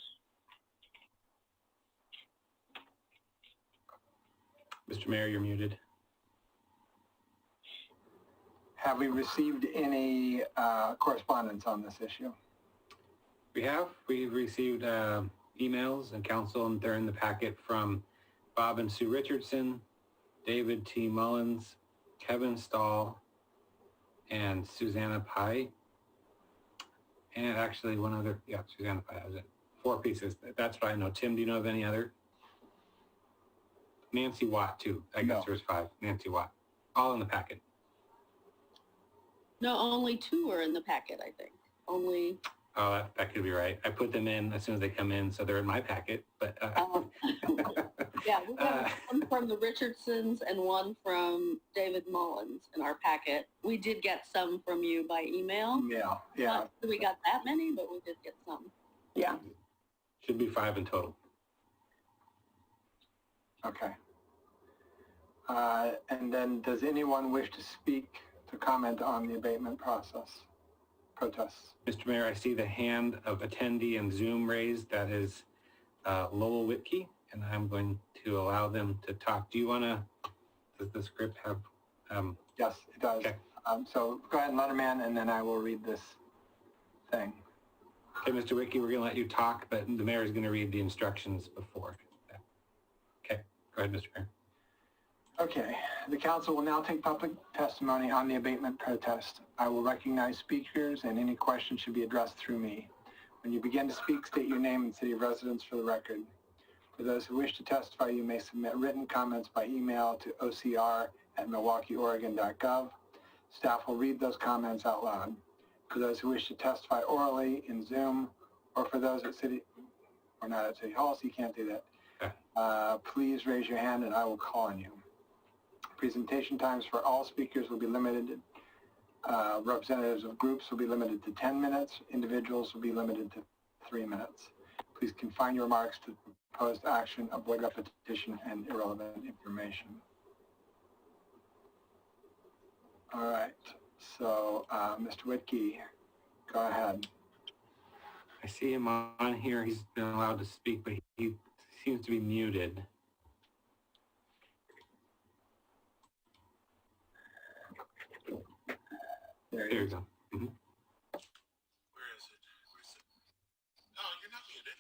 Mr. Mayor, you're muted. Have we received any correspondence on this issue? We have. We've received emails and counsel, and they're in the packet from Bob and Sue Richardson, David T. Mullins, Kevin Stahl, and Susanna Pye. And actually one other, Susanna Pye has it. 4 pieces. That's what I know. Tim, do you know of any other? Nancy Watt, too. I guess there's 5. Nancy Watt. All in the packet. No, only 2 are in the packet, I think. Only. Oh, that could be right. I put them in as soon as they come in, so they're in my packet. But yeah, we have one from the Richardsons and one from David Mullins in our packet. We did get some from you by email. Yeah. Not sure we got that many, but we did get some. Yeah. Should be 5 in total. Okay. And then does anyone wish to speak to comment on the abatement protests? Mr. Mayor, I see the hand of attendee in Zoom raised. That is Lowell Whitkey, and I'm going to allow them to talk. Do you want to, does the script have? Yes, it does. Okay. So go ahead and let him in, and then I will read this thing. Okay, Mr. Whitkey, we're going to let you talk, but the mayor is going to read the instructions before. Okay, go ahead, Mr. Mayor. Okay, the council will now take public testimony on the abatement protest. I will recognize speakers and any questions should be addressed through me. When you begin to speak, state your name and city of residence for the record. For those who wish to testify, you may submit written comments by email to ocr@milwaukeeoregon.gov. Staff will read those comments out loud. For those who wish to testify orally in Zoom, or for those at City, or not at City Hall, so you can't do that, please raise your hand and I will call on you. Presentation times for all speakers will be limited. Representatives of groups will be limited to 10 minutes. Individuals will be limited to 3 minutes. Please confine your remarks to proposed action, avoid repetition and irrelevant information. All right, so Mr. Whitkey, go ahead. I see him on here. He's been allowed to speak, but he seems to be muted. There you go. Mm-hmm. Where is it? No, you're not muted.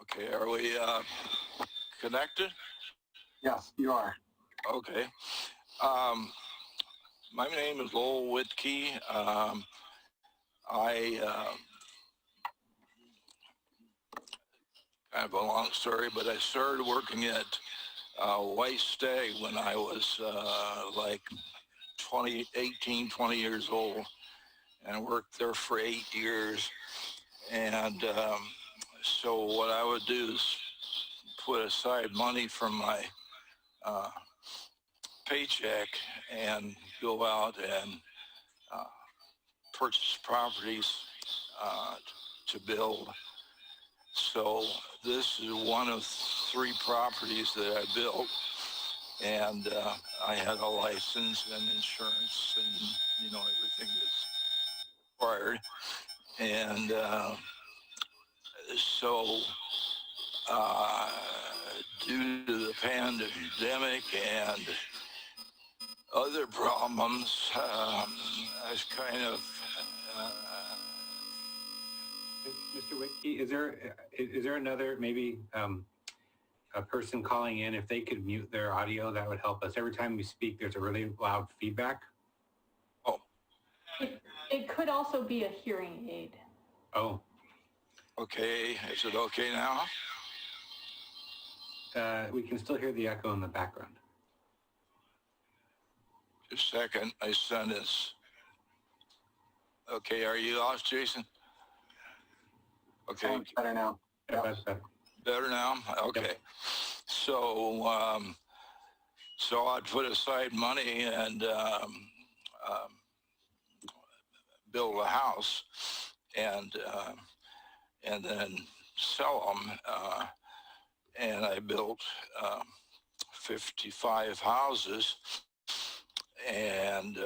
Okay, are we connected? Yes, you are. Okay. My name is Lowell Whitkey. I kind of a long story, but I started working at White Stag when I was like 20 years old, and worked there for 8 years. And so what I would do is put aside money from my paycheck and go out and purchase properties to build. So this is one of 3 properties that I built, and I had a license and insurance and, you know, everything that's required. And so due to the pandemic and other problems, I was kind of Mr. Whitkey, is there another maybe a person calling in? If they could mute their audio, that would help us. Every time we speak, there's a really loud feedback. Oh. It could also be a hearing aid. Oh. Okay, is it okay now? We can still hear the echo in the background. Just a second, my son is... Okay, are you off, Jason? Okay. Sounds better now. Yeah, that's better. Better now? Okay. Yep. So, so I'd put aside money and build a house and then sell them. And I built 55 houses, and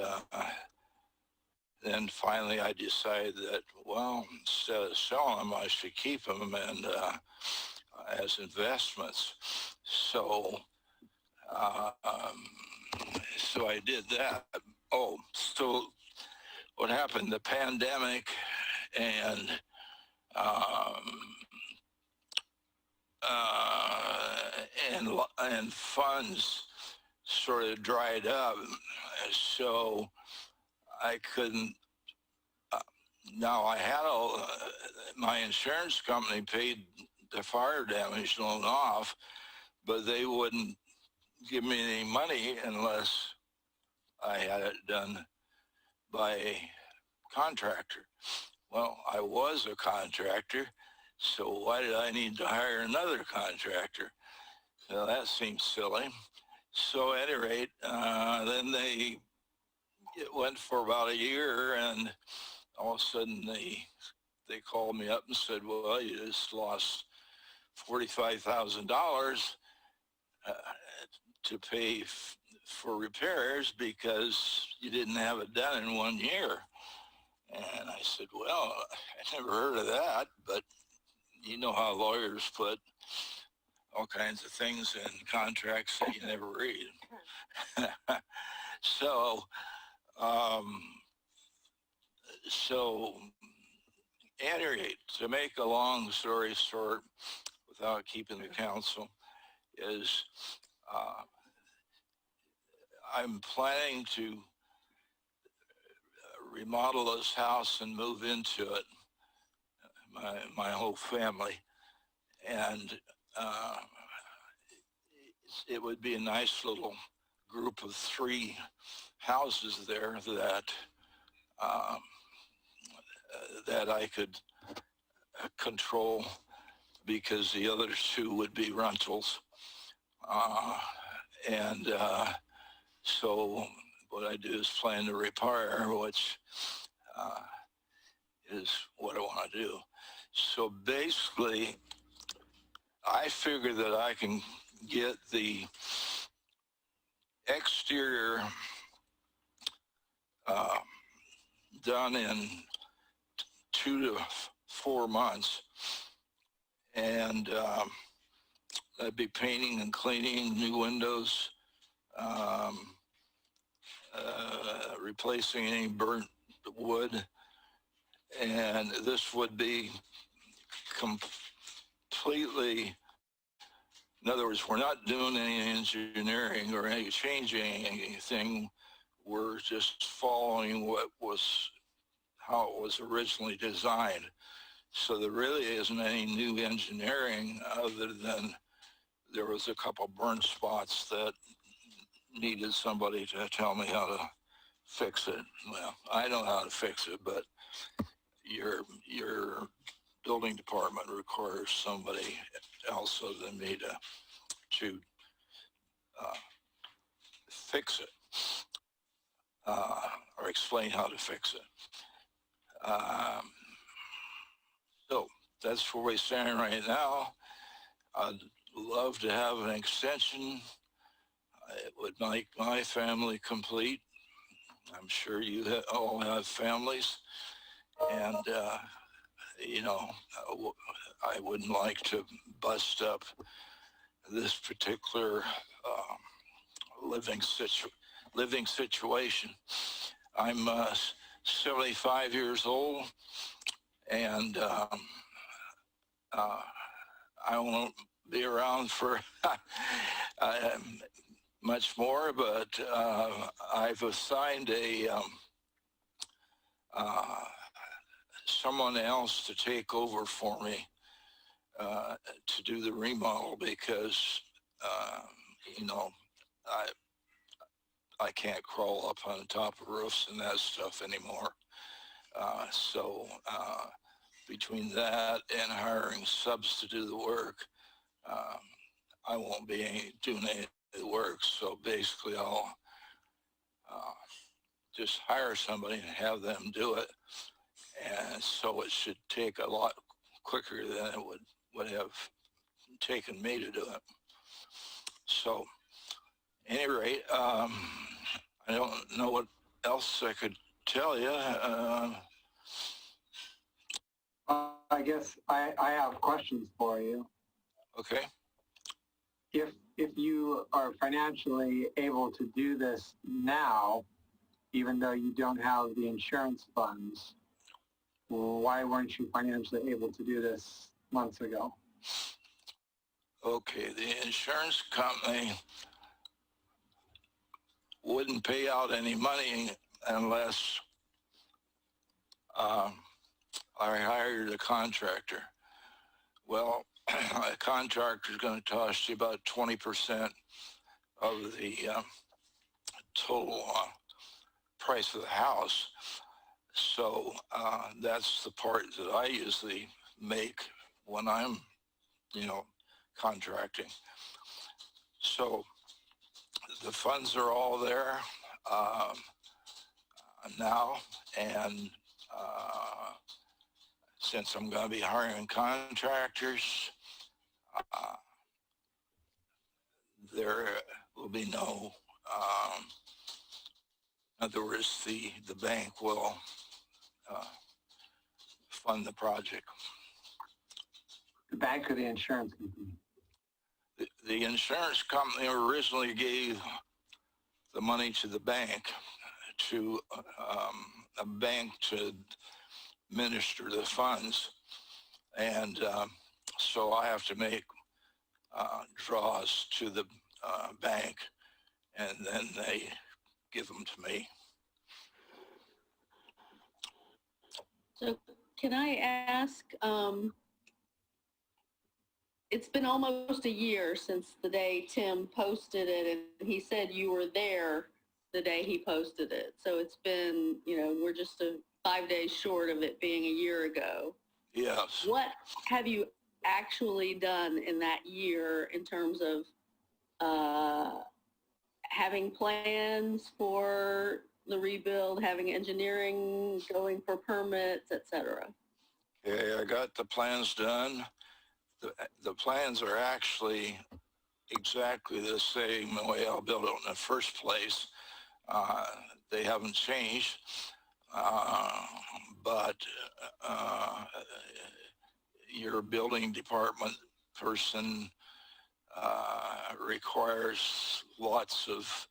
then finally I decided that, well, instead of selling them, I should keep them and as investments. So, so I did that. Oh, so what happened? The pandemic and and funds sort of dried up, so I couldn't. Now I had my insurance company paid the fire damage loan off, but they wouldn't give me any money unless I had it done by a contractor. Well, I was a contractor, so why did I need to hire another contractor? Well, that seems silly. So at any rate, then it went for about a year, and all of a sudden they called me up and said, well, you just lost $45,000 to pay for repairs because you didn't have it done in 1 year. And I said, well, I never heard of that, but you know how lawyers put all kinds of things in contracts that you never read. So at any rate, to make a long story short, without keeping the council, is I'm planning to remodel this house and move into it, my whole family. And it would be a nice little group of 3 houses there that I could control, because the other 2 would be rentals. So what I do is plan to repair, which is what I want to do. So basically, I figure that I can get the exterior done in 2 to 4 months, and that'd be painting and cleaning, new windows, replacing any burnt wood, and this would be completely, in other words, we're not doing any engineering or any changing anything. We're just following how it was originally designed. So there really isn't any new engineering, other than there was a couple burnt spots that needed somebody to tell me how to fix it. Well, I know how to fix it, but your building department requires somebody else other than me to fix it, or explain how to fix it. So that's where we stand right now. I'd love to have an extension. It would make my family complete. I'm sure you all have families, and I wouldn't like to bust up this particular living situation. I'm 75 years old, and I won't be around for much more, but I've assigned someone else to take over for me to do the remodel, because I can't crawl up on top of roofs and that stuff anymore. So between that and hiring subs to do the work, I won't be doing any of the work. So basically, I'll just hire somebody and have them do it. And so it should take a lot quicker than it would have taken me to do it. So, at any rate, I don't know what else I could tell you. I guess I have questions for you. Okay. If you are financially able to do this now, even though you don't have the insurance funds, why weren't you financially able to do this months ago? Okay, the insurance company wouldn't pay out any money unless I hired a contractor. Well, a contractor is going to cost you about 20% of the total price of the house. So that's the part that I usually make when I'm, contracting. So the funds are all there now, and since I'm going to be hiring contractors, there will be no, in other words, the bank will fund the project. The bank or the insurance company? The insurance company originally gave the money to the bank, to a bank to administer the funds. And so I have to make draws to the bank, and then they give them to me. So can I ask, it's been almost a year since the day Tim posted it, and he said you were there the day he posted it. So it's been, we're just 5 days short of it being a year ago. Yes. What have you actually done in that year in terms of having plans for the rebuild, having engineering, going for permits, etc.? Okay, I got the plans done. The plans are actually exactly the same way I'll build it in the first place. They haven't changed, but your building department person requires lots of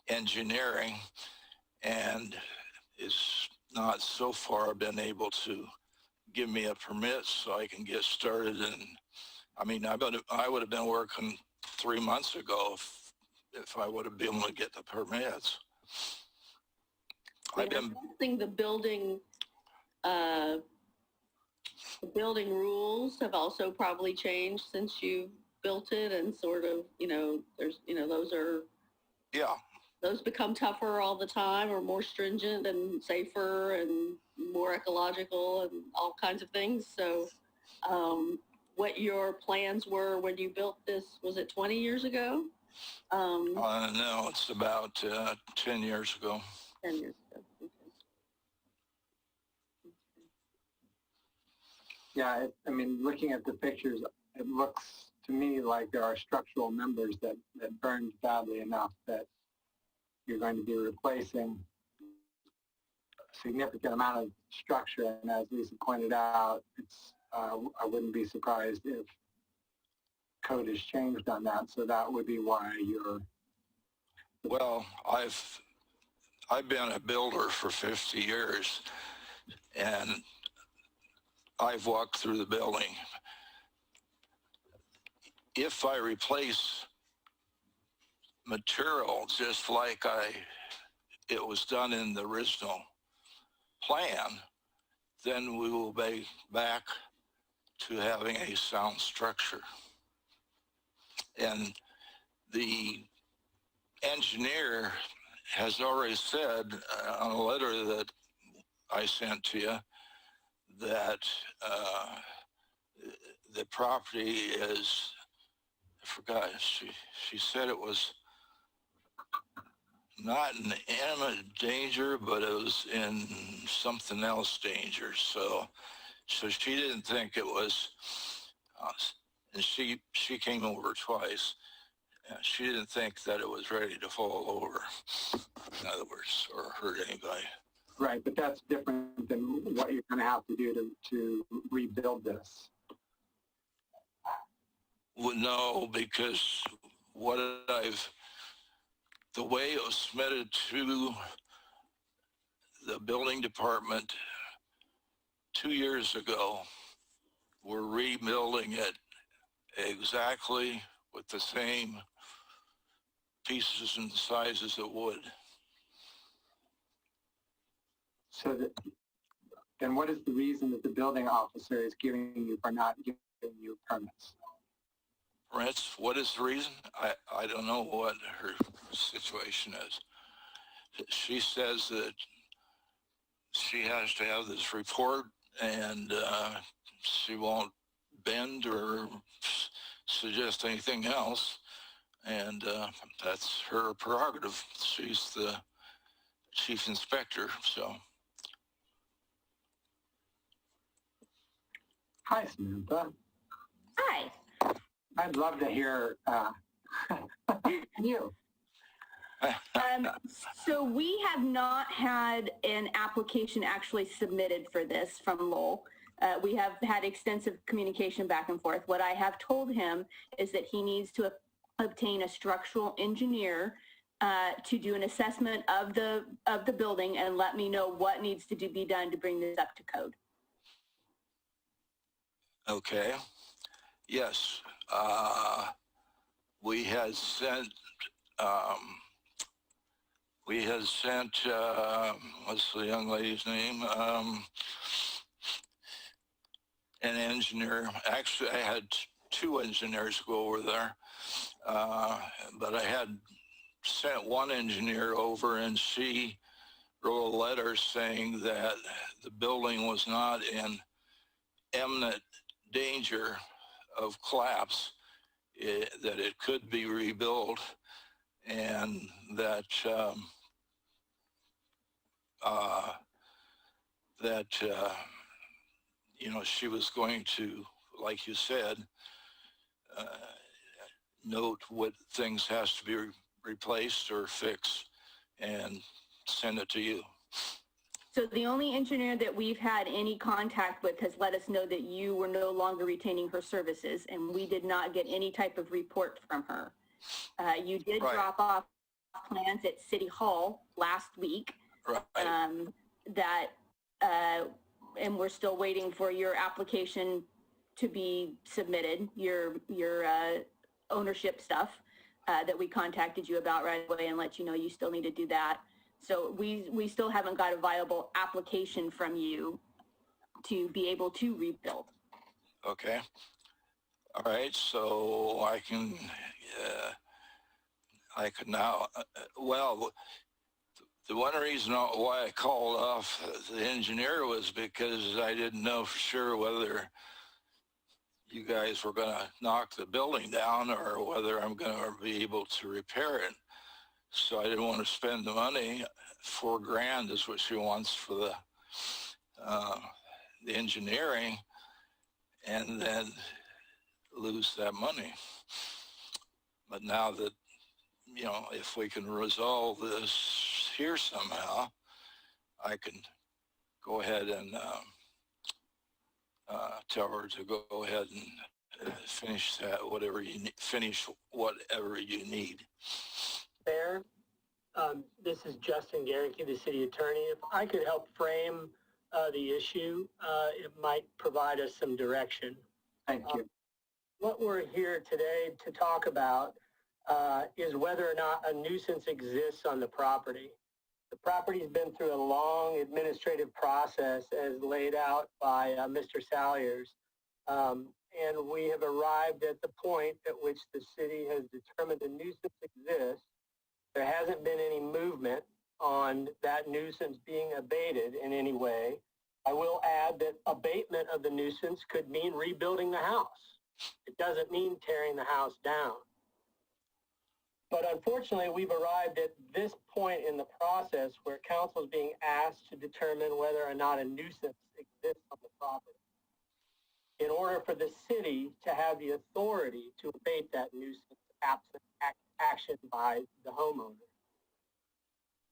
engineering, and is not so far been able to give me a permit so I can get started. And I mean, I would have been working 3 months ago if I would have been able to get the permits. I think the building rules have also probably changed since you built it, and sort of, there's, those become tougher all the time, or more stringent and safer and more ecological and all kinds of things. So what your plans were when you built this, was it 20 years ago? No, it's about 10 years ago. 10 years ago. Okay. Yeah, looking at the pictures, it looks to me like there are structural members that burned badly enough that you're going to be replacing a significant amount of structure. And as Lisa pointed out, I wouldn't be surprised if code has changed on that. So that would be why you're... Well, I've been a builder for 50 years, and I've walked through the building. If I replace material just like it was done in the original plan, then we will be back to having a sound structure. And the engineer has already said on a letter that I sent to you that the property is, I forgot, she said it was not in imminent danger, but it was in something else danger. So she didn't think it was, and she came over twice. She didn't think that it was ready to fall over, in other words, or hurt anybody. Right, but that's different than what you're going to have to do to rebuild this. Well, no, because the way it was submitted to the building department 2 years ago, we're rebuilding it exactly with the same pieces and sizes of wood. So then what is the reason that the building officer is giving you for not giving you permits? Permits? What is the reason? I don't know what her situation is. She says that she has to have this report, and she won't bend or suggest anything else, and that's her prerogative. She's the chief inspector, so. Hi, Samantha. Hi. I'd love to hear you. So we have not had an application actually submitted for this from Lowell. We have had extensive communication back and forth. What I have told him is that he needs to obtain a structural engineer to do an assessment of the building and let me know what needs to be done to bring this up to code. Okay. Yes. we had sent what's the young lady's name? An engineer. Actually, I had two engineers go over there, but I had sent one engineer over, and she wrote a letter saying that the building was not in imminent danger of collapse, that it could be rebuilt, and that you know, she was going to, like you said, note what things has to be replaced or fixed and send it to you. So the only engineer that we've had any contact with has let us know that you were no longer retaining her services, and we did not get any type of report from her. You did Right. drop off plans at City Hall last week. Right. And we're still waiting for your application to be submitted, your ownership stuff that we contacted you about right away and let you know you still need to do that. So we still haven't got a viable application from you to be able to rebuild. Okay. All right. So I can now, well, the one reason why I called off the engineer was because I didn't know for sure whether you guys were going to knock the building down or whether I'm going to be able to repair it. So I didn't want to spend the money. $4,000 is what she wants for the engineering, and then lose that money. But now that, you know, if we can resolve this here somehow, I can go ahead and tell her to go ahead and finish that, whatever you need, finish whatever you need. Mayor, this is Justin Garricky, the city attorney. If I could help frame the issue, it might provide us some direction. Thank you. What we're here today to talk about is whether or not a nuisance exists on the property. The property's been through a long administrative process as laid out by Mr. Salyers. And we have arrived at the point at which the city has determined a nuisance exists. There hasn't been any movement on that nuisance being abated in any way. I will add that abatement of the nuisance could mean rebuilding the house. It doesn't mean tearing the house down. But unfortunately, we've arrived at this point in the process where council is being asked to determine whether or not a nuisance exists on the property, in order for the city to have the authority to abate that nuisance absent action by the homeowner.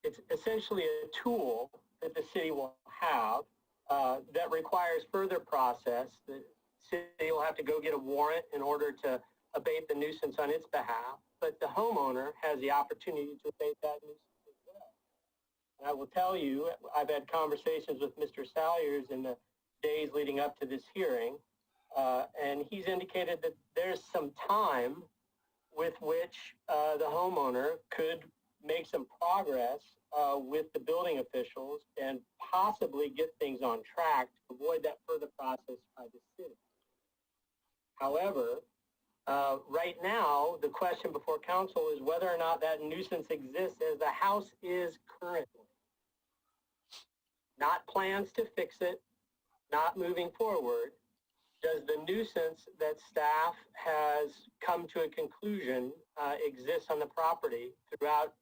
It's essentially a tool that the city will have that requires further process. The city will have to go get a warrant in order to abate the nuisance on its behalf, but the homeowner has the opportunity to abate that nuisance as well. And I will tell you, I've had conversations with Mr. Salyers in the days leading up to this hearing, and he's indicated that there's some time with which the homeowner could make some progress with the building officials and possibly get things on track to avoid that further process by the city. However, right now, the question before council is whether or not that nuisance exists as the house is currently. Not plans to fix it, not moving forward. Does the nuisance that staff has come to a conclusion exists on the property throughout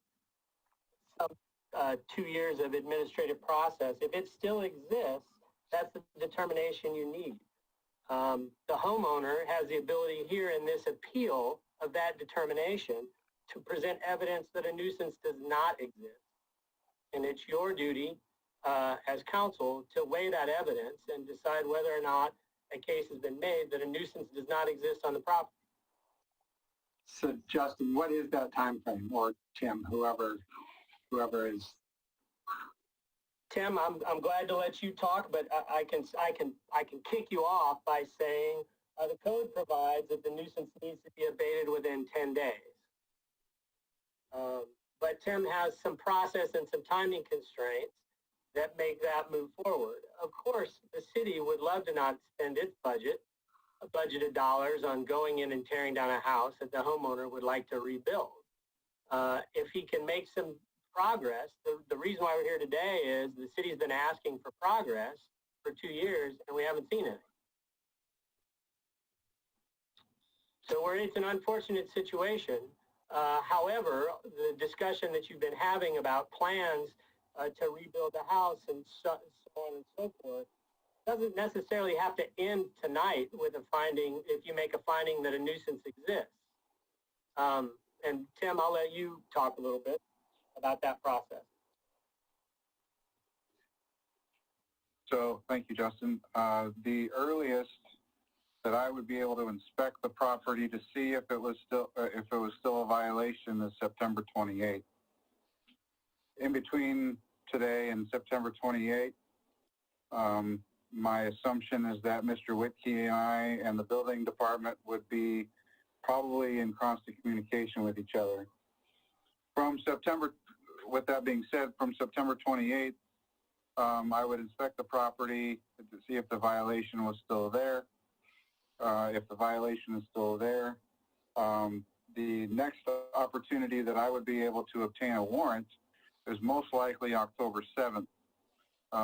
some 2 years of administrative process? If it still exists, that's the determination you need. The homeowner has the ability here in this appeal of that determination to present evidence that a nuisance does not exist. And it's your duty as council to weigh that evidence and decide whether or not a case has been made that a nuisance does not exist on the property. So Justin, what is that time frame, or Tim, whoever is? Tim, I'm glad to let you talk, but I can kick you off by saying the code provides that the nuisance needs to be abated within 10 days. But Tim has some process and some timing constraints that make that move forward. Of course, the city would love to not spend its budgeted dollars on going in and tearing down a house that the homeowner would like to rebuild. If he can make some progress, the reason why we're here today is the city's been asking for progress for 2 years and we haven't seen it. So it's an unfortunate situation. However, the discussion that you've been having about plans to rebuild the house and so on and so forth doesn't necessarily have to end tonight with a finding if you make a finding that a nuisance exists. And Tim, I'll let you talk a little bit about that process. So thank you, Justin. The earliest that I would be able to inspect the property to see if it was still a violation is September 28th. In between today and September 28th, my assumption is that Mr. Whitkey and I and the building department would be probably in constant communication with each other. With that being said, from September 28th, I would inspect the property to see if the violation was still there. If the violation is still there, the next opportunity that I would be able to obtain a warrant is most likely October 7th,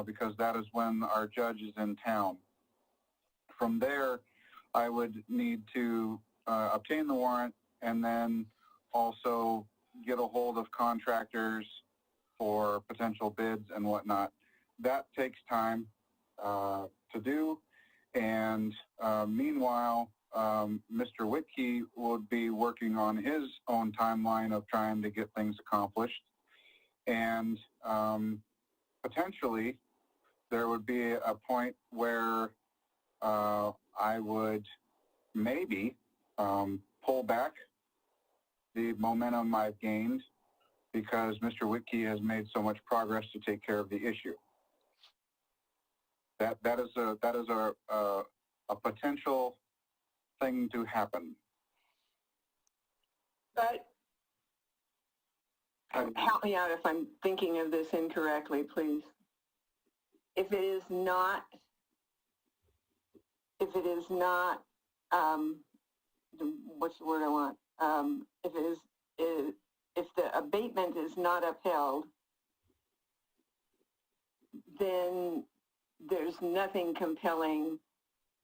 because that is when our judge is in town. From there, I would need to obtain the warrant and then also get a hold of contractors for potential bids and whatnot. That takes time to do. And meanwhile, Mr. Whitkey would be working on his own timeline of trying to get things accomplished. And potentially, there would be a point where I would maybe pull back the momentum I've gained because Mr. Whitkey has made so much progress to take care of the issue. That is a potential thing to happen. But help me out if I'm thinking of this incorrectly, please. If it is not, what's the word I want? If the abatement is not upheld, then there's nothing compelling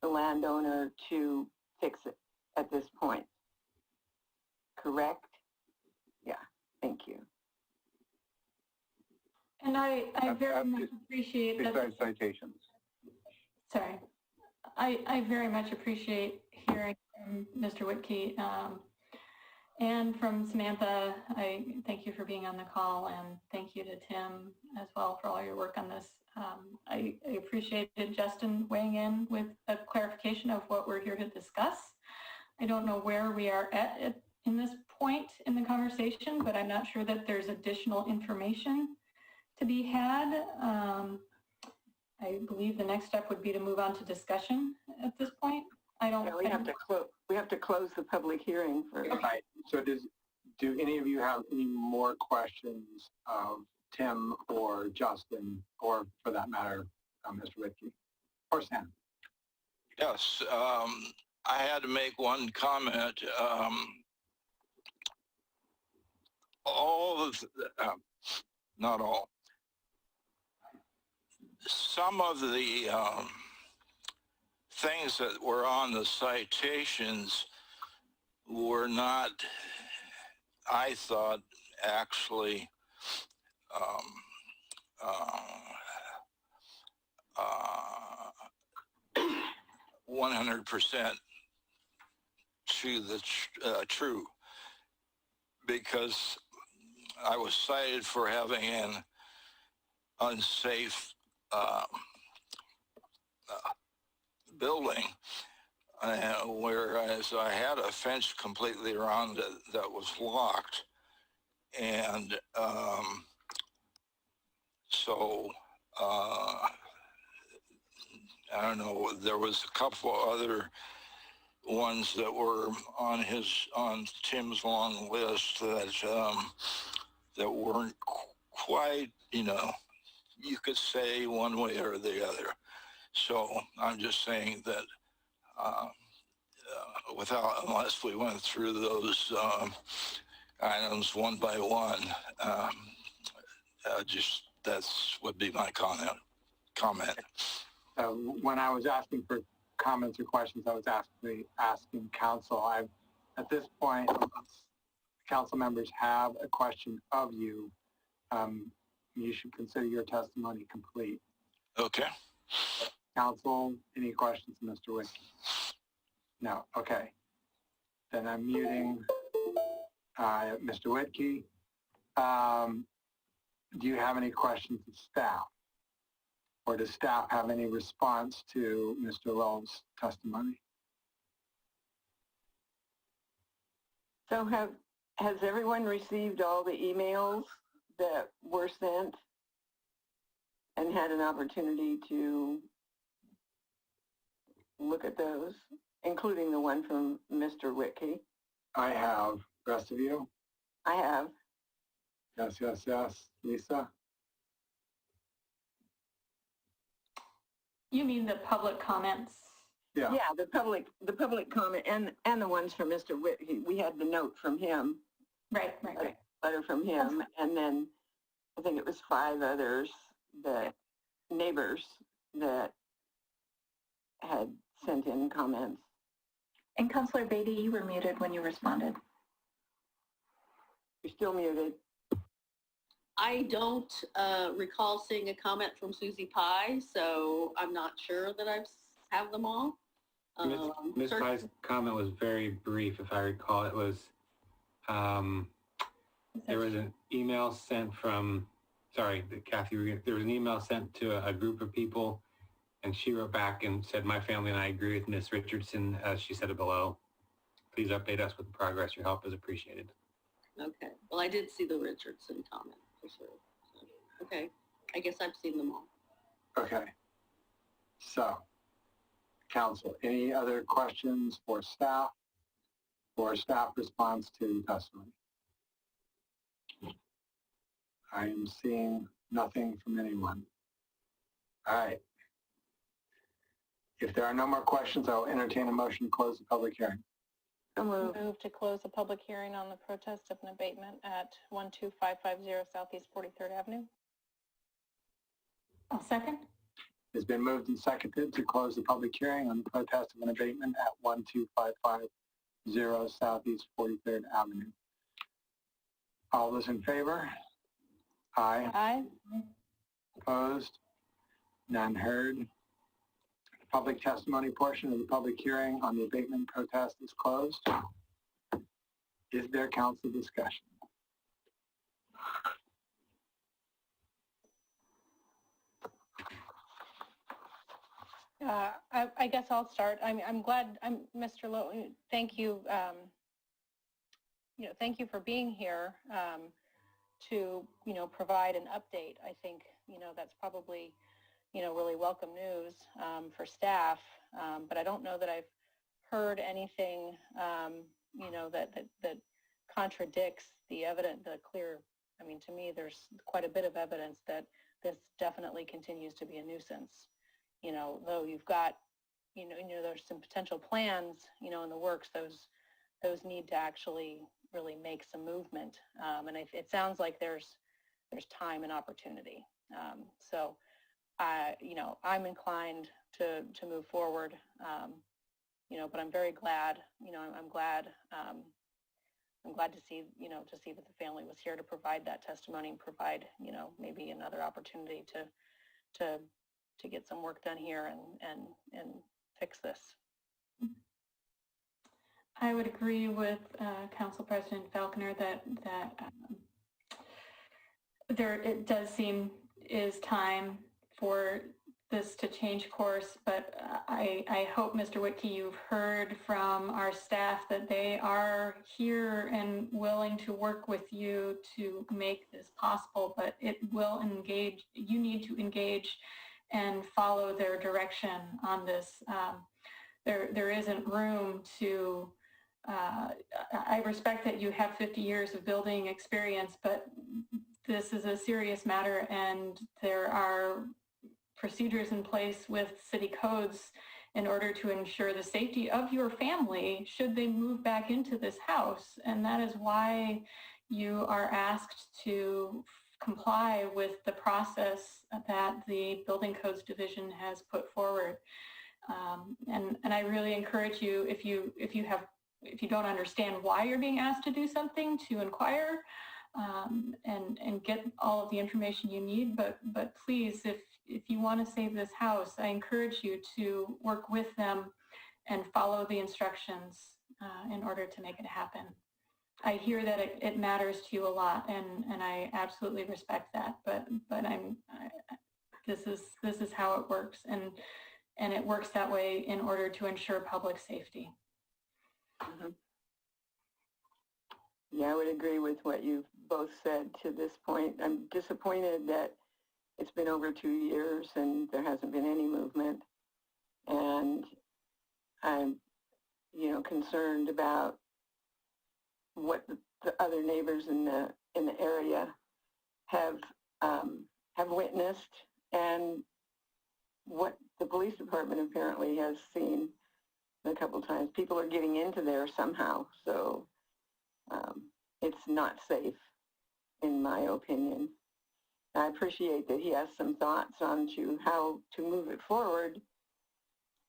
the landowner to fix it at this point. Correct? Yeah, thank you. And I very much appreciate that. Besides citations. Sorry. I very much appreciate hearing from Mr. Whitkey and from Samantha. I thank you for being on the call, and thank you to Tim as well for all your work on this. I appreciated Justin weighing in with a clarification of what we're here to discuss. I don't know where we are at in this point in the conversation, but I'm not sure that there's additional information to be had. I believe the next step would be to move on to discussion at this point. We have to close the public hearing first. Okay. So do any of you have any more questions of Tim or Justin, or for that matter, Mr. Whitkey or Sam? Yes, I had to make one comment. Not all. Some of the things that were on the citations were not, I thought, actually 100% true, because I was cited for having an unsafe building, whereas I had a fence completely around it that was locked. And so I don't know, there was a couple other ones that were on Tim's long list that weren't quite, you could say one way or the other. So I'm just saying that unless we went through those items one by one, that's would be my comment. When I was asking for comments or questions, I was actually asking council. At this point, council members have a question of you. You should consider your testimony complete. Okay. Council, any questions, Mr. Wickey? No. Okay. Then I'm muting Mr. Wickey. Do you have any questions of staff? Or does staff have any response to Mr. Lowell's testimony? So has everyone received all the emails that were sent and had an opportunity to look at those, including the one from Mr. Whitkey? I have. Rest of you? I have. Yes, yes, yes. Lisa? You mean the public comments? Yeah. Yeah, the public comment and the ones from Mr. Whitkey. We had the note from him. Right. Letter from him, and then I think it was 5 others, neighbors that had sent in comments. And Councilor Beatty, you were muted when you responded. You're still muted. I don't recall seeing a comment from Susie Pye, so I'm not sure that I have them all. Ms. Pye's comment was very brief, if I recall. It was, there was an email sent from, sorry, Kathy, there was an email sent to a group of people, and she wrote back and said, my family and I agree with Ms. Richardson, as she said it below. Please update us with the progress. Your help is appreciated. Okay. Well, I did see the Richardson comment for sure. So, okay. I guess I've seen them all. Okay. So, council, any other questions for staff or staff response to testimony? I am seeing nothing from anyone. All right. If there are no more questions, I will entertain a motion to close the public hearing. Move to close the public hearing on the protest of an abatement at 12550 Southeast 43rd Avenue. I'll second. It's been moved and seconded to close the public hearing on the protest of an abatement at 12550 Southeast 43rd Avenue. All those in favor? Aye. Aye. Opposed? None heard. The public testimony portion of the public hearing on the abatement protest is closed. Is there council discussion? I guess I'll start. I'm glad. Mr. Lowe, thank you. Thank you for being here to provide an update. I think that's probably really welcome news for staff. But I don't know that I've heard anything that contradicts the evidence, the clear. I mean, to me, there's quite a bit of evidence that this definitely continues to be a nuisance. Though you've got, there's some potential plans, in the works, those need to actually really make some movement. And it sounds like there's time and opportunity. So, I'm inclined to move forward, but I'm very glad, I'm glad to see, that the family was here to provide that testimony and provide, maybe another opportunity to get some work done here and fix this. I would agree with Council President Falconer that it does seem is time for this to change course, but I hope, Mr. Whitkey, you've heard from our staff that they are here and willing to work with you to make this possible, but it will engage, you need to engage and follow their direction on this. there isn't room to, I respect that you have 50 years of building experience, but this is a serious matter and there are procedures in place with city codes in order to ensure the safety of your family should they move back into this house. And that is why you are asked to comply with the process that the Building Codes Division has put forward. And I really encourage you, if you don't understand why you're being asked to do something, to inquire and get all of the information you need. But please, if you want to save this house, I encourage you to work with them and follow the instructions in order to make it happen. I hear that it matters to you a lot, and I absolutely respect that. But this is how it works, and it works that way in order to ensure public safety. Mm-hmm. Yeah, I would agree with what you've both said to this point. I'm disappointed that it's been over 2 years and there hasn't been any movement. And I'm, concerned about what the other neighbors in the area have witnessed and what the police department apparently has seen a couple of times. People are getting into there somehow, so it's not safe, in my opinion. I appreciate that he has some thoughts on how to move it forward,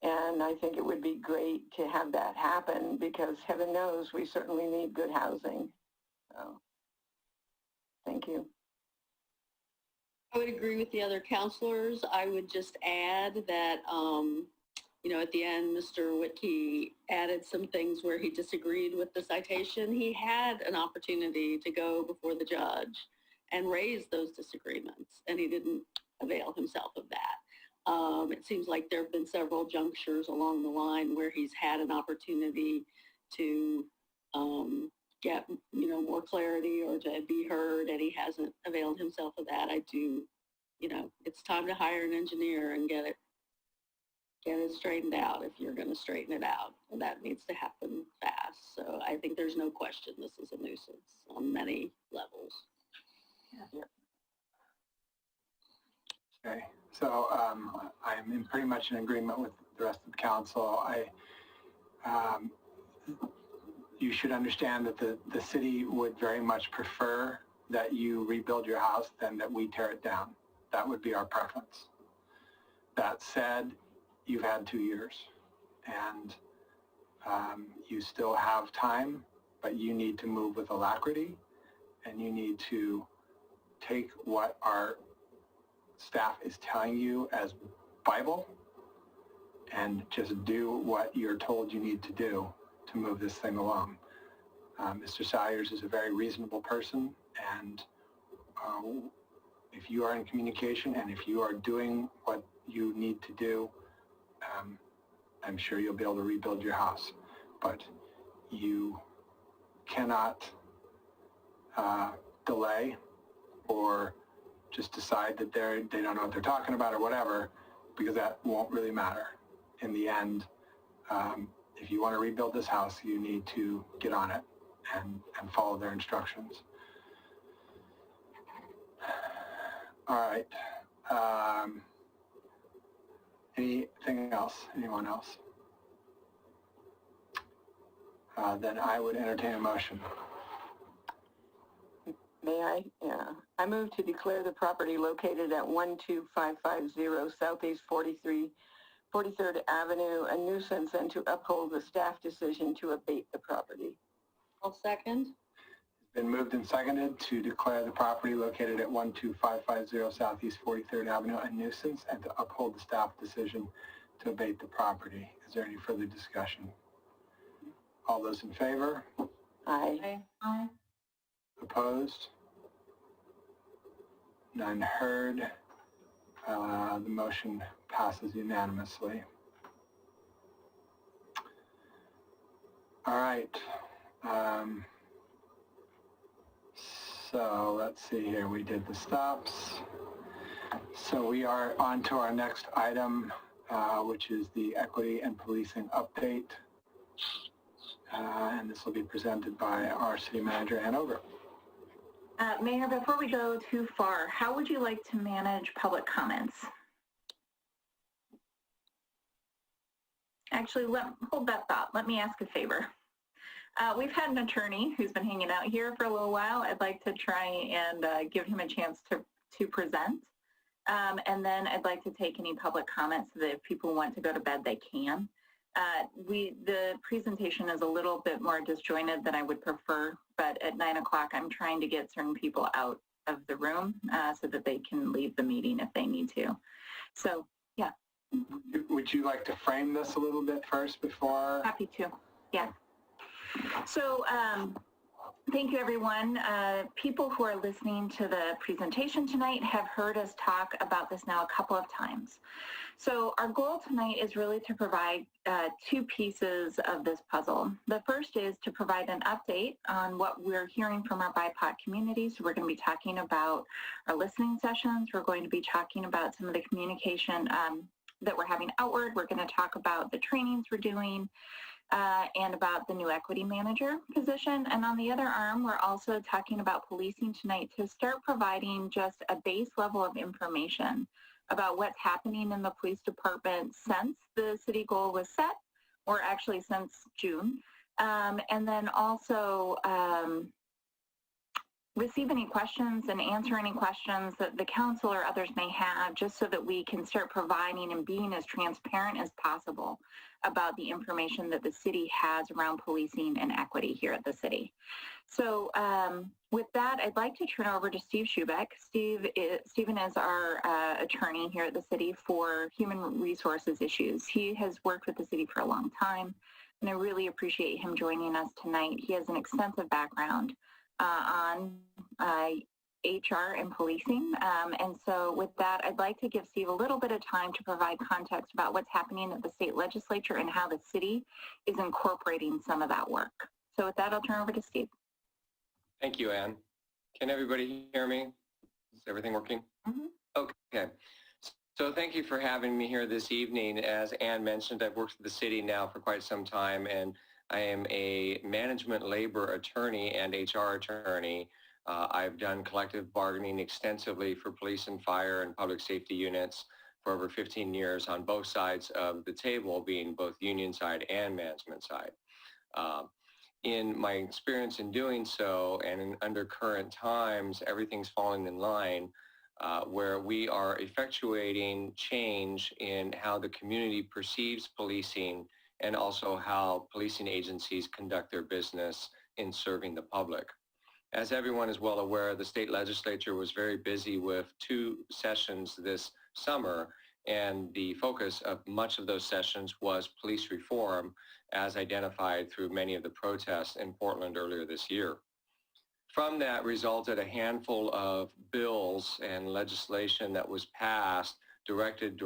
and I think it would be great to have that happen because heaven knows we certainly need good housing. So, thank you. I would agree with the other counselors. I would just add that, at the end, Mr. Whitkey added some things where he disagreed with the citation. He had an opportunity to go before the judge and raise those disagreements, and he didn't avail himself of that. It seems like there have been several junctures along the line where he's had an opportunity to get, more clarity or to be heard, and he hasn't availed himself of that. I do, it's time to hire an engineer and get it straightened out if you're going to straighten it out. And that needs to happen fast. So I think there's no question this is a nuisance on many levels. Yeah. Okay, so I'm pretty much in agreement with the rest of the council. You should understand that the city would very much prefer that you rebuild your house than that we tear it down. That would be our preference. That said, you've had 2 years, and you still have time, but you need to move with alacrity, and you need to take what our staff is telling you as Bible and just do what you're told you need to do to move this thing along. Mr. Salyers is a very reasonable person, and if you are in communication and if you are doing what you need to do, I'm sure you'll be able to rebuild your house. But you cannot delay or just decide that they don't know what they're talking about or whatever, because that won't really matter. In the end, if you want to rebuild this house, you need to get on it and follow their instructions. All right. Anything else? Anyone else? Then I would entertain a motion. May I? Yeah. I move to declare the property located at 12550 Southeast 43rd Avenue a nuisance and to uphold the staff decision to abate the property. I'll second. It's been moved and seconded to declare the property located at 12550 Southeast 43rd Avenue a nuisance and to uphold the staff decision to abate the property. Is there any further discussion? All those in favor? Aye. Aye. Opposed? None heard. The motion passes unanimously. All right. So let's see here. We did the stops. So we are on to our next item, which is the Equity and Policing Update. And this will be presented by our City Manager, Ann Ogre. Mayor, before we go too far, how would you like to manage public comments? Actually, hold that thought. Let me ask a favor. We've had an attorney who's been hanging out here for a little while. I'd like to try and give him a chance to present. And then I'd like to take any public comments so that if people want to go to bed, they can. The presentation is a little bit more disjointed than I would prefer, but at 9 o'clock, I'm trying to get certain people out of the room so that they can leave the meeting if they need to. So, yeah. Would you like to frame this a little bit first before? Happy to, yeah. So, thank you, everyone. People who are listening to the presentation tonight have heard us talk about this now a couple of times. So our goal tonight is really to provide two pieces of this puzzle. The first is to provide an update on what we're hearing from our BIPOC community. So we're going to be talking about our listening sessions. We're going to be talking about some of the communication that we're having outward. We're going to talk about the trainings we're doing. And about the new equity manager position. And on the other arm, we're also talking about policing tonight to start providing just a base level of information about what's happening in the police department since the city goal was set, or actually since June. And then also receive any questions and answer any questions that the council or others may have, just so that we can start providing and being as transparent as possible about the information that the city has around policing and equity here at the city. So with that, I'd like to turn over to Steve Schubeck. Stephen is our attorney here at the city for human resources issues. He has worked with the city for a long time, and I really appreciate him joining us tonight. He has an extensive background on HR and policing. And so with that, I'd like to give Steve a little bit of time to provide context about what's happening at the state legislature and how the city is incorporating some of that work. So with that, I'll turn over to Steve. Thank you, Ann. Can everybody hear me? Is everything working? Mm-hmm. Okay. So thank you for having me here this evening. As Ann mentioned, I've worked for the city now for quite some time, and I am a management labor attorney and HR attorney. I've done collective bargaining extensively for police and fire and public safety units for over 15 years on both sides of the table, being both union side and management side. In my experience in doing so, and under current times, everything's falling in line where we are effectuating change in how the community perceives policing and also how policing agencies conduct their business in serving the public. As everyone is well aware, the state legislature was very busy with 2 sessions this summer, and the focus of much of those sessions was police reform, as identified through many of the protests in Portland earlier this year. From that resulted a handful of bills and legislation that was passed directed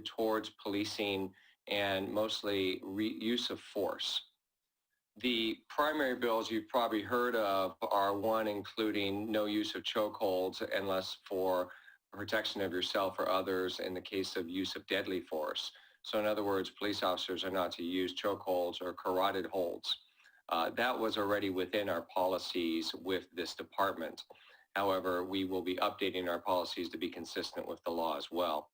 towards policing and mostly use of force. The primary bills you've probably heard of are one including no use of chokeholds unless for protection of yourself or others in the case of use of deadly force. So in other words, police officers are not to use chokeholds or carotid holds. That was already within our policies with this department. However, we will be updating our policies to be consistent with the law as well.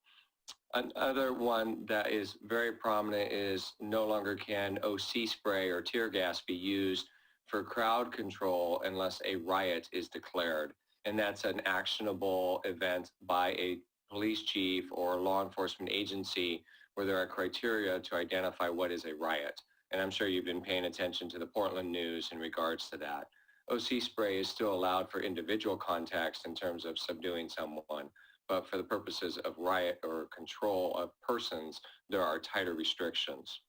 Another one that is very prominent is no longer can OC spray or tear gas be used for crowd control unless a riot is declared. And that's an actionable event by a police chief or law enforcement agency where there are criteria to identify what is a riot. And I'm sure you've been paying attention to the Portland news in regards to that. OC spray is still allowed for individual context in terms of subduing someone, but for the purposes of riot or control of persons, there are tighter restrictions.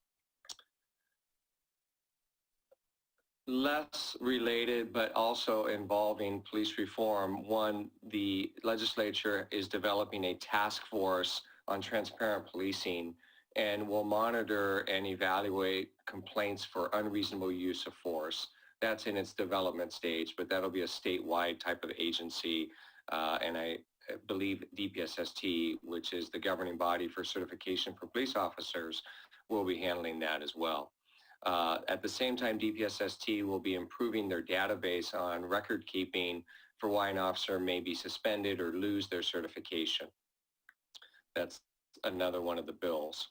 Less related, but also involving police reform, one, the legislature is developing a task force on transparent policing and will monitor and evaluate complaints for unreasonable use of force. That's in its development stage, but that'll be a statewide type of agency. And I believe DPSST, which is the governing body for certification for police officers, will be handling that as well. At the same time, DPSST will be improving their database on record keeping for why an officer may be suspended or lose their certification. That's another one of the bills.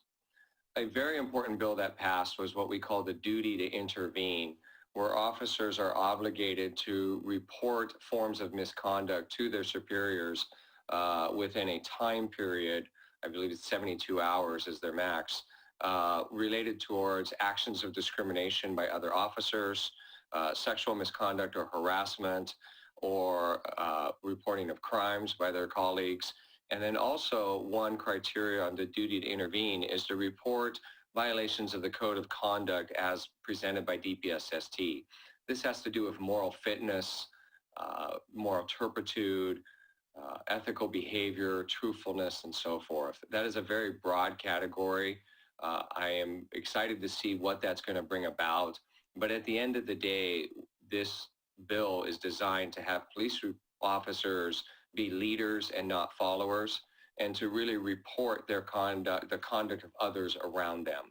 A very important bill that passed was what we call the duty to intervene, where officers are obligated to report forms of misconduct to their superiors within a time period, I believe it's 72 hours is their max, related towards actions of discrimination by other officers, sexual misconduct or harassment, or reporting of crimes by their colleagues. And then also one criteria on the duty to intervene is to report violations of the code of conduct as presented by DPSST. This has to do with moral fitness, moral turpitude, ethical behavior, truthfulness, and so forth. That is a very broad category. I am excited to see what that's going to bring about. But at the end of the day, this bill is designed to have police officers be leaders and not followers, and to really report their conduct, the conduct of others around them,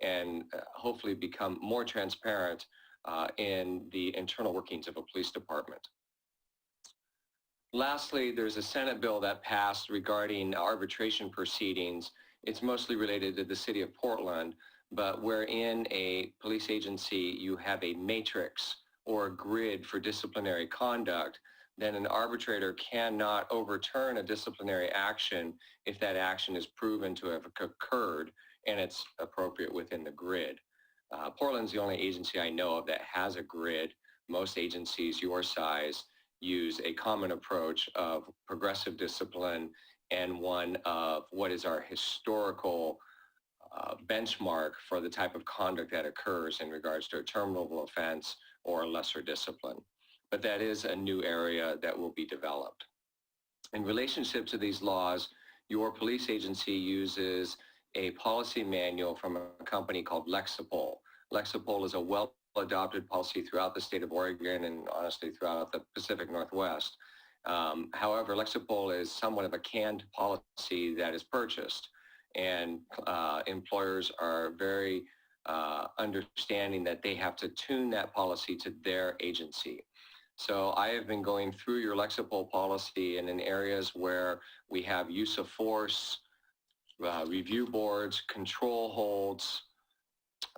and hopefully become more transparent in the internal workings of a police department. Lastly, there's a Senate bill that passed regarding arbitration proceedings. It's mostly related to the city of Portland, but wherein a police agency, you have a matrix or a grid for disciplinary conduct, then an arbitrator cannot overturn a disciplinary action if that action is proven to have occurred and it's appropriate within the grid. Portland's the only agency I know of that has a grid. Most agencies your size use a common approach of progressive discipline and one of what is our historical benchmark for the type of conduct that occurs in regards to a terminable offense or a lesser discipline. But that is a new area that will be developed. In relationship to these laws, your police agency uses a policy manual from a company called Lexipol. Lexipol is a well-adopted policy throughout the state of Oregon and honestly throughout the Pacific Northwest. However, Lexipol is somewhat of a canned policy that is purchased, and employers are very understanding that they have to tune that policy to their agency. So I have been going through your Lexipol policy, and in areas where we have use of force, review boards, control holds,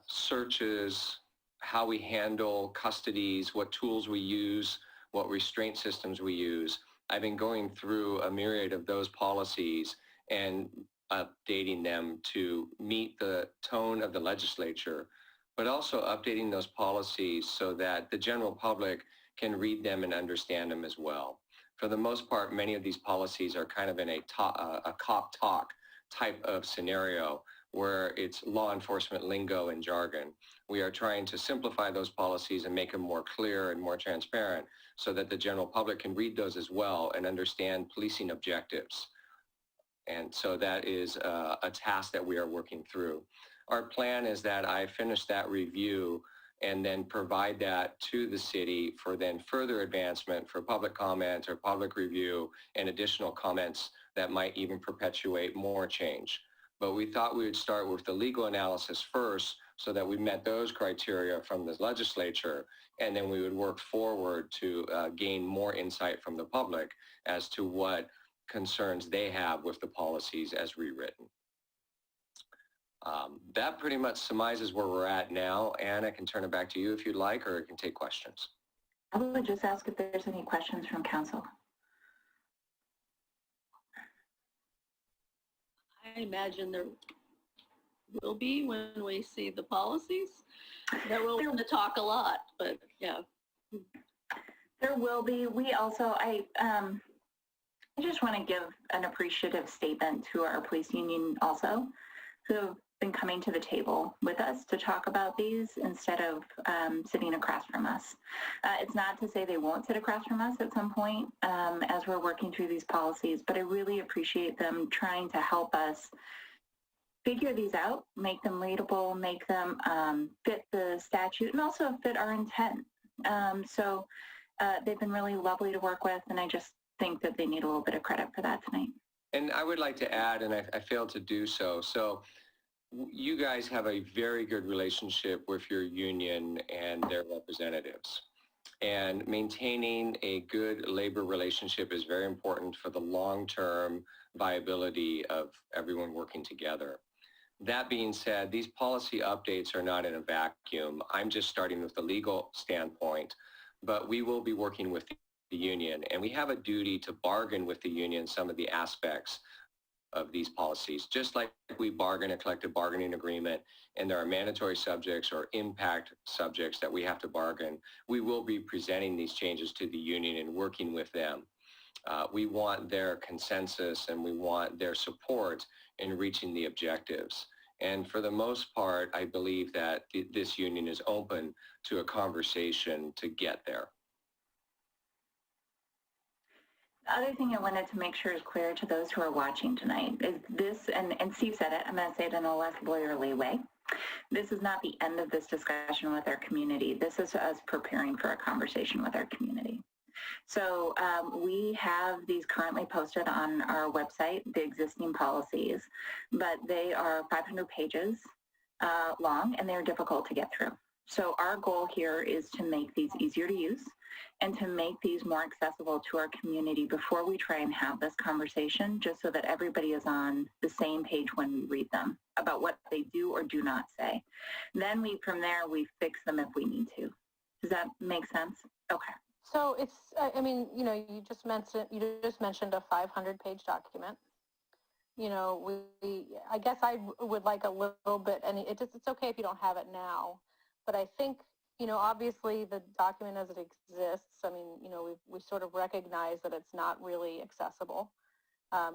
searches, how we handle custodies, what tools we use, what restraint systems we use. I've been going through a myriad of those policies and updating them to meet the tone of the legislature, but also updating those policies so that the general public can read them and understand them as well. For the most part, many of these policies are kind of in a cop talk type of scenario where it's law enforcement lingo and jargon. We are trying to simplify those policies and make them more clear and more transparent so that the general public can read those as well and understand policing objectives. And so that is a task that we are working through. Our plan is that I finish that review and then provide that to the city for then further advancement for public comment or public review and additional comments that might even perpetuate more change. But we thought we would start with the legal analysis first so that we met those criteria from the legislature, and then we would work forward to gain more insight from the public as to what concerns they have with the policies as rewritten. That pretty much summarizes where we're at now. Anne, I can turn it back to you if you'd like, or I can take questions. I would just ask if there's any questions from council. I imagine there will be when we see the policies. That we'll want to talk a lot, but yeah. There will be. We also, I just want to give an appreciative statement to our police union also, who have been coming to the table with us to talk about these instead of sitting across from us. It's not to say they won't sit across from us at some point as we're working through these policies, but I really appreciate them trying to help us figure these out, make them readable, make them fit the statute, and also fit our intent. So they've been really lovely to work with, and I just think that they need a little bit of credit for that tonight. And I would like to add, and I failed to do so. So you guys have a very good relationship with your union and their representatives. And maintaining a good labor relationship is very important for the long-term viability of everyone working together. That being said, these policy updates are not in a vacuum. I'm just starting with the legal standpoint, but we will be working with the union, and we have a duty to bargain with the union some of the aspects of these policies, just like we bargain a collective bargaining agreement, and there are mandatory subjects or impact subjects that we have to bargain. We will be presenting these changes to the union and working with them. We want their consensus and we want their support in reaching the objectives. And for the most part, I believe that this union is open to a conversation to get there. The other thing I wanted to make sure is clear to those who are watching tonight is this, and Steve said it, I'm going to say it in a less lawyerly way. This is not the end of this discussion with our community. This is us preparing for a conversation with our community. So we have these currently posted on our website, the existing policies, but they are 500 pages long and they're difficult to get through. So our goal here is to make these easier to use and to make these more accessible to our community before we try and have this conversation, just so that everybody is on the same page when we read them about what they do or do not say. Then from there, we fix them if we need to. Does that make sense? Okay. So it's, I mean, you know, you just mentioned a 500-page document. You know, I guess I would like a little bit, and it's okay if you don't have it now, but I think, you know, obviously the document as it exists, I mean, you know, we sort of recognize that it's not really accessible,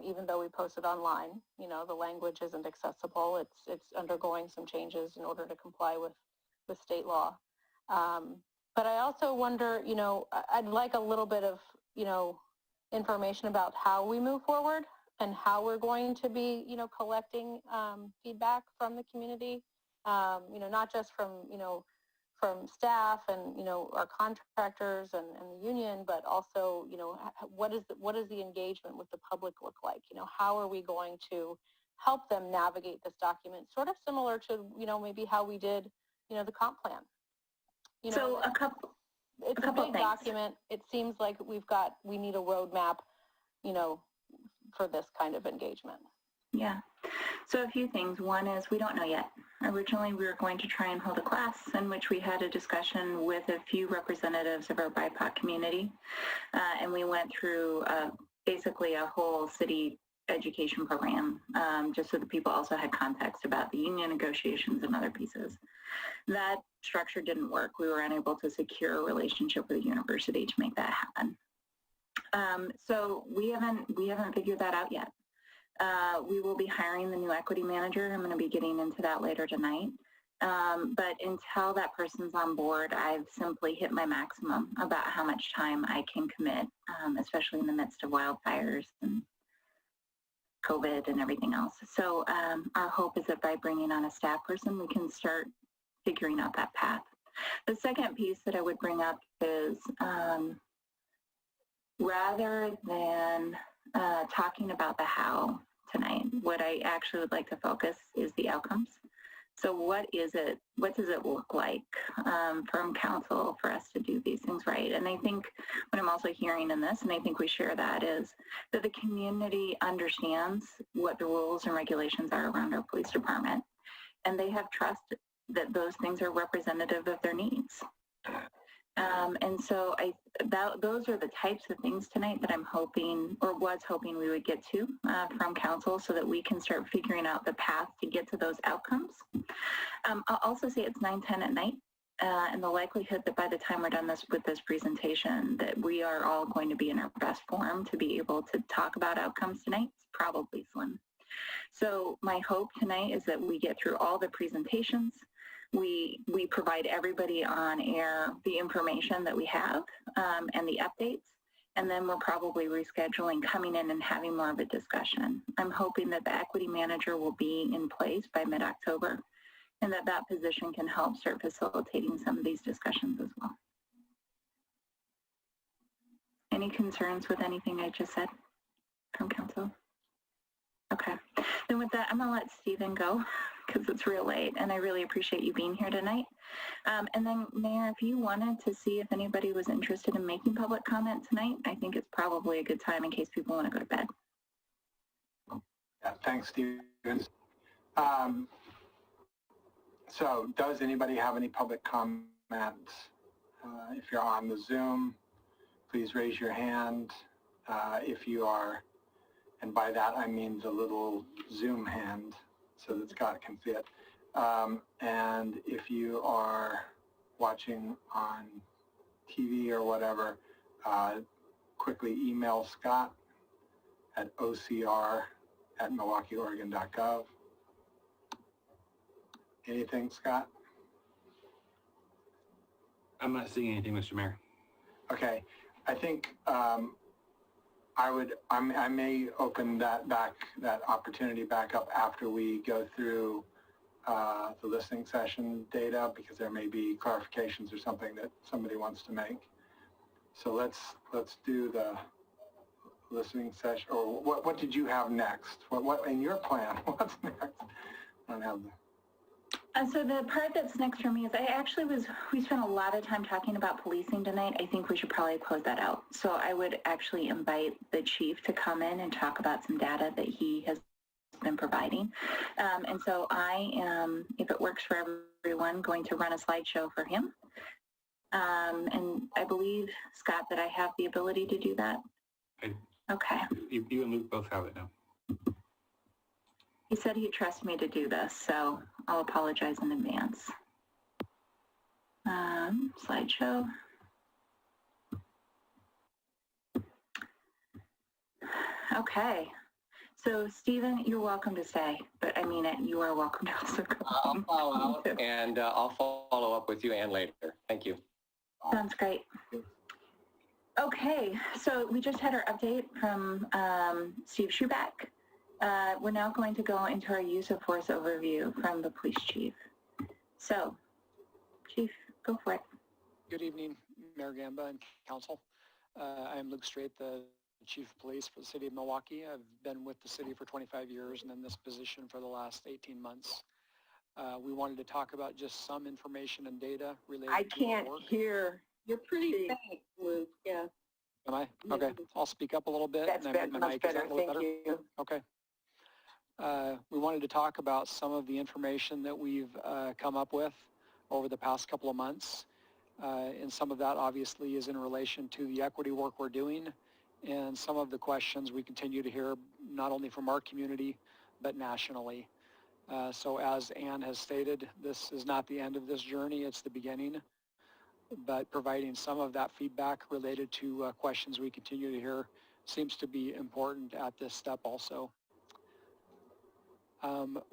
even though we post it online. You know, the language isn't accessible. It's undergoing some changes in order to comply with state law. But I also wonder, you know, I'd like a little bit of, you know, information about how we move forward and how we're going to be, you know, collecting feedback from the community, you know, not just from, you know, from staff and, you know, our contractors and the union, but also, you know, what is the engagement with the public look like? You know, how are we going to help them navigate this document? Sort of similar to, you know, maybe how we did, you know, the comp plan. You know, So it's a big document. It seems like we need a roadmap, you know, for this kind of engagement. Yeah. So a few things. One is we don't know yet. Originally, we were going to try and hold a class in which we had a discussion with a few representatives of our BIPOC community, and we went through basically a whole city education program, just so the people also had context about the union negotiations and other pieces. That structure didn't work. We were unable to secure a relationship with the university to make that happen. So we haven't figured that out yet. We will be hiring the new equity manager. I'm going to be getting into that later tonight. But until that person's on board, I've simply hit my maximum about how much time I can commit, especially in the midst of wildfires and COVID and everything else. So our hope is that by bringing on a staff person, we can start figuring out that path. The second piece that I would bring up is rather than talking about the how tonight, what I actually would like to focus is the outcomes. So what does it look like from council for us to do these things right? And I think what I'm also hearing in this, and I think we share that, is that the community understands what the rules and regulations are around our police department, and they have trust that those things are representative of their needs. And so those are the types of things tonight that I'm hoping, or was hoping we would get to from council, so that we can start figuring out the path to get to those outcomes. I'll also say it's 9:10 at night, and the likelihood that by the time we're done with this presentation, that we are all going to be in our best form to be able to talk about outcomes tonight is probably slim. So my hope tonight is that we get through all the presentations. We provide everybody on air the information that we have and the updates, and then we're probably rescheduling, coming in and having more of a discussion. I'm hoping that the equity manager will be in place by mid-October, and that position can help start facilitating some of these discussions as well. Any concerns with anything I just said from council? Okay. Then with that, I'm going to let Stephen go because it's real late, and I really appreciate you being here tonight. And then, Mayor, if you wanted to see if anybody was interested in making public comment tonight, I think it's probably a good time in case people want to go to bed. Yeah, thanks, Stephen. So does anybody have any public comments? If you're on the Zoom, please raise your hand. If you are, and by that I mean the little Zoom hand so that Scott can see it. And if you are watching on TV or whatever, quickly email Scott at ocr@milwaukieoregon.gov. Anything, Scott? I'm not seeing anything, Mr. Mayor. Okay, I think I may open that opportunity back up after we go through the listening session data, because there may be clarifications or something that somebody wants to make. So let's do the listening session. Or what did you have next? What in your plan? What's next? I don't have the. So the part that's next for me is we spent a lot of time talking about policing tonight. I think we should probably close that out. So I would actually invite the chief to come in and talk about some data that he has been providing. And so I am, if it works for everyone, going to run a slideshow for him. And I believe, Scott, that I have the ability to do that. Okay. You and Luke both have it now. He said he'd trust me to do this, so I'll apologize in advance. Slideshow. Okay. So, Stephen, you're welcome to stay, but I mean it. You are welcome to also go. I'll follow out, and I'll follow up with you and later. Thank you. Sounds great. Okay, so we just had our update from Steve Schuback. We're now going to go into our use of force overview from the police chief. So, Chief, go for it. Good evening, Mayor Gamba and Council. I am Luke Straight, the Chief of Police for the City of Milwaukee. I've been with the city for 25 years and in this position for the last 18 months. We wanted to talk about just some information and data related to I can't hear. You're pretty faint, Luke. Yeah. Am I? Okay. I'll speak up a little bit. That's and then much better. Thank you. Okay. We wanted to talk about some of the information that we've come up with over the past couple of months. And some of that obviously is in relation to the equity work we're doing and some of the questions we continue to hear not only from our community, but nationally. So as Ann has stated, this is not the end of this journey, it's the beginning. But providing some of that feedback related to questions we continue to hear seems to be important at this step also.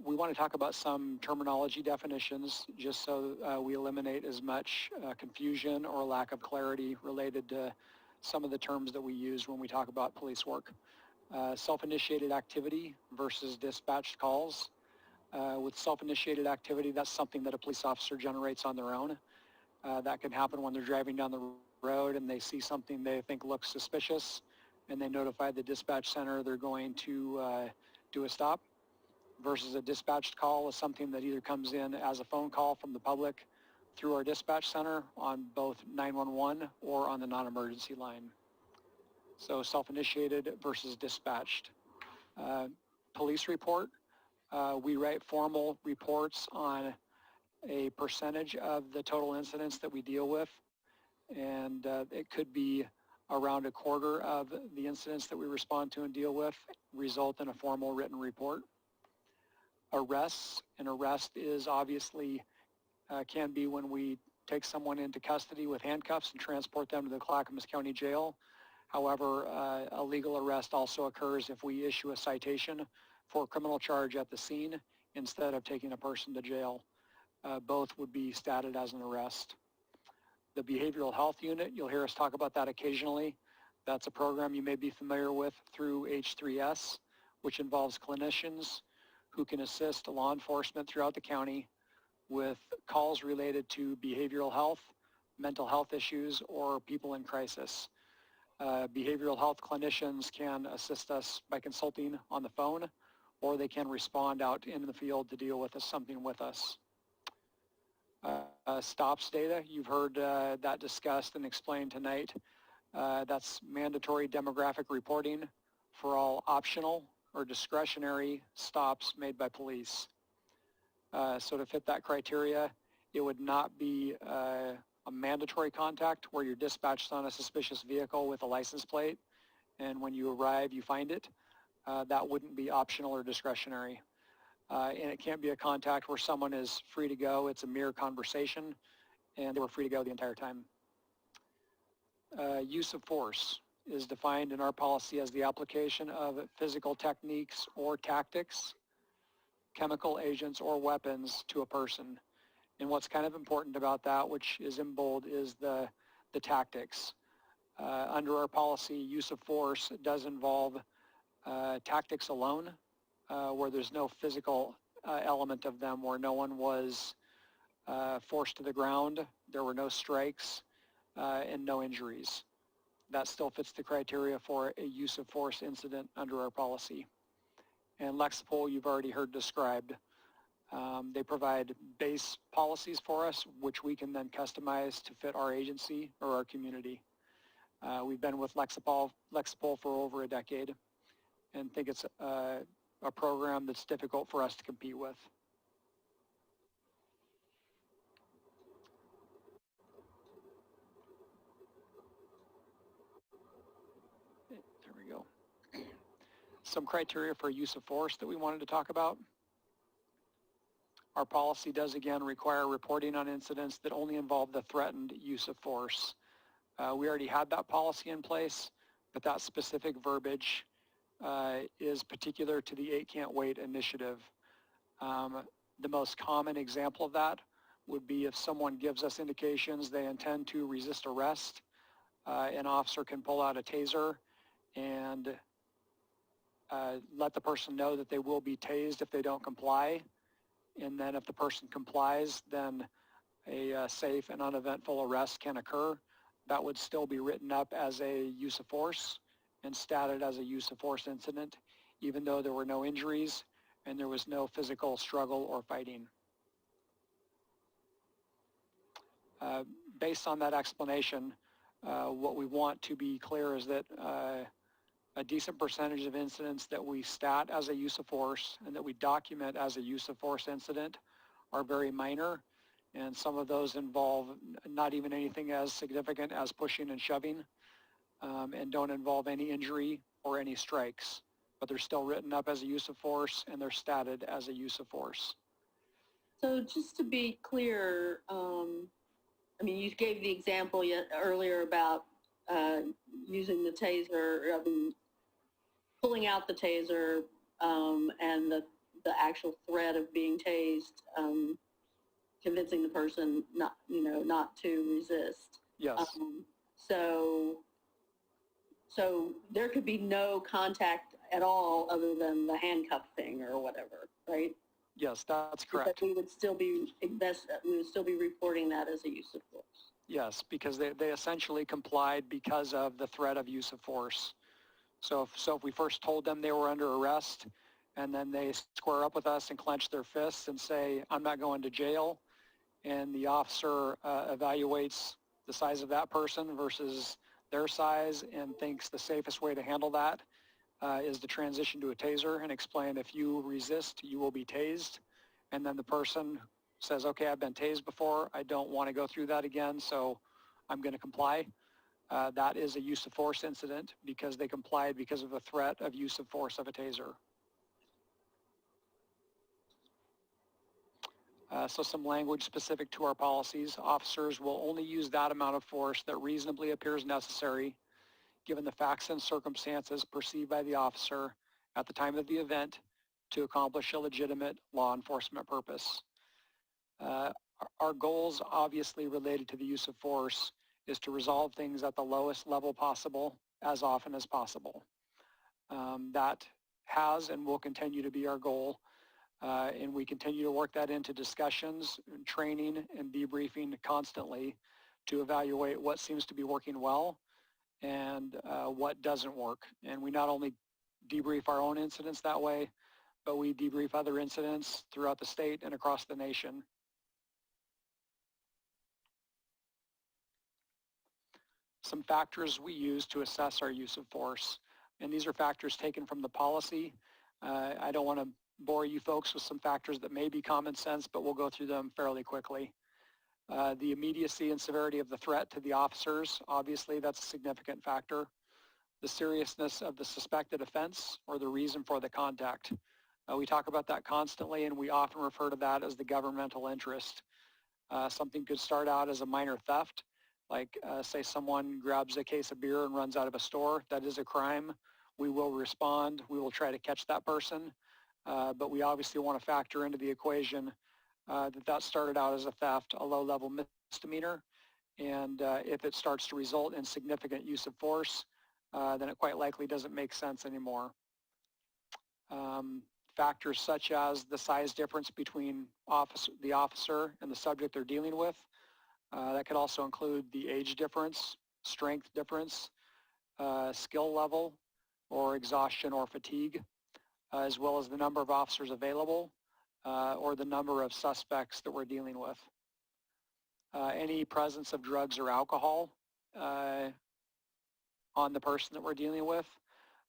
We want to talk about some terminology definitions just so we eliminate as much confusion or lack of clarity related to some of the terms that we use when we talk about police work. Self-initiated activity versus dispatched calls. With self-initiated activity, that's something that a police officer generates on their own. That can happen when they're driving down the road and they see something they think looks suspicious and they notify the dispatch center they're going to do a stop. Versus a dispatched call is something that either comes in as a phone call from the public through our dispatch center on both 911 or on the non-emergency line. So self-initiated versus dispatched. Police report, we write formal reports on a percentage of the total incidents that we deal with, and it could be around a quarter of the incidents that we respond to and deal with result in a formal written report. Arrests, an arrest is obviously can be when we take someone into custody with handcuffs and transport them to the Clackamas County Jail. However, a legal arrest also occurs if we issue a citation for a criminal charge at the scene instead of taking a person to jail. Both would be statted as an arrest. The Behavioral Health Unit, you'll hear us talk about that occasionally. That's a program you may be familiar with through H3S, which involves clinicians who can assist law enforcement throughout the county with calls related to behavioral health, mental health issues, or people in crisis. Behavioral health clinicians can assist us by consulting on the phone, or they can respond out in the field to deal with something with us. Stops data, you've heard that discussed and explained tonight. That's mandatory demographic reporting for all optional or discretionary stops made by police. So to fit that criteria, it would not be a mandatory contact where you're dispatched on a suspicious vehicle with a license plate, and when you arrive, you find it. That wouldn't be optional or discretionary. And it can't be a contact where someone is free to go. It's a mere conversation, and they were free to go the entire time. Use of force is defined in our policy as the application of physical techniques or tactics, chemical agents or weapons to a person. And what's kind of important about that, which is in bold, is the tactics. Under our policy, use of force does involve tactics alone, where there's no physical element of them, where no one was forced to the ground, there were no strikes, and no injuries. That still fits the criteria for a use of force incident under our policy. And Lexipol, you've already heard described. They provide base policies for us, which we can then customize to fit our agency or our community. We've been with Lexipol for over a decade, and think it's a program that's difficult for us to compete with. There we go. Some criteria for use of force that we wanted to talk about. Our policy does again require reporting on incidents that only involve the threatened use of force. We already had that policy in place, but that specific verbiage is particular to the 8 Can't Wait initiative. The most common example of that would be if someone gives us indications they intend to resist arrest, an officer can pull out a taser and let the person know that they will be tased if they don't comply. And then if the person complies, then a safe and uneventful arrest can occur. That would still be written up as a use of force and statted as a use of force incident, even though there were no injuries and there was no physical struggle or fighting. Based on that explanation, what we want to be clear is that a decent percentage of incidents that we stat as a use of force and that we document as a use of force incident are very minor, and some of those involve not even anything as significant as pushing and shoving, and don't involve any injury or any strikes, but they're still written up as a use of force and they're statted as a use of force. So just to be clear, I mean, you gave the example earlier about using the taser, pulling out the taser, and the actual threat of being tased, convincing the person not to resist. Yes. So there could be no contact at all other than the handcuffing or whatever, right? Yes, that's correct. But we would still be reporting that as a use of force. Yes, because they essentially complied because of the threat of use of force. So if we first told them they were under arrest and then they square up with us and clench their fists and say, I'm not going to jail, and the officer evaluates the size of that person versus their size and thinks the safest way to handle that is to transition to a taser and explain, if you resist, you will be tased. And then the person says, okay, I've been tased before, I don't want to go through that again, so I'm going to comply. That is a use of force incident because they complied because of a threat of use of force of a taser. So some language specific to our policies. Officers will only use that amount of force that reasonably appears necessary given the facts and circumstances perceived by the officer at the time of the event to accomplish a legitimate law enforcement purpose. Our goals obviously related to the use of force is to resolve things at the lowest level possible as often as possible. That has and will continue to be our goal, and we continue to work that into discussions, training, and debriefing constantly to evaluate what seems to be working well and what doesn't work. And we not only debrief our own incidents that way, but we debrief other incidents throughout the state and across the nation. Some factors we use to assess our use of force. And these are factors taken from the policy. I don't want to bore you folks with some factors that may be common sense, but we'll go through them fairly quickly. The immediacy and severity of the threat to the officers, obviously that's a significant factor. The seriousness of the suspected offense or the reason for the contact. We talk about that constantly, and we often refer to that as the governmental interest. Something could start out as a minor theft, like say someone grabs a case of beer and runs out of a store. That is a crime. We will respond. We will try to catch that person. But we obviously want to factor into the equation that started out as a theft, a low-level misdemeanor. And if it starts to result in significant use of force, then it quite likely doesn't make sense anymore. Factors such as the size difference between the officer and the subject they're dealing with. That could also include the age difference, strength difference, skill level, or exhaustion or fatigue, as well as the number of officers available, or the number of suspects that we're dealing with. Any presence of drugs or alcohol on the person that we're dealing with.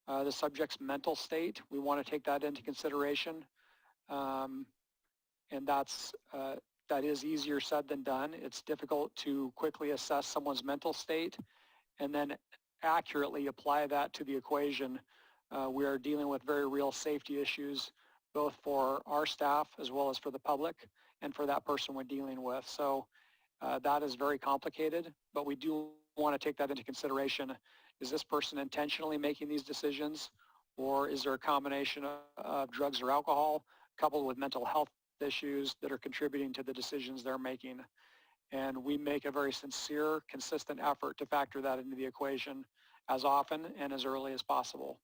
The subject's mental state, we want to take that into consideration. And that is easier said than done. It's difficult to quickly assess someone's mental state and then accurately apply that to the equation. We are dealing with very real safety issues, both for our staff as well as for the public and for that person we're dealing with. So that is very complicated, but we do want to take that into consideration. Is this person intentionally making these decisions, or is there a combination of drugs or alcohol coupled with mental health issues that are contributing to the decisions they're making? And we make a very sincere, consistent effort to factor that into the equation as often and as early as possible.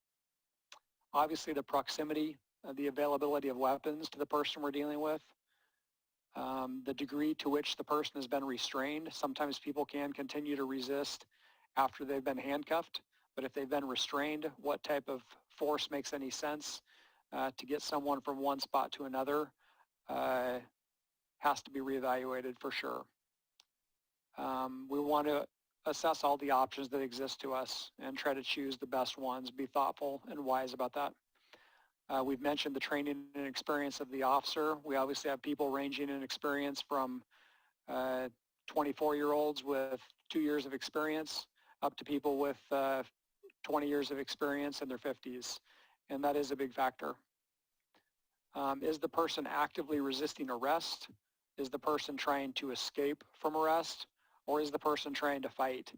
Obviously, the proximity, the availability of weapons to the person we're dealing with, the degree to which the person has been restrained. Sometimes people can continue to resist after they've been handcuffed, but if they've been restrained, what type of force makes any sense to get someone from one spot to another has to be reevaluated for sure. We want to assess all the options that exist to us and try to choose the best ones, be thoughtful and wise about that. We've mentioned the training and experience of the officer. We obviously have people ranging in experience from 24-year-olds with 2 years of experience up to people with 20 years of experience in their 50s, and that is a big factor. Is the person actively resisting arrest? Is the person trying to escape from arrest? Or is the person trying to fight?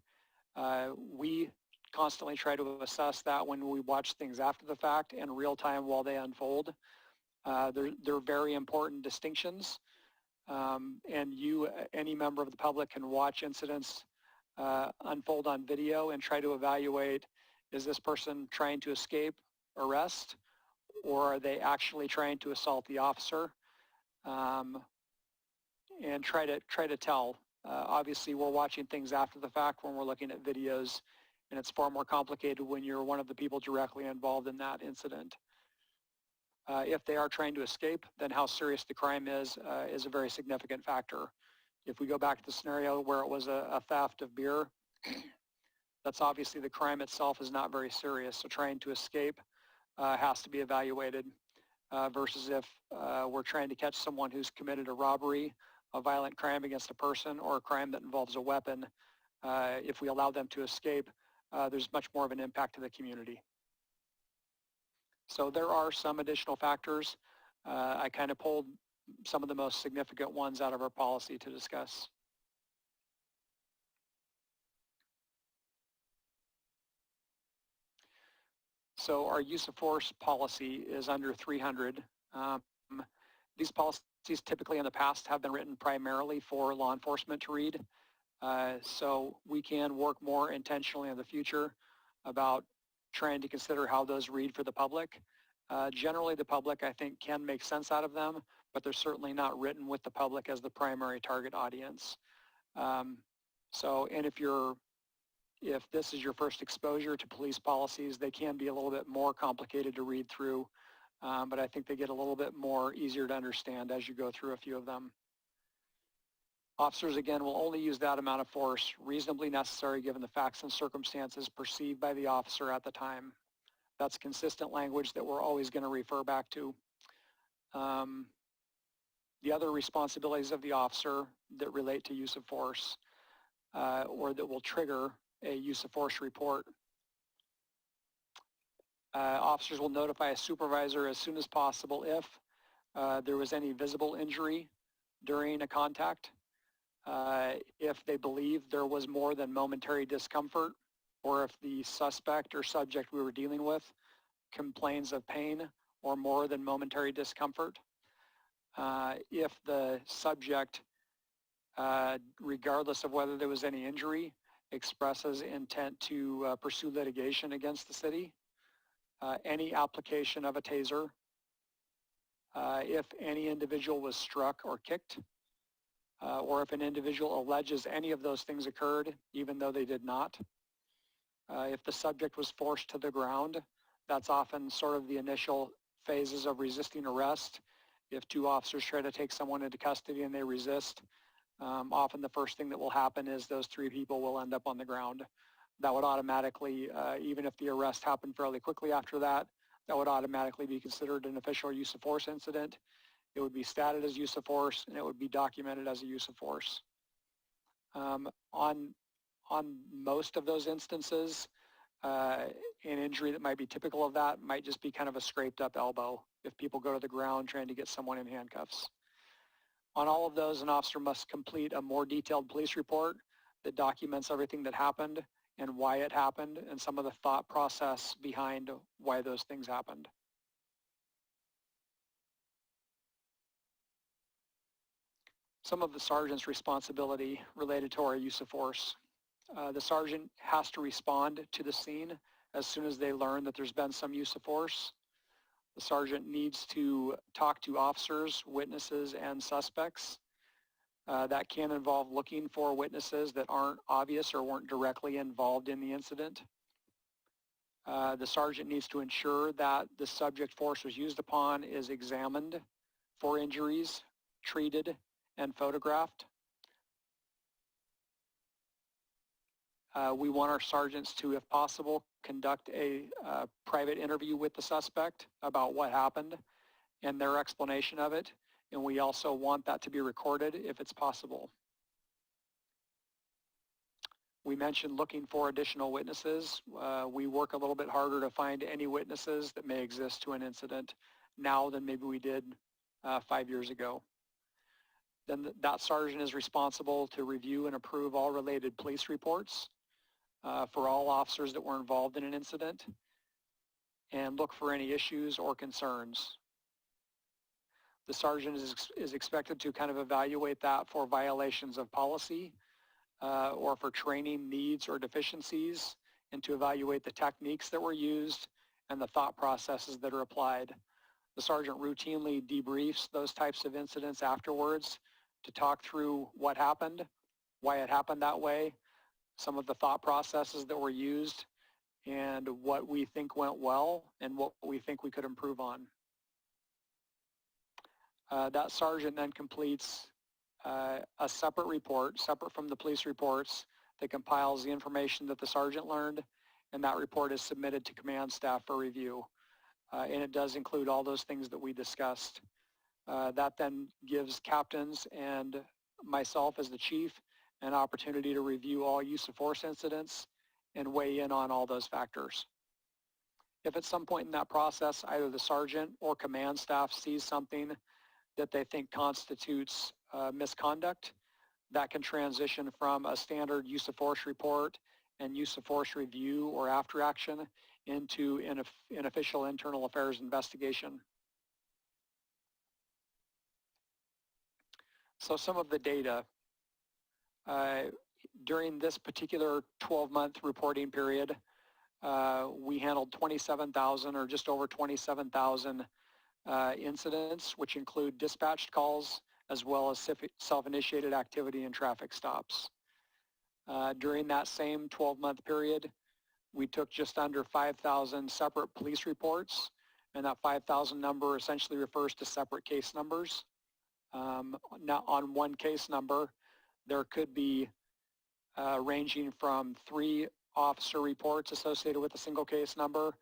We constantly try to assess that when we watch things after the fact and real time while they unfold. They're very important distinctions. And any member of the public can watch incidents unfold on video and try to evaluate, is this person trying to escape arrest, or are they actually trying to assault the officer? And try to tell. Obviously, we're watching things after the fact when we're looking at videos, and it's far more complicated when you're one of the people directly involved in that incident. If they are trying to escape, then how serious the crime is a very significant factor. If we go back to the scenario where it was a theft of beer, that's obviously the crime itself is not very serious, so trying to escape has to be evaluated versus if we're trying to catch someone who's committed a robbery, a violent crime against a person, or a crime that involves a weapon. If we allow them to escape, there's much more of an impact to the community. So there are some additional factors. I kind of pulled some of the most significant ones out of our policy to discuss. So our use of force policy is under 300. These policies typically in the past have been written primarily for law enforcement to read. So we can work more intentionally in the future about trying to consider how those read for the public. Generally, the public, I think, can make sense out of them, but they're certainly not written with the public as the primary target audience. And if you're if this is your first exposure to police policies, they can be a little bit more complicated to read through, but I think they get a little bit more easier to understand as you go through a few of them. Officers, again, will only use that amount of force reasonably necessary given the facts and circumstances perceived by the officer at the time. That's consistent language that we're always going to refer back to. The other responsibilities of the officer that relate to use of force or that will trigger a use of force report. Officers will notify a supervisor as soon as possible if there was any visible injury during a contact, if they believe there was more than momentary discomfort, or if the suspect or subject we were dealing with complains of pain or more than momentary discomfort. If the subject, regardless of whether there was any injury, expresses intent to pursue litigation against the city, any application of a taser, if any individual was struck or kicked, or if an individual alleges any of those things occurred, even though they did not. If the subject was forced to the ground, that's often sort of the initial phases of resisting arrest. If two officers try to take someone into custody and they resist, often the first thing that will happen is those three people will end up on the ground. That would automatically, even if the arrest happened fairly quickly after that, that would automatically be considered an official use of force incident. It would be stated as use of force, and it would be documented as a use of force. On most of those instances, an injury that might be typical of that might just be kind of a scraped up elbow if people go to the ground trying to get someone in handcuffs. On all of those, an officer must complete a more detailed police report that documents everything that happened and why it happened and some of the thought process behind why those things happened. Some of the sergeant's responsibility related to our use of force. The sergeant has to respond to the scene as soon as they learn that there's been some use of force. The sergeant needs to talk to officers, witnesses, and suspects. That can involve looking for witnesses that aren't obvious or weren't directly involved in the incident. The sergeant needs to ensure that the subject force was used upon is examined for injuries, treated, and photographed. We want our sergeants to, if possible, conduct a private interview with the suspect about what happened and their explanation of it. And we also want that to be recorded if it's possible. We mentioned looking for additional witnesses. We work a little bit harder to find any witnesses that may exist to an incident now than maybe we did 5 years ago. Then that sergeant is responsible to review and approve all related police reports for all officers that were involved in an incident and look for any issues or concerns. The sergeant is expected to kind of evaluate that for violations of policy or for training needs or deficiencies, and to evaluate the techniques that were used and the thought processes that are applied. The sergeant routinely debriefs those types of incidents afterwards to talk through what happened, why it happened that way, some of the thought processes that were used, and what we think went well and what we think we could improve on. That sergeant then completes a separate report, separate from the police reports, that compiles the information that the sergeant learned, and that report is submitted to command staff for review. And it does include all those things that we discussed. That then gives captains and myself as the chief an opportunity to review all use of force incidents and weigh in on all those factors. If at some point in that process, either the sergeant or command staff sees something that they think constitutes misconduct, that can transition from a standard use of force report and use of force review or after action into an official internal affairs investigation. So some of the data. During this particular 12-month reporting period, we handled 27,000 or just over 27,000 incidents, which include dispatched calls as well as self-initiated activity and traffic stops. During that same 12-month period, we took just under 5,000 separate police reports, and that 5,000 number essentially refers to separate case numbers. Now, on one case number, there could be ranging from 3 officer reports associated with a single case number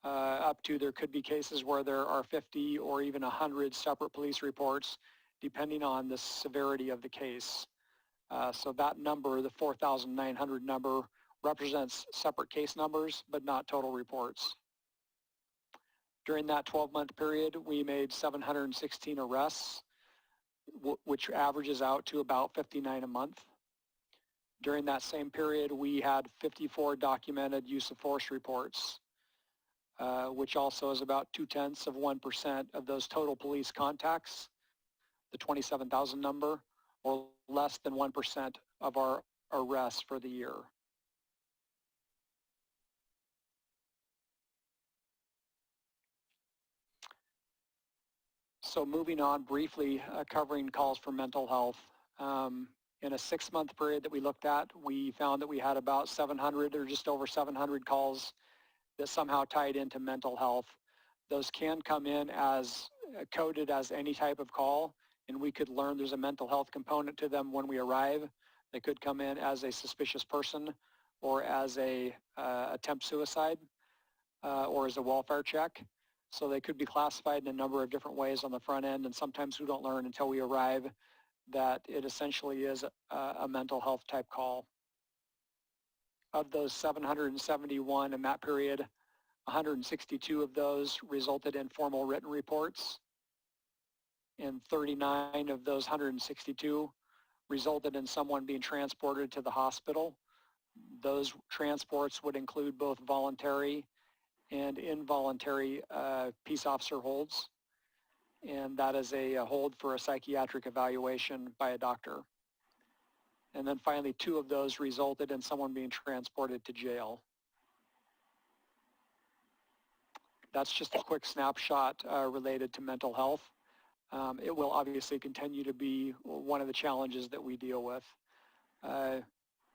up to there could be cases where there are 50 or even 100 separate police reports depending on the severity of the case. So that number, the 4,900 number, represents separate case numbers but not total reports. During that 12-month period, we made 716 arrests, which averages out to about 59 a month. During that same period, we had 54 documented use of force reports, which also is about 0.2% of those total police contacts, the 27,000 number, or less than 1% of our arrests for the year. So moving on briefly, covering calls for mental health. In a 6-month period that we looked at, we found that we had about 700 or just over 700 calls that somehow tied into mental health. Those can come in as coded as any type of call, and we could learn there's a mental health component to them when we arrive. They could come in as a suspicious person or as a attempt suicide or as a welfare check. So they could be classified in a number of different ways on the front end, and sometimes we don't learn until we arrive that it essentially is a mental health type call. Of those 771 in that period, 162 of those resulted in formal written reports, and 39 of those 162 resulted in someone being transported to the hospital. Those transports would include both voluntary and involuntary peace officer holds, and that is a hold for a psychiatric evaluation by a doctor. And then finally, 2 of those resulted in someone being transported to jail. That's just a quick snapshot related to mental health. It will obviously continue to be one of the challenges that we deal with.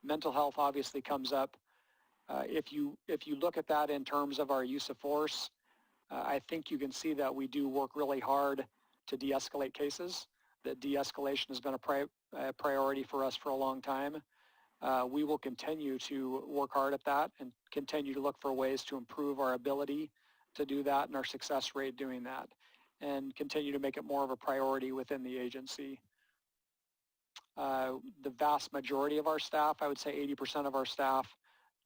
Mental health obviously comes up. If you look at that in terms of our use of force, I think you can see that we do work really hard to de-escalate cases, that de-escalation has been a priority for us for a long time. We will continue to work hard at that and continue to look for ways to improve our ability to do that and our success rate doing that, and continue to make it more of a priority within the agency. The vast majority of our staff, I would say 80% of our staff,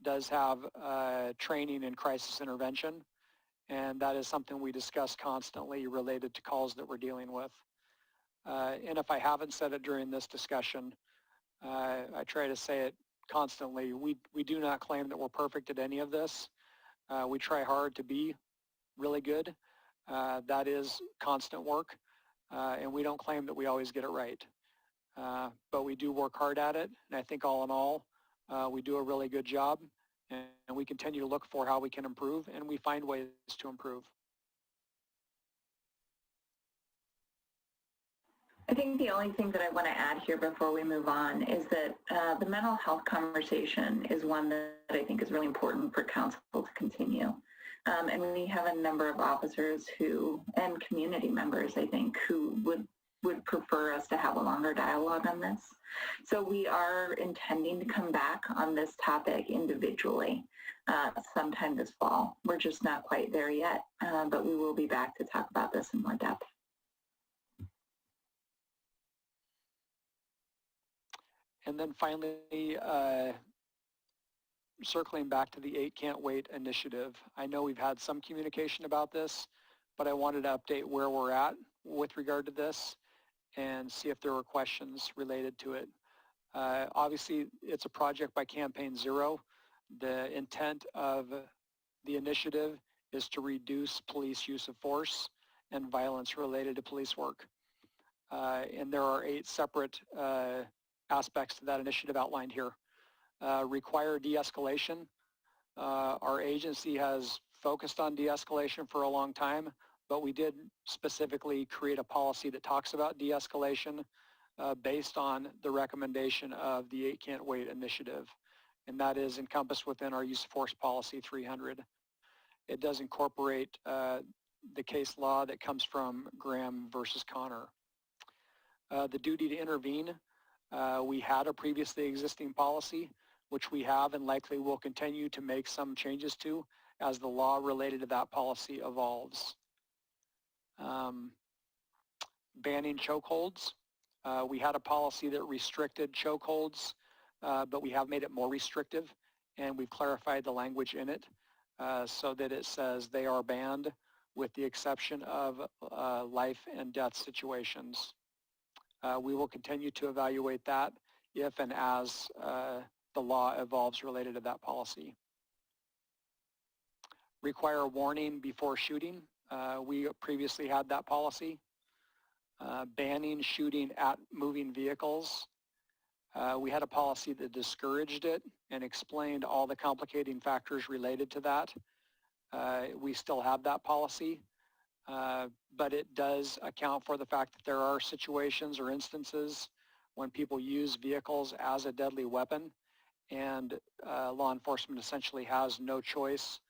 does have training in crisis intervention, and that is something we discuss constantly related to calls that we're dealing with. And if I haven't said it during this discussion, I try to say it constantly. We do not claim that we're perfect at any of this. We try hard to be really good. That is constant work, and we don't claim that we always get it right. But we do work hard at it, and I think all in all, we do a really good job, and we continue to look for how we can improve, and we find ways to improve. I think the only thing that I want to add here before we move on is that the mental health conversation is one that I think is really important for council to continue. And we have a number of officers who, and community members, I think, who would prefer us to have a longer dialogue on this. So we are intending to come back on this topic individually sometime this fall. We're just not quite there yet, but we will be back to talk about this in more depth. And then finally, circling back to the 8 Can't Wait initiative. I know we've had some communication about this, but I wanted to update where we're at with regard to this and see if there were questions related to it. Obviously, it's a project by Campaign Zero. The intent of the initiative is to reduce police use of force and violence related to police work. And there are 8 separate aspects to that initiative outlined here. Require de-escalation. Our agency has focused on de-escalation for a long time, but we did specifically create a policy that talks about de-escalation. based on the recommendation of the 8 Can't Wait initiative, and that is encompassed within our use of force policy 300. It does incorporate the case law that comes from Graham versus Connor. The duty to intervene, we had a previously existing policy, which we have and likely will continue to make some changes to as the law related to that policy evolves. Banning chokeholds. We had a policy that restricted chokeholds, but we have made it more restrictive, and we've clarified the language in it so that it says they are banned with the exception of life and death situations. We will continue to evaluate that if and as the law evolves related to that policy. Require warning before shooting. We previously had that policy. Banning shooting at moving vehicles. We had a policy that discouraged it and explained all the complicating factors related to that. We still have that policy, but it does account for the fact that there are situations or instances when people use vehicles as a deadly weapon, and law enforcement essentially has no choice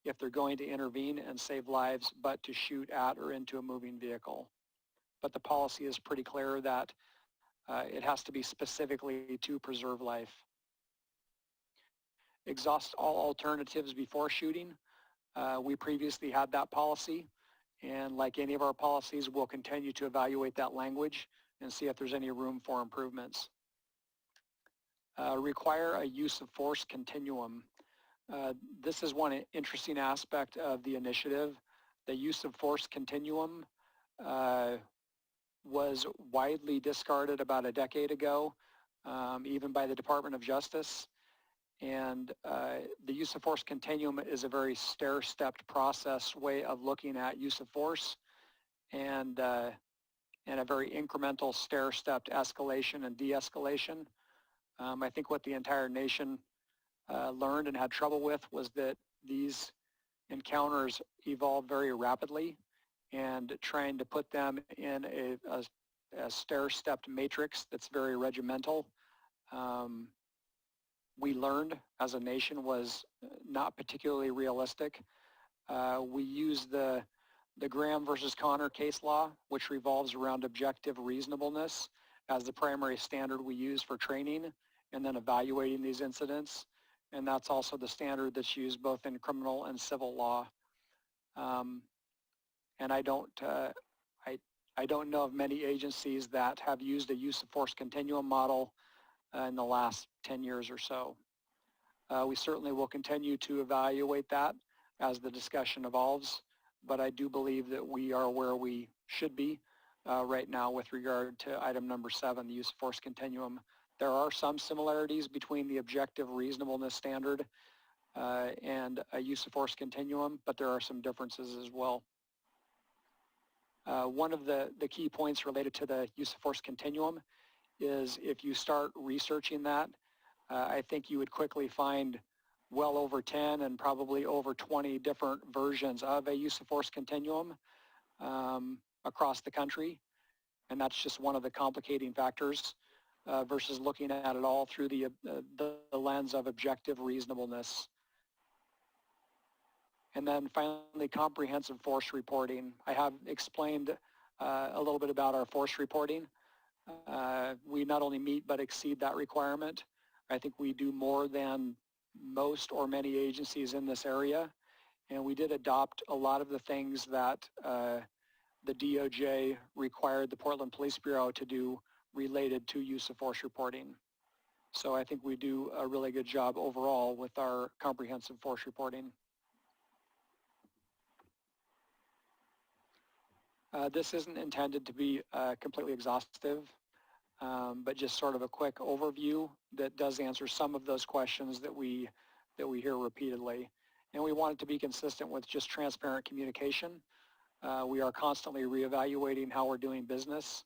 if they're going to intervene and save lives but to shoot at or into a moving vehicle. But the policy is pretty clear that it has to be specifically to preserve life. Exhaust all alternatives before shooting. We previously had that policy, and like any of our policies, we'll continue to evaluate that language and see if there's any room for improvements. Require a use of force continuum. This is one interesting aspect of the initiative. The use of force continuum was widely discarded about a decade ago, even by the Department of Justice. And the use of force continuum is a very stair-stepped process way of looking at use of force, and a very incremental stair-stepped escalation and de-escalation. I think what the entire nation learned and had trouble with was that these encounters evolved very rapidly, and trying to put them in a stair-stepped matrix that's very regimental, we learned as a nation was not particularly realistic. We used the Graham versus Connor case law, which revolves around objective reasonableness, as the primary standard we use for training and then evaluating these incidents. And that's also the standard that's used both in criminal and civil law. And I don't know of many agencies that have used a use of force continuum model in the last 10 years or so. We certainly will continue to evaluate that as the discussion evolves, but I do believe that we are where we should be right now with regard to item number 7, the use of force continuum. There are some similarities between the objective reasonableness standard and a use of force continuum, but there are some differences as well. One of the key points related to the use of force continuum is if you start researching that, I think you would quickly find well over 10 and probably over 20 different versions of a use of force continuum across the country. And that's just one of the complicating factors versus looking at it all through the lens of objective reasonableness. And then finally, comprehensive force reporting. I have explained a little bit about our force reporting. We not only meet but exceed that requirement. I think we do more than most or many agencies in this area. And we did adopt a lot of the things that the DOJ required the Portland Police Bureau to do related to use of force reporting. So I think we do a really good job overall with our comprehensive force reporting. This isn't intended to be completely exhaustive, but just sort of a quick overview that does answer some of those questions that we hear repeatedly. And we want it to be consistent with just transparent communication. We are constantly reevaluating how we're doing business.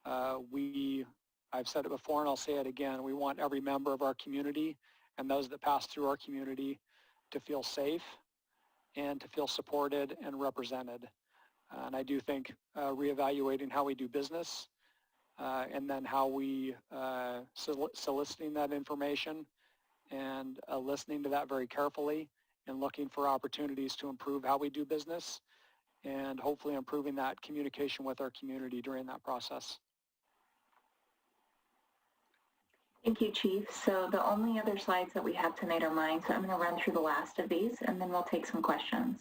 I've said it before and I'll say it again, we want every member of our community and those that pass through our community to feel safe and to feel supported and represented. And I do think reevaluating how we do business and then how we soliciting that information and listening to that very carefully and looking for opportunities to improve how we do business and hopefully improving that communication with our community during that process. Thank you, Chief. So the only other slides that we have tonight are mine, so I'm going to run through the last of these and then we'll take some questions.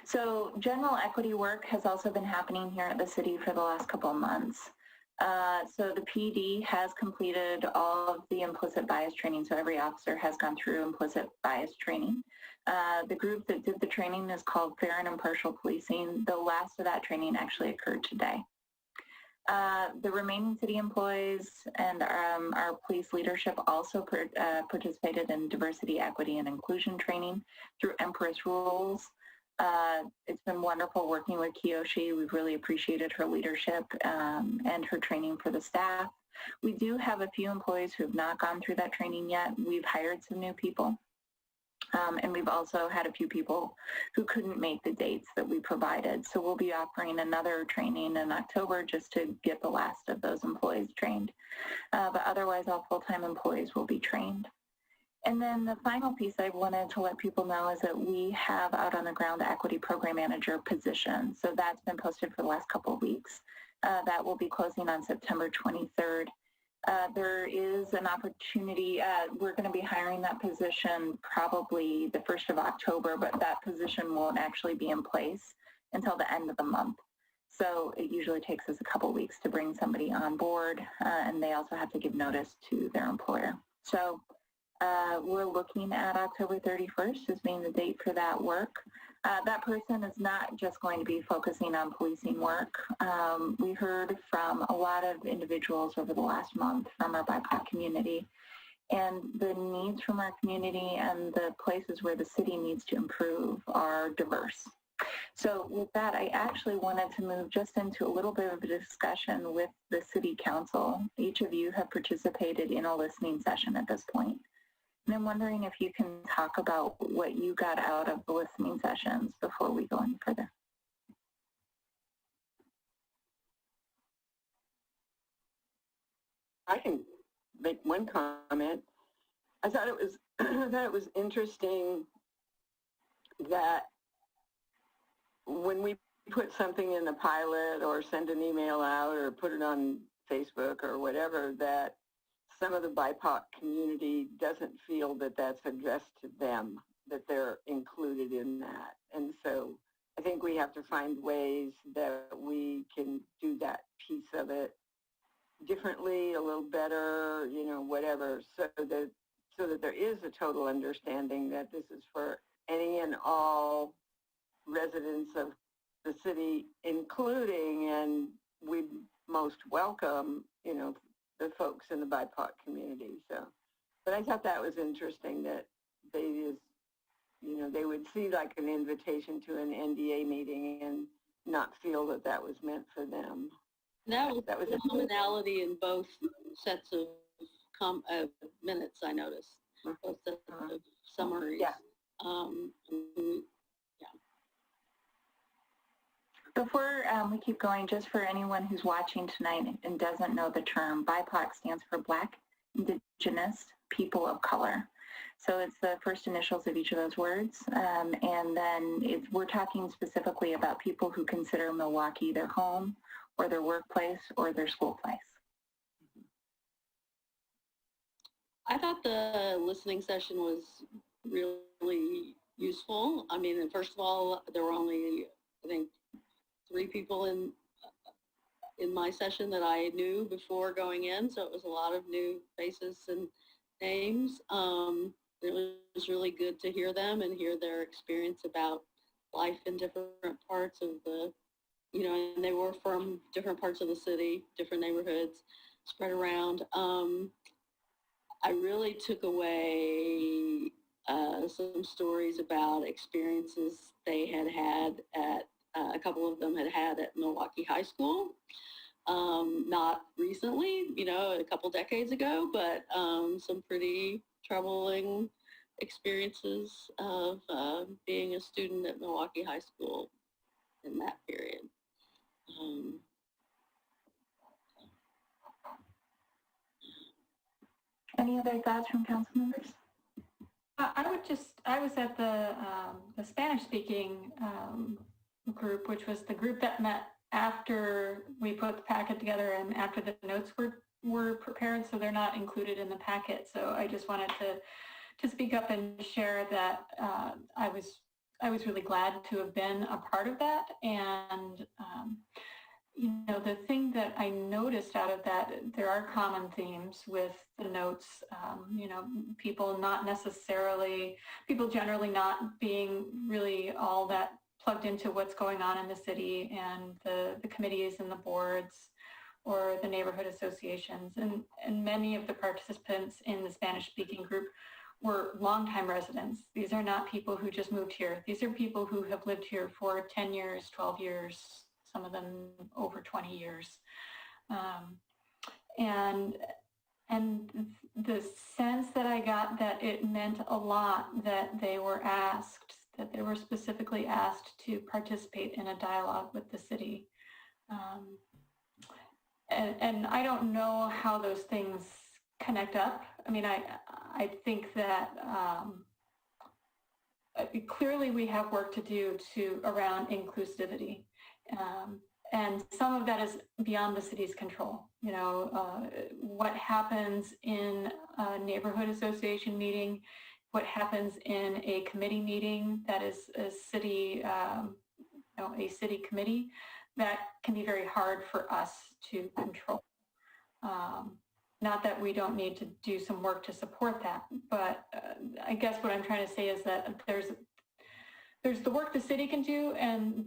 So general equity work has also been happening here at the city for the last couple of months. So the PD has completed all of the implicit bias training, so every officer has gone through implicit bias training. The group that did the training is called Fair and Impartial Policing. The last of that training actually occurred today. The remaining city employees and our police leadership also participated in diversity, equity, and inclusion training through Empress Rules. It's been wonderful working with Kiyoshi. We've really appreciated her leadership and her training for the staff. We do have a few employees who have not gone through that training yet. We've hired some new people. And we've also had a few people who couldn't make the dates that we provided. So we'll be offering another training in October just to get the last of those employees trained. But otherwise, all full-time employees will be trained. And then the final piece I wanted to let people know is that we have out on the ground the equity program manager position. So that's been posted for the last couple of weeks. That will be closing on September 23rd. There is an opportunity, we're going to be hiring that position probably the 1st of October, but that position won't actually be in place until the end of the month. So it usually takes us a couple of weeks to bring somebody on board, and they also have to give notice to their employer. So we're looking at October 31st as being the date for that work. That person is not just going to be focusing on policing work. We heard from a lot of individuals over the last month from our BIPOC community, and the needs from our community and the places where the city needs to improve are diverse. So with that, I actually wanted to move just into a little bit of a discussion with the City Council. Each of you have participated in a listening session at this point. And I'm wondering if you can talk about what you got out of the listening sessions before we go any further. I can make one comment. I thought it was interesting that when we put something in a pilot or send an email out or put it on Facebook or whatever, that some of the BIPOC community doesn't feel that that's addressed to them, that they're included in that. And so I think we have to find ways that we can do that piece of it differently, a little better, you know, whatever, so that there is a total understanding that this is for any and all residents of the city, including, and we'd most welcome, you know, the folks in the BIPOC community. So, but I thought that was interesting that they just, you know, they would see like an invitation to an NDA meeting and not feel that that was meant for them. That was a commonality in both sets of minutes, I noticed. Both sets of summaries. Yeah. Before we keep going, just for anyone who's watching tonight and doesn't know the term, BIPOC stands for Black, Indigenous, People of Color. So it's the first initials of each of those words. And then we're talking specifically about people who consider Milwaukie their home or their workplace or their school place. I thought the listening session was really useful. I mean, first of all, there were only, I think, 3 people in my session that I knew before going in, so it was a lot of new faces and names. It was really good to hear them and hear their experience about life in different parts of the, you know, and they were from different parts of the city, different neighborhoods spread around. I really took away some stories about experiences they had at a couple of them had at Milwaukie High School, not recently, you know, a couple decades ago, but some pretty troubling experiences of being a student at Milwaukie High School in that period. Any other thoughts from council members? I was at the Spanish-speaking group, which was the group that met after we put the packet together and after the notes were prepared, so they're not included in the packet. So I just wanted to speak up and share that I was really glad to have been a part of that. And you know, the thing that I noticed out of that, there are common themes with the notes. You know, people generally not being really all that plugged into what's going on in the city and the committees and the boards or the neighborhood associations. And many of the participants in the Spanish-speaking group were longtime residents. These are not people who just moved here. These are people who have lived here for 10 years, 12 years, some of them over 20 years. And the sense that I got that it meant a lot that they were specifically asked to participate in a dialogue with the city. And I don't know how those things connect up. I mean, I think that clearly we have work to do around inclusivity. And some of that is beyond the city's control. You know, what happens in a neighborhood association meeting, what happens in a committee meeting that is a city committee, that can be very hard for us to control. Not that we don't need to do some work to support that, but I guess what I'm trying to say is that there's the work the city can do, and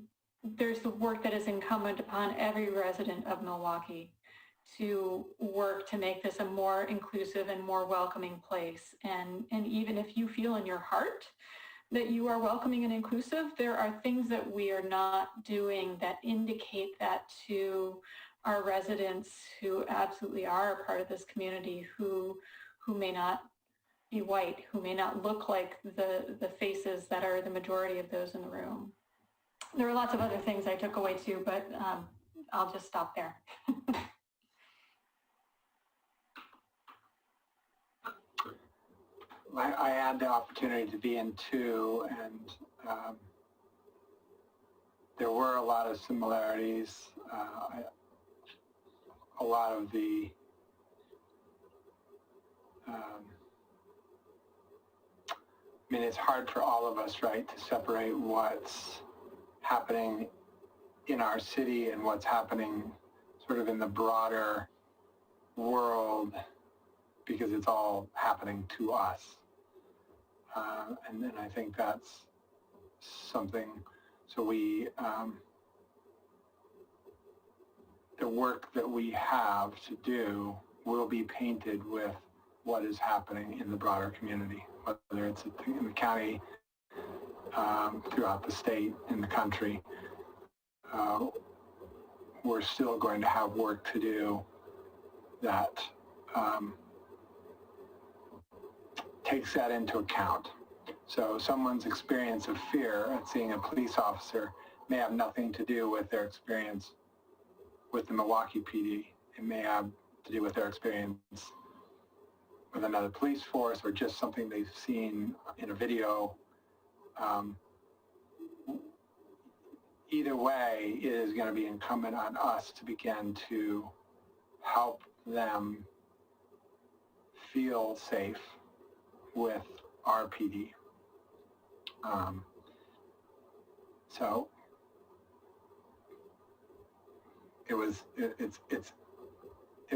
there's the work that is incumbent upon every resident of Milwaukie to work to make this a more inclusive and more welcoming place. And even if you feel in your heart that you are welcoming and inclusive, there are things that we are not doing that indicate that to our residents who absolutely are a part of this community, who may not be white, who may not look like the faces that are the majority of those in the room. There are lots of other things I took away too, but I'll just stop there. I had the opportunity to be in two, and there were a lot of similarities. A lot of the I mean, it's hard for all of us, right, to separate what's happening in our city and what's happening sort of in the broader world, because it's all happening to us. And then I think that's something, so we, the work that we have to do will be painted with what is happening in the broader community, whether it's in the county, throughout the state, in the country. We're still going to have work to do that takes that into account. So someone's experience of fear at seeing a police officer may have nothing to do with their experience with the Milwaukie PD. It may have to do with their experience with another police force or just something they've seen in a video. Either way, it is going to be incumbent on us to begin to help them feel safe with our PD. So it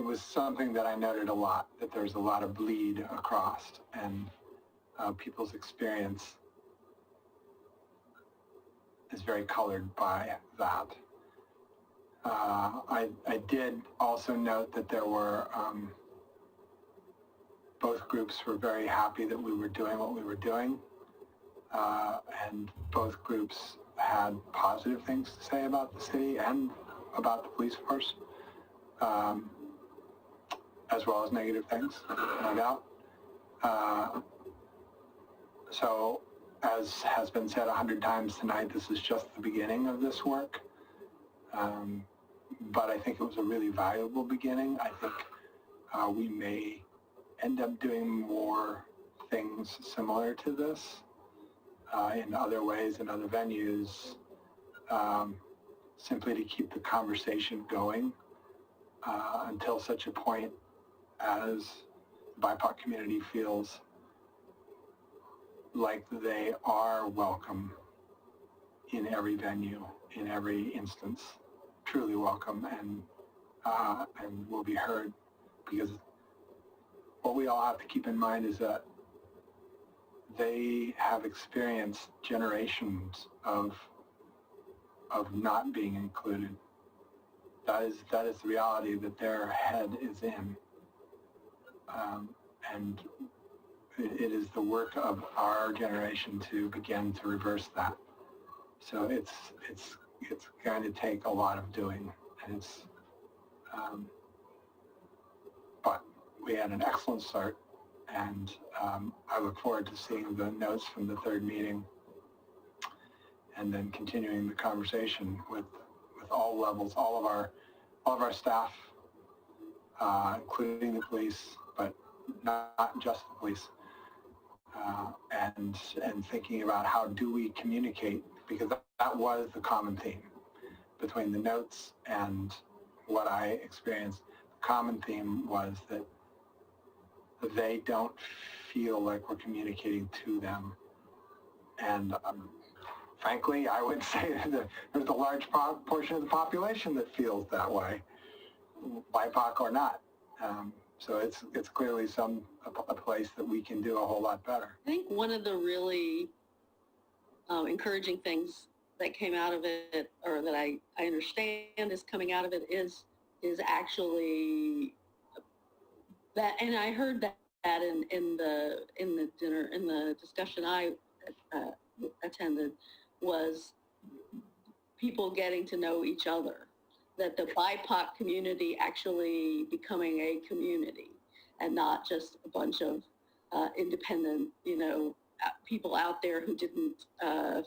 was something that I noted a lot, that there's a lot of bleed across, and people's experience is very colored by that. I did also note that there were both groups were very happy that we were doing what we were doing, and both groups had positive things to say about the city and about the police force, as well as negative things, no doubt. So, as has been said 100 times tonight, this is just the beginning of this work. But I think it was a really valuable beginning. I think we may end up doing more things similar to this in other ways, in other venues, simply to keep the conversation going until such a point as the BIPOC community feels like they are welcome in every venue, in every instance, truly welcome, and will be heard. Because what we all have to keep in mind is that they have experienced generations of not being included. That is the reality that their head is in, and it is the work of our generation to begin to reverse that. So it's going to take a lot of doing, and but we had an excellent start, and I look forward to seeing the notes from the third meeting, and then continuing the conversation with all levels, all of our staff, including the police, but not just the police, and thinking about how do we communicate, because that was the common theme between the notes and what I experienced. The common theme was that they don't feel like we're communicating to them, and frankly, I would say that there's a large portion of the population that feels that way, BIPOC or not. So it's clearly a place that we can do a whole lot better. I think one of the really encouraging things that came out of it, or that I understand is coming out of it, is actually that, and I heard that in the dinner, in the discussion I attended, was people getting to know each other, that the BIPOC community actually becoming a community and not just a bunch of independent, people out there who didn't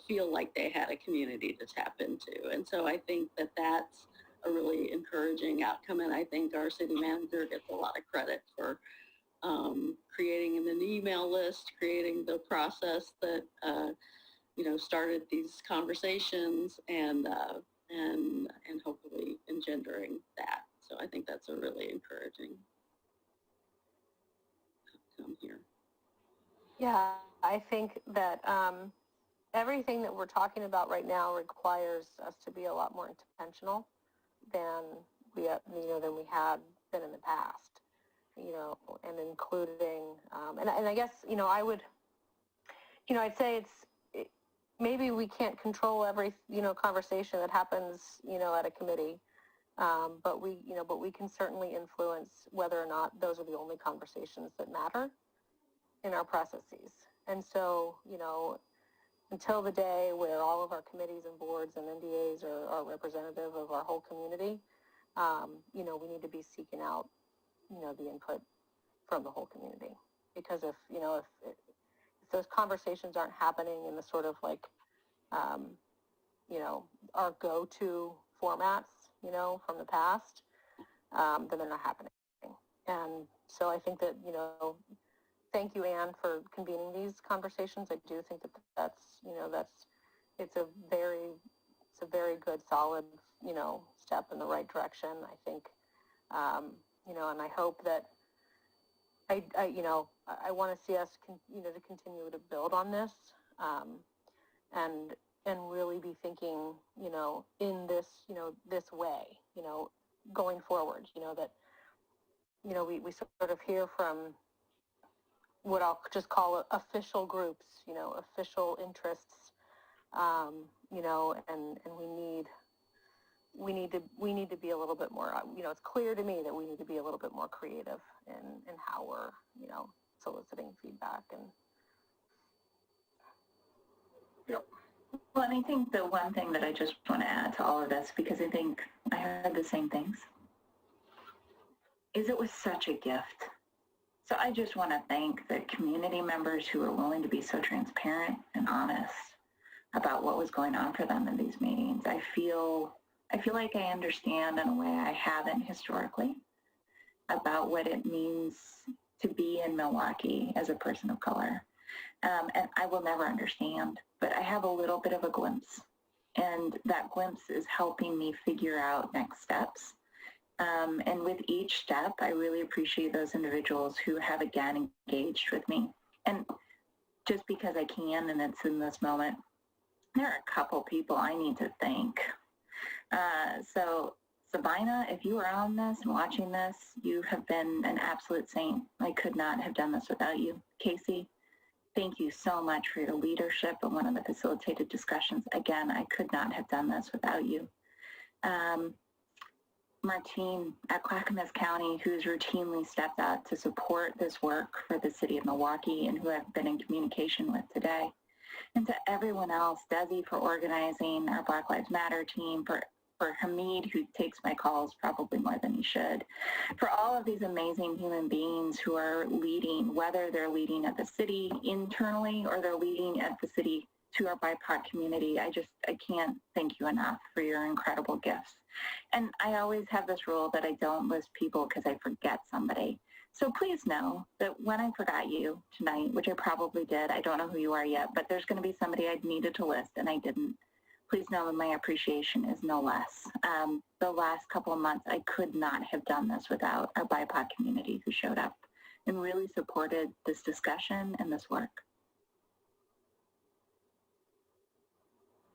feel like they had a community to tap into. And so I think that that's a really encouraging outcome, and I think our city manager gets a lot of credit for creating an email list, creating the process that started these conversations, and hopefully engendering that. So I think that's a really encouraging outcome here. Yeah, I think that everything that we're talking about right now requires us to be a lot more intentional than we had been in the past, and including, and I guess, I'd say maybe we can't control every, conversation that happens, at a committee, but we can certainly influence whether or not those are the only conversations that matter in our processes. And so, until the day where all of our committees and boards and NDAs are representative of our whole community, we need to be seeking out, the input from the whole community. Because if those conversations aren't happening in the sort of like, our go-to formats, from the past, then they're not happening. And so I think that, thank you, Anne, for convening these conversations. I do think that it's a very good, solid, step in the right direction. I think, and I hope that I want to see us, to continue to build on this, and really be thinking, in this, this way, going forward, that, we sort of hear from what I'll just call official groups, official interests, and we need to be a little bit more, it's clear to me that we need to be a little bit more creative in how we're, soliciting feedback. And yep. Well, and I think the one thing that I just want to add to all of this, because I think I heard the same things, is it was such a gift. So I just want to thank the community members who are willing to be so transparent and honest about what was going on for them in these meetings. I feel like I understand in a way I haven't historically about what it means to be in Milwaukie as a person of color. And I will never understand, but I have a little bit of a glimpse. And that glimpse is helping me figure out next steps. And with each step, I really appreciate those individuals who have again engaged with me. And just because I can, and it's in this moment, there are a couple people I need to thank. So Sabina, if you are on this and watching this, you have been an absolute saint. I could not have done this without you. Casey, thank you so much for your leadership in one of the facilitated discussions. Again, I could not have done this without you. Martine at Clackamas County, who's routinely stepped out to support this work for the city of Milwaukie and who I've been in communication with today. And to everyone else, Desi for organizing our Black Lives Matter team, for Hamid, who takes my calls probably more than he should, for all of these amazing human beings who are leading, whether they're leading at the city internally or they're leading at the city to our BIPOC community. I can't thank you enough for your incredible gifts. And I always have this rule that I don't list people because I forget somebody. So please know that when I forgot you tonight, which I probably did, I don't know who you are yet, but there's going to be somebody I needed to list and I didn't. Please know that my appreciation is no less. The last couple of months, I could not have done this without our BIPOC community who showed up and really supported this discussion and this work.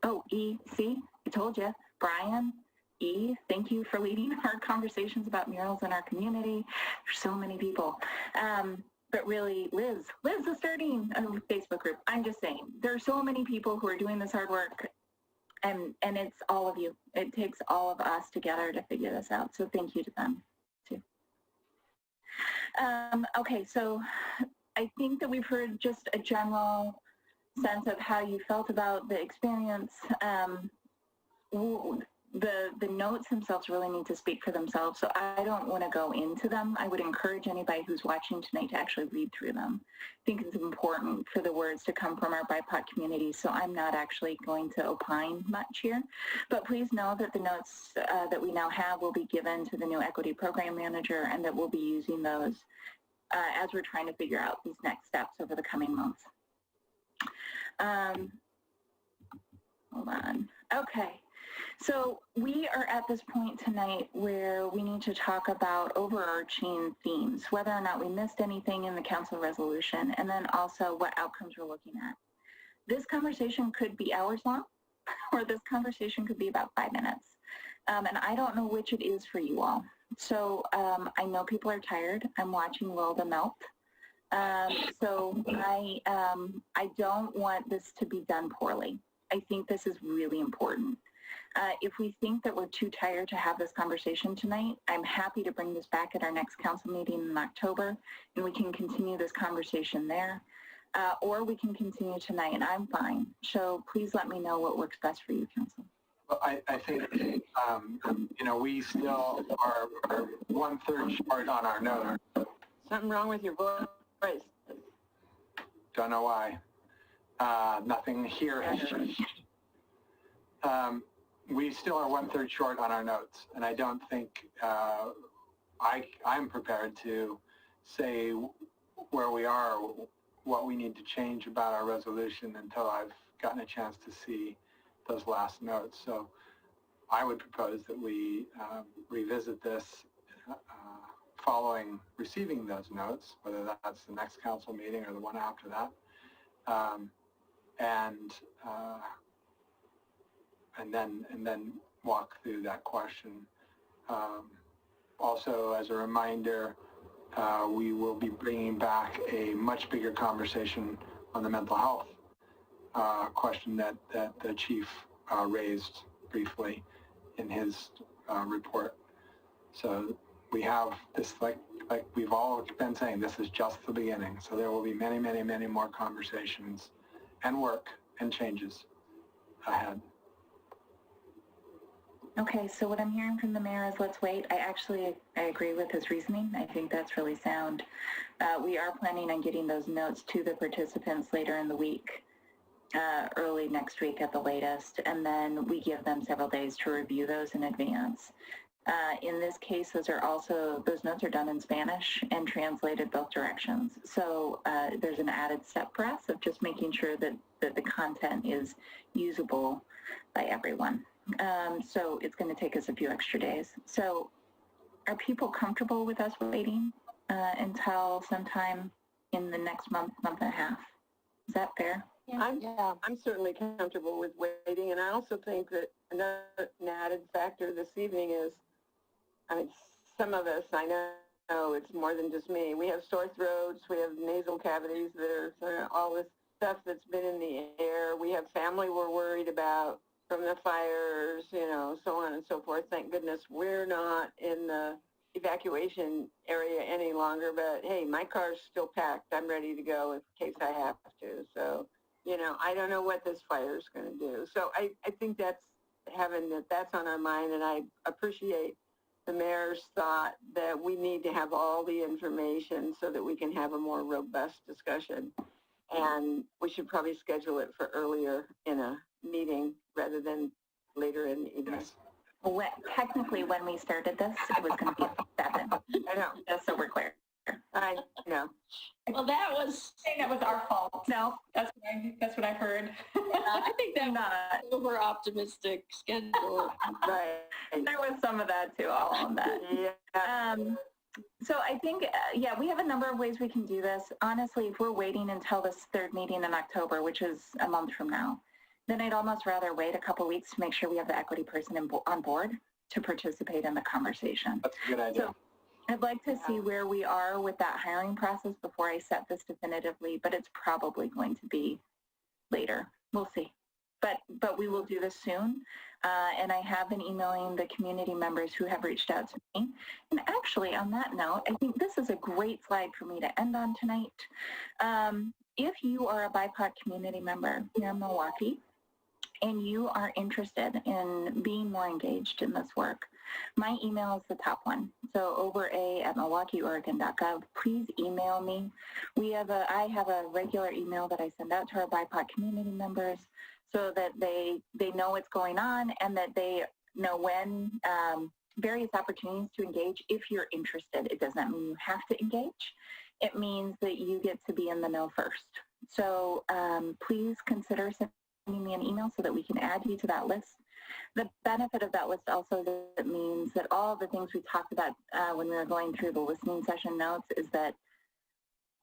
Oh, E, see, I told you. Brian, E, thank you for leading our conversations about murals in our community. There's so many people. But really, Liz is starting a Facebook group. I'm just saying, there are so many people who are doing this hard work, and it's all of you. It takes all of us together to figure this out. So thank you to them, too. Okay, so I think that we've heard just a general sense of how you felt about the experience. The notes themselves really need to speak for themselves, so I don't want to go into them. I would encourage anybody who's watching tonight to actually read through them. I think it's important for the words to come from our BIPOC community, so I'm not actually going to opine much here. But please know that the notes that we now have will be given to the new Equity Program Manager, and that we'll be using those as we're trying to figure out these next steps over the coming months. Hold on. Okay. So we are at this point tonight where we need to talk about overarching themes, whether or not we missed anything in the council resolution, and then also what outcomes we're looking at. This conversation could be hours long, or this conversation could be about 5 minutes. And I don't know which it is for you all. So I know people are tired. I'm watching Wilda melt. So I don't want this to be done poorly. I think this is really important. If we think that we're too tired to have this conversation tonight, I'm happy to bring this back at our next council meeting in October, and we can continue this conversation there. Or we can continue tonight, and I'm fine. So please let me know what works best for you, council. Well, I think, you know, we still are 1/3 short on our note. Something wrong with your voice? Don't know why. Nothing here has changed. We still are 1/3 short on our notes, and I don't think I'm prepared to say where we are, what we need to change about our resolution until I've gotten a chance to see those last notes. So I would propose that we revisit this following receiving those notes, whether that's the next council meeting or the one after that, and then walk through that question. Also, as a reminder, we will be bringing back a much bigger conversation on the mental health question that the chief raised briefly in his report. So we have this, like we've all been saying, this is just the beginning. So there will be many, many, many more conversations and work and changes ahead. Okay, so what I'm hearing from the mayor is let's wait. I agree with his reasoning. I think that's really sound. We are planning on getting those notes to the participants later in the week, early next week at the latest, and then we give them several days to review those in advance. In this case, those notes are done in Spanish and translated both directions. So there's an added step for us of just making sure that the content is usable by everyone. So it's going to take us a few extra days. So are people comfortable with us waiting until sometime in the next month and a half? Is that fair? I'm certainly comfortable with waiting, and I also think that an added factor this evening is, I mean, some of us, I know it's more than just me. We have sore throats, we have nasal cavities that are all this stuff that's been in the air. We have family we're worried about from the fires, so on and so forth. Thank goodness we're not in the evacuation area any longer, but hey, my car's still packed. I'm ready to go in case I have to. So, I don't know what this fire is going to do. So I think that's on our mind, and I appreciate the mayor's thought that we need to have all the information so that we can have a more robust discussion. And we should probably schedule it for earlier in a meeting rather than later in the evening. Yes. Technically, when we started this, it was going to be at 7. I know. Just so we're clear. I know. Well, that was our fault. No, That's what I heard. I think that was an over-optimistic schedule. Right. there was some of that too, all on that. Yeah. So I think, we have a number of ways we can do this. Honestly, if we're waiting until this third meeting in October, which is a month from now, then I'd almost rather wait a couple weeks to make sure we have the equity person on board to participate in the conversation. That's a good idea. So I'd like to see where we are with that hiring process before I set this definitively, but it's probably going to be later. We'll see. But we will do this soon. And I have been emailing the community members who have reached out to me. And actually, on that note, I think this is a great slide for me to end on tonight. If you are a BIPOC community member here in Milwaukee, and you are interested in being more engaged in this work, my email is the top one. So overA@milwaukieoregon.gov. Please email me. I have a regular email that I send out to our BIPOC community members so that they know what's going on and that they know when various opportunities to engage if you're interested. It doesn't mean you have to engage. It means that you get to be in the know first. So please consider sending me an email so that we can add you to that list. The benefit of that list also that means that all the things we talked about when we were going through the listening session notes is that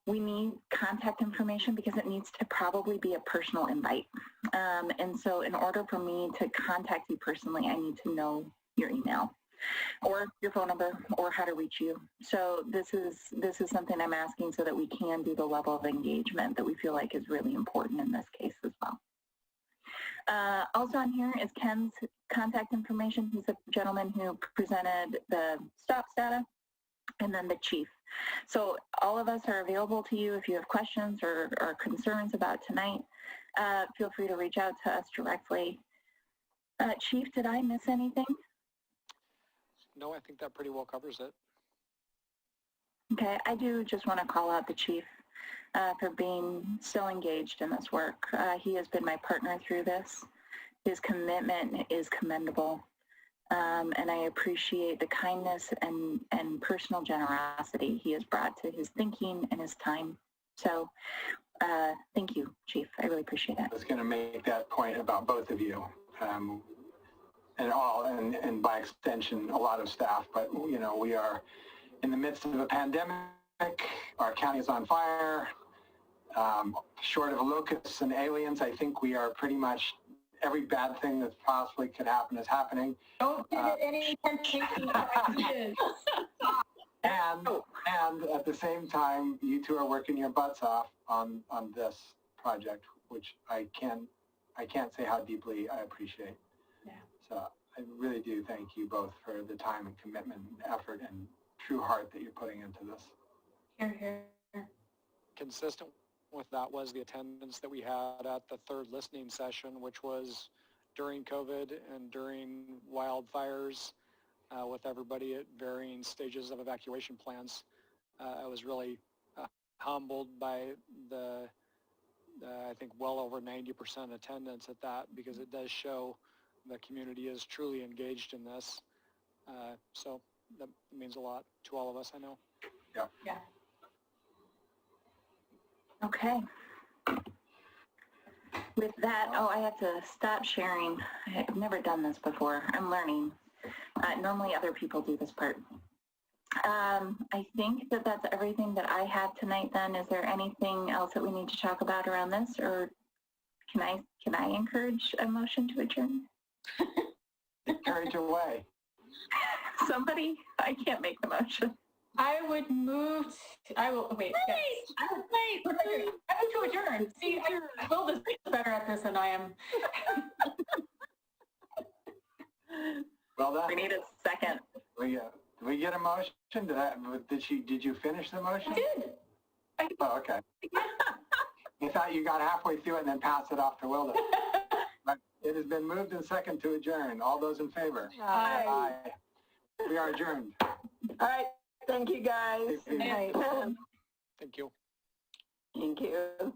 we need contact information because it needs to probably be a personal invite. And so in order for me to contact you personally, I need to know your email or your phone number or how to reach you. So this is something I'm asking so that we can do the level of engagement that we feel like is really important in this case as well. Also on here is Ken's contact information. He's the gentleman who presented the stops data, and then the chief. So all of us are available to you if you have questions or concerns about tonight. Feel free to reach out to us directly. Chief, did I miss anything? No, I think that pretty well covers it. Okay, I do just want to call out the chief for being so engaged in this work. He has been my partner through this. His commitment is commendable, and I appreciate the kindness and personal generosity he has brought to his thinking and his time. So thank you, Chief. I really appreciate it. I was going to make that point about both of you. And by extension, a lot of staff, but we are in the midst of a pandemic. Our county is on fire. Short of locusts and aliens, I think we are pretty much every bad thing that possibly could happen is happening. Don't give it any temptation. And at the same time, you two are working your butts off on this project, which I can't say how deeply I appreciate. Yeah. So I really do thank you both for the time and commitment and effort and true heart that you're putting into this. Here, here. Consistent with that was the attendance that we had at the third listening session, which was during COVID and during wildfires with everybody at varying stages of evacuation plans. I was really humbled by the I think well over 90% attendance at that, because it does show the community is truly engaged in this. So that means a lot to all of us, I know. Okay. With that, I have to stop sharing. I've never done this before. I'm learning. Normally other people do this part. I think that that's everything that I have tonight then. Is there anything else that we need to talk about around this, or can I encourage a motion to adjourn? Encourage away. Somebody? I can't make the motion. I would move, I will, wait. Yes. I would to adjourn. See, Will is better at this than I am. Well done. We need a second. Did we get a motion? Did you finish the motion? I did. Oh, okay. I thought you got halfway through it and then passed it off to Wilda. But it has been moved and second to adjourn. All those in favor? Aye. We are adjourned. All right. Thank you, guys. Thank you. Thank you. Thank you.